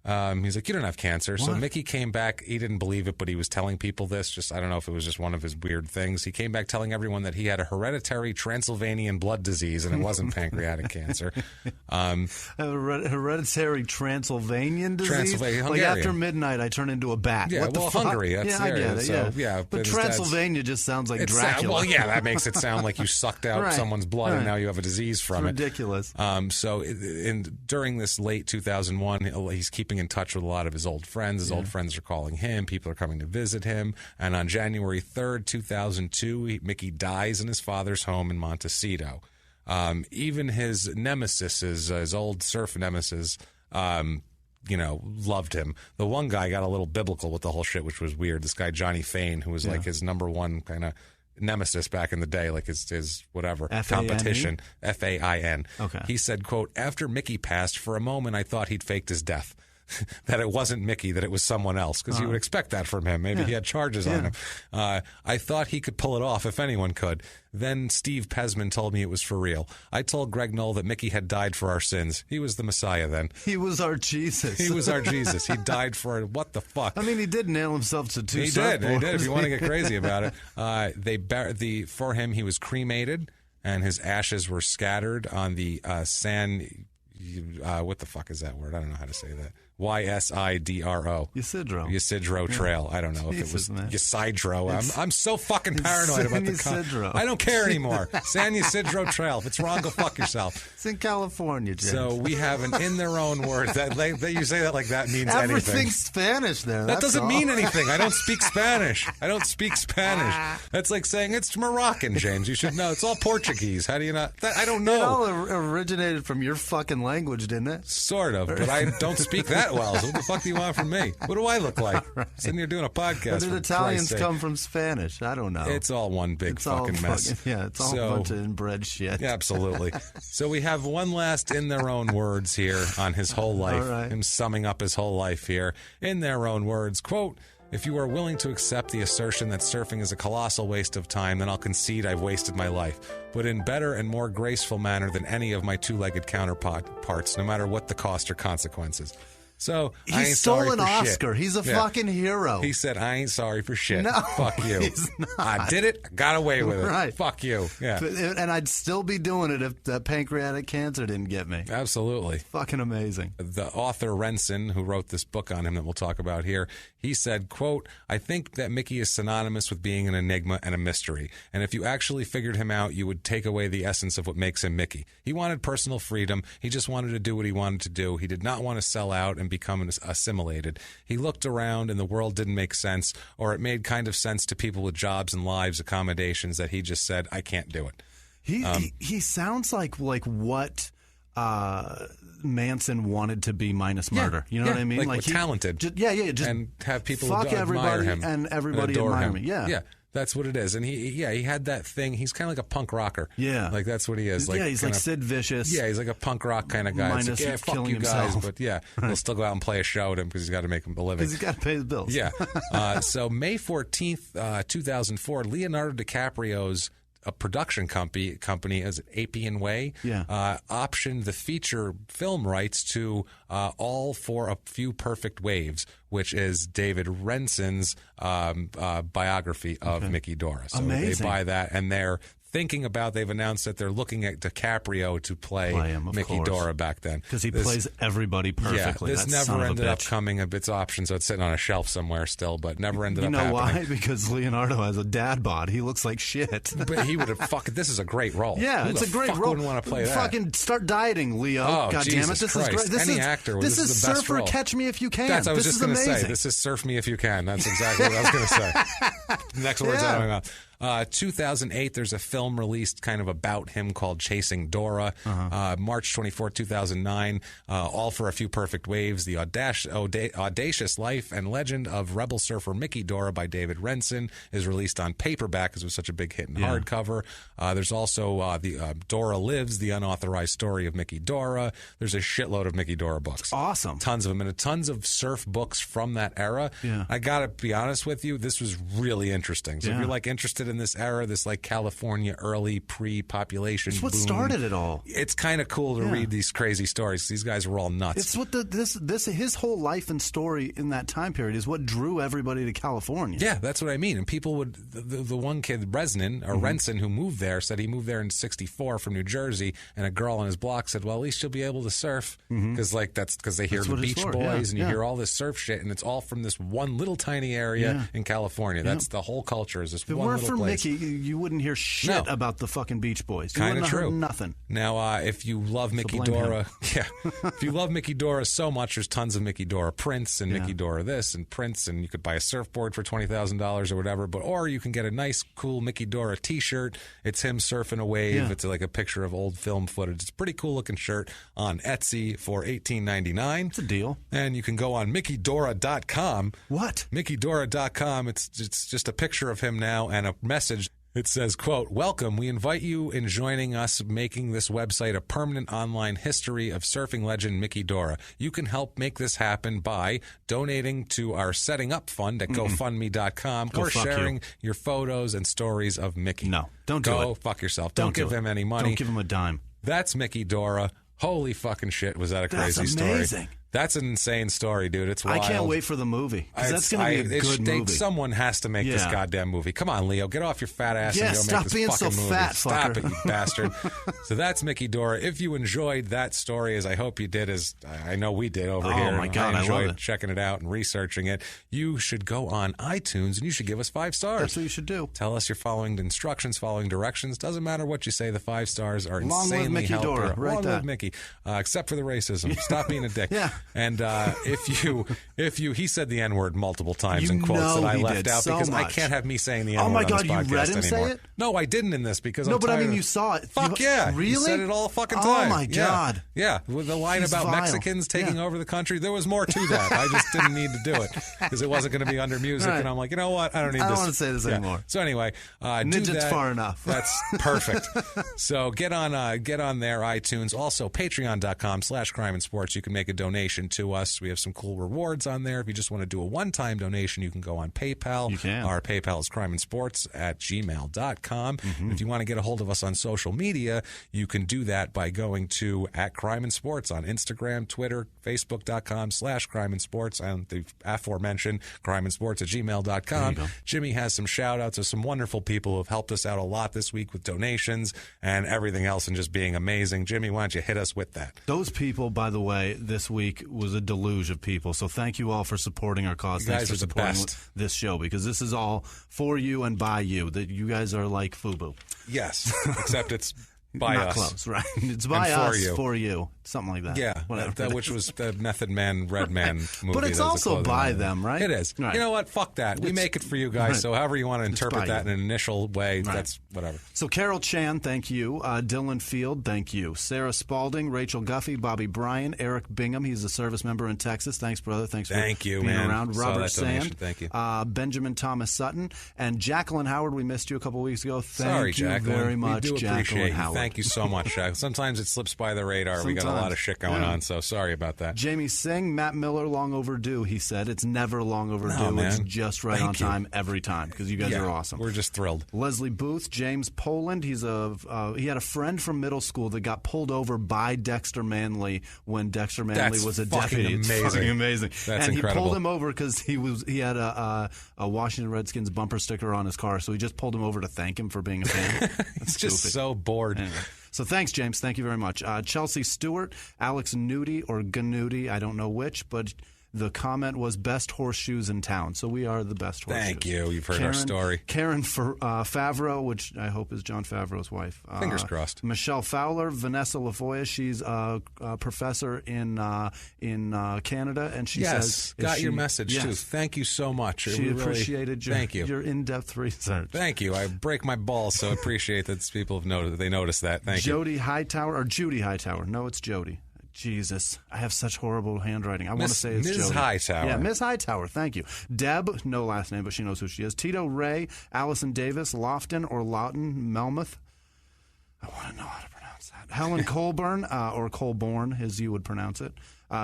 He's like, you don't have cancer. What? So Mickey came back. He didn't believe it, but he was telling people this. I don't know if it was just one of his weird things. He came back telling everyone that he had a hereditary Transylvanian blood disease, and it wasn't pancreatic cancer. Hereditary Transylvanian disease? Hungarian. Like after midnight, I turn into a bat. Yeah, what the fuck? Hungary. I get it. So, but Transylvania just sounds like Dracula. That makes it sound like you sucked out someone's blood and now you have a disease from it. Ridiculous. So during this late 2001, he's keeping in touch with a lot of his old friends. His old friends are calling him. People are coming to visit him. And on January 3rd, 2002, Mickey dies in his father's home in Montecito. Even his nemesis, his old surf nemesis, loved him. The one guy got a little biblical with the whole shit, which was weird. This guy, Johnny Fain, who was like his number one kind of nemesis back in the day, like his whatever competition. Fain. Okay. He said, quote, after Mickey passed, for a moment I thought he'd faked his death. That it wasn't Mickey, that it was someone else, because you would expect that from him. Maybe he had charges on him. I thought he could pull it off if anyone could. Then Steve Pesman told me it was for real. I told Greg Knoll that Mickey had died for our sins. He was the Messiah then. He was our Jesus. He was our Jesus. He died for what the fuck. I mean, he did nail himself to two surfboards. He did. If you want to get crazy about it. For him, he was cremated, and his ashes were scattered on the what the fuck is that word? I don't know how to say that. Ysidro. Ysidro Trail. I don't know if it was Ysidro. I'm so fucking paranoid about the I don't care anymore. San Ysidro Trail. If it's wrong, go fuck yourself. It's in California, James. So we have an in their own words. That you say that like that means anything. Everything's Spanish there. That doesn't mean anything. I don't speak Spanish. That's like saying it's Moroccan, James. You should know. It's all Portuguese. How do you not? I don't know. It all originated from your fucking language, didn't it? Sort of, but I don't speak that well. So what the fuck do you want from me? What do I look like? Right. Sitting here doing a podcast. But did Italians come from Spanish? I don't know. It's all one big fucking mess. It's all a bunch of inbred shit. Yeah, absolutely. So we have one last in their own words here on his whole life. All right. Him summing up his whole life here. In their own words, quote, if you are willing to accept the assertion that surfing is a colossal waste of time, then I'll concede I've wasted my life, but in better and more graceful manner than any of my two-legged counterparts, no matter what the cost or consequences. So I ain't stole an Oscar. Shit. He's a fucking hero. He said, I ain't sorry for shit. No, fuck you. He's not. I did it. I got away with it. Right. Fuck you. Yeah. And I'd still be doing it if that pancreatic cancer didn't get me. Absolutely. Fucking amazing. The author Renson, who wrote this book on him that we'll talk about here, he said, quote, I think that Mickey is synonymous with being an enigma and a mystery. And if you actually figured him out, you would take away the essence of what makes him Mickey. He wanted personal freedom. He just wanted to do what he wanted to do. He did not want to sell out and become assimilated. He looked around and the world didn't make sense, or it made kind of sense to people with jobs and lives, accommodations, that he just said, I can't do it. He sounds like what Manson wanted to be minus murder. You know what I mean? Like talented. Just and have people fuck admire everybody him and everybody admire him. Yeah. That's what it is. And he had that thing. He's kind of like a punk rocker. Yeah. Like, that's what he is. Like, he's like Sid Vicious. Yeah, he's like a punk rock kind of guy. Minus like, fuck you guys. But yeah, he'll still go out and play a show at him because he's got to make a living. Because he's got to pay his bills. Yeah. So May 14th, 2004, Leonardo DiCaprio's a production company as Appian Way optioned the feature film rights to All for a Few Perfect Waves, which is David Renson's biography of Mickey Dora. So Amazing. They buy that, and they've announced that they're looking at DiCaprio to play him, Mickey Dora back then. Because he plays everybody perfectly. Yeah, this never ended up coming of its option, so it's sitting on a shelf somewhere still, but never ended up happening. You know why? Because Leonardo has a dad bod. He looks like shit. But he would have this is a great role. Yeah, it's a great role. Wouldn't want to play that? Fucking start dieting, Leo. Oh, God damn it. This Christ. is great. Any actor. This is is the best Surfer role. Catch Me If You Can. That's what I was just going to say. Amazing. This is Surf Me If You Can. That's exactly what I was going to say. Next words out of my mouth. 2008, there's a film released kind of about him called Chasing Dora. March 24, 2009, All for a Few Perfect Waves, The Audacious Life and Legend of Rebel Surfer Mickey Dora by David Renson is released on paperback because it was such a big hit in hardcover. There's also the Dora Lives, The Unauthorized Story of Mickey Dora. There's a shitload of Mickey Dora books. Awesome. Tons of them, and tons of surf books from that era. Yeah. I got to be honest with you, this was really interesting. So if you're like interested in this era, this like California early pre-population It's what boom, started it all. It's kind of cool to read these crazy stories. These guys were all nuts. It's what his whole life and story in that time period is what drew everybody to California. Yeah, that's what I mean. And people would the one kid Renson who moved there said he moved there in '64 from New Jersey, and a girl on his block said, "Well, at least you'll be able to surf because that's because they hear the Beach Boys and you hear all this surf shit, and it's all from this one little tiny area in California. That's the whole culture is this if it one weren't little for place." Mickey, you wouldn't hear shit about the fucking Beach Boys. Kind of true. Heard nothing. Now, if you love Mickey Dora, if you love Mickey Dora so much, there's tons of Mickey Dora prints and Mickey Dora this and prints, and you could buy a surfboard for $20,000 or whatever. Or you can get a nice, cool Mickey Dora T-shirt. It's him surfing a wave. Yeah. It's like a picture of old film footage. It's a pretty cool looking shirt on Etsy for $18.99. It's a deal. And you can go on MickeyDora.com. What? MickeyDora.com. It's just a picture of him now and a message. It says, quote, "Welcome. We invite you in joining us making this website a permanent online history of surfing legend Mickey Dora. You can help make this happen by donating to our Setting Up Fund at GoFundMe.com or sharing your photos and stories of Mickey." No, don't do it. Go fuck yourself. Don't give him any money. Don't give him a dime. That's Mickey Dora. Holy fucking shit, was that a crazy story. That's amazing. That's an insane story, dude. It's wild. I can't wait for the movie. Because that's going to be a good movie. Someone has to make this goddamn movie. Come on, Leo. Get off your fat ass and go stop make this being fucking so movie. fat, Stop fucker. it, you bastard. So that's Mickey Dora. If you enjoyed that story, as I hope you did, as I know we did over here. Oh, my God, I enjoyed love it. checking it out and researching it. You should go on iTunes and you should give us 5 stars. That's what you should do. Tell us you're following instructions, following directions. Doesn't matter what you say. The 5 stars are Long insanely live Mickey helpful. Dora. Long live Mickey. Except for the racism. Stop being a dick. Yeah. And if you, he said the N-word multiple times in quotes that I left out because I can't have me saying the N-word Oh my on God, this you podcast read him anymore. say it? No, I didn't in this because No, but I mean, you saw it. Fuck yeah. Really? He said it all fucking Oh time. my God. Yeah. With the line He's about vile. Mexicans taking over the country, there was more to that. I just didn't need to do it because it wasn't going to be under music. Right. And I'm like, you know what? I don't need this. I don't want to say this anymore. So anyway, Midget's far enough. That's perfect. So get on there, iTunes. Also, patreon.com/crime and sports. You can make a donation to us. We have some cool rewards on there. If you just want to do a one-time donation, you can go on PayPal. You can. Our PayPal is crimeandsports@gmail.com. If you want to get a hold of us on social media, you can do that by going to @crimeandsports on Instagram, Twitter, Facebook.com/crimeandsports, and the aforementioned crimeandsports@gmail.com. Jimmy has some shout-outs of some wonderful people who have helped us out a lot this week with donations and everything else and just being amazing. Jimmy, why don't you hit us with that? Those people, by the way, this week was a deluge of people. So thank you all for supporting our cause. You Thanks guys for are the supporting best. this show because this is all for you and by you. That you guys are like FUBU. Yes, except it's By Not us. close, right? It's by us for you. Something like that. Yeah, whatever. Which was the Method Man, Red Man movie. But it's also by them, right? It is. Right. You know what? Fuck that. We make it for you guys, so however you want to interpret that in an initial way, that's whatever. So Carol Chan, thank you. Dylan Field, thank you. Sarah Spalding, Rachel Guffey, Bobby Bryan, Eric Bingham, he's a service member in Texas. Thanks, brother. Thanks for being around. Robert Sand. Thank you. Benjamin Thomas Sutton. And Jacqueline Howard, we missed you a couple weeks ago. Thank you Jacqueline. very much, we do Jacqueline appreciate Howard. You. Thank you so much, Jack. Sometimes it slips by the radar. We got a lot of shit going on, so sorry about that. Jamie Singh, Matt Miller, long overdue, he said. It's never long overdue. No, it's just right on time every time because you guys are awesome. We're just thrilled. Leslie Booth, James Poland, he had a friend from middle school that got pulled over by Dexter Manley when Dexter Manley was a deputy. Amazing. It's fucking amazing. That's and incredible. He pulled him over because he had a Washington Redskins bumper sticker on his car, so he just pulled him over to thank him for being a fan. It's just so bored. Anyway. So thanks, James. Thank you very much. Chelsea Stewart, Alex Nudie or Ganudi, I don't know which, but the comment was best horseshoes in town. So we are the best horseshoes. Thank you. You've heard our story. Karen Favreau, which I hope is John Favreau's wife. Fingers crossed. Michelle Fowler, Vanessa Lavoya. She's a professor in Canada, and she says, got your message too. Thank you so much. She appreciated your in-depth research. Thank you. I break my balls, so I appreciate that people have noticed. They noticed that. Thank you. Judy Hightower. No, it's Jody. Jesus, I have such horrible handwriting. I want to say it's Ms. Jody. Hightower. Yeah, Ms. Hightower, thank you. Deb, no last name, but she knows who she is. Tito Ray, Allison Davis, Lofton or Lawton, Melmoth. I want to know how to pronounce that. Helen Colburn, or Colborn, as you would pronounce it.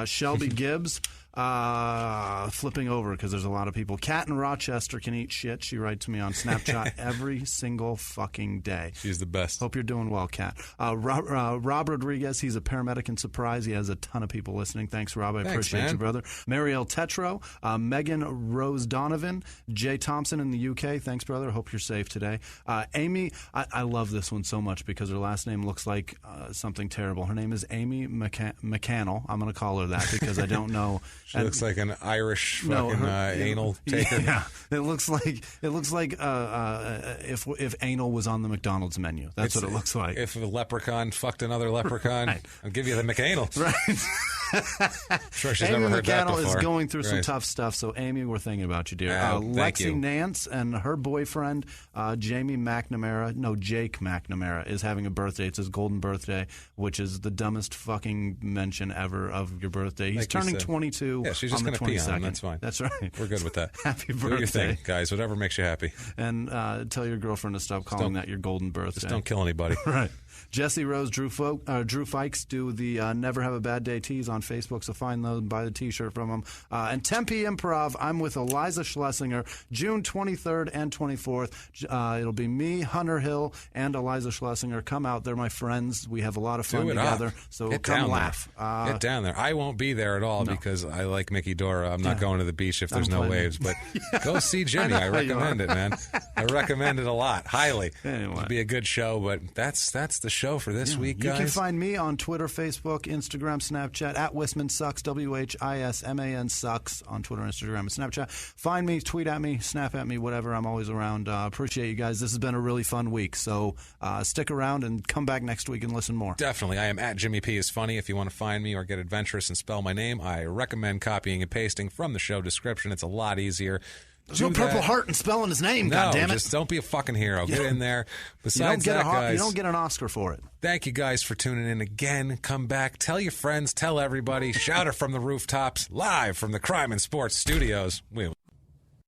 Shelby Gibbs, flipping over because there's a lot of people. Kat in Rochester can eat shit. She writes me on Snapchat every single fucking day. She's the best. Hope you're doing well, Kat. Rob Rodriguez, he's a paramedic in Surprise. He has a ton of people listening. Thanks, Rob. I appreciate you, brother. Marielle Tetro, Megan Rose Donovan, Jay Thompson in the UK. Thanks, brother. Hope you're safe today. Amy, I love this one so much because her last name looks like something terrible. Her name is Amy McCannell. I'm going to call her that because I don't know. She looks like an Irish anal taker. Yeah, it looks like if anal was on the McDonald's menu. That's what it looks like. If a leprechaun fucked another leprechaun, right. I'll give you the McAnal. Right. Sure, she's Amy never heard that McCannell before. is going through some tough stuff, so Amy, we're thinking about you, dear. Lexi Nance and her boyfriend, Jake McNamara, is having a birthday. It's his golden birthday, which is the dumbest fucking mention ever of your birthday. He's turning 22. Yeah, she's just going to pee on him. That's fine. That's right. We're good with that. Happy birthday. Do your thing, guys. Whatever makes you happy. And tell your girlfriend to stop calling that your golden birthday. Just don't kill anybody. Right. Jesse Rose, Drew Fikes do the Never Have a Bad Day tees on Facebook, so find those and buy the T-shirt from them. And Tempe Improv, I'm with Eliza Schlesinger, June 23rd and 24th. It'll be me, Hunter Hill, and Eliza Schlesinger. Come out. They're my friends. We have a lot of fun together, so come laugh. Get down there. I won't be there at all because I like Mickey Dora. I'm not going to the beach if there's no waves, but go see Jimmy. I recommend it, man. I recommend it a lot, highly. Anyway. It'll be a good show, but that's the show for this week, guys. You can find me on Twitter, Facebook, Instagram, Snapchat, at Wisman Sucks, WHISMAN Sucks, on Twitter, Instagram, and Snapchat. Find me, tweet at me, snap at me, whatever. I'm always around. Appreciate you guys. This has been a really fun week, so stick around and come back next week and listen more. Definitely. I am at Jimmy P is Funny. If you want to find me or get adventurous and spell my name, I recommend copying and pasting from the show description. It's a lot easier. There's no Purple Heart in spelling his name, goddammit. Just don't be a fucking hero. Get in there. Besides you don't get an Oscar for it. Thank you guys for tuning in again. Come back. Tell your friends. Tell everybody. Shout it from the rooftops. Live from the Crime and Sports Studios.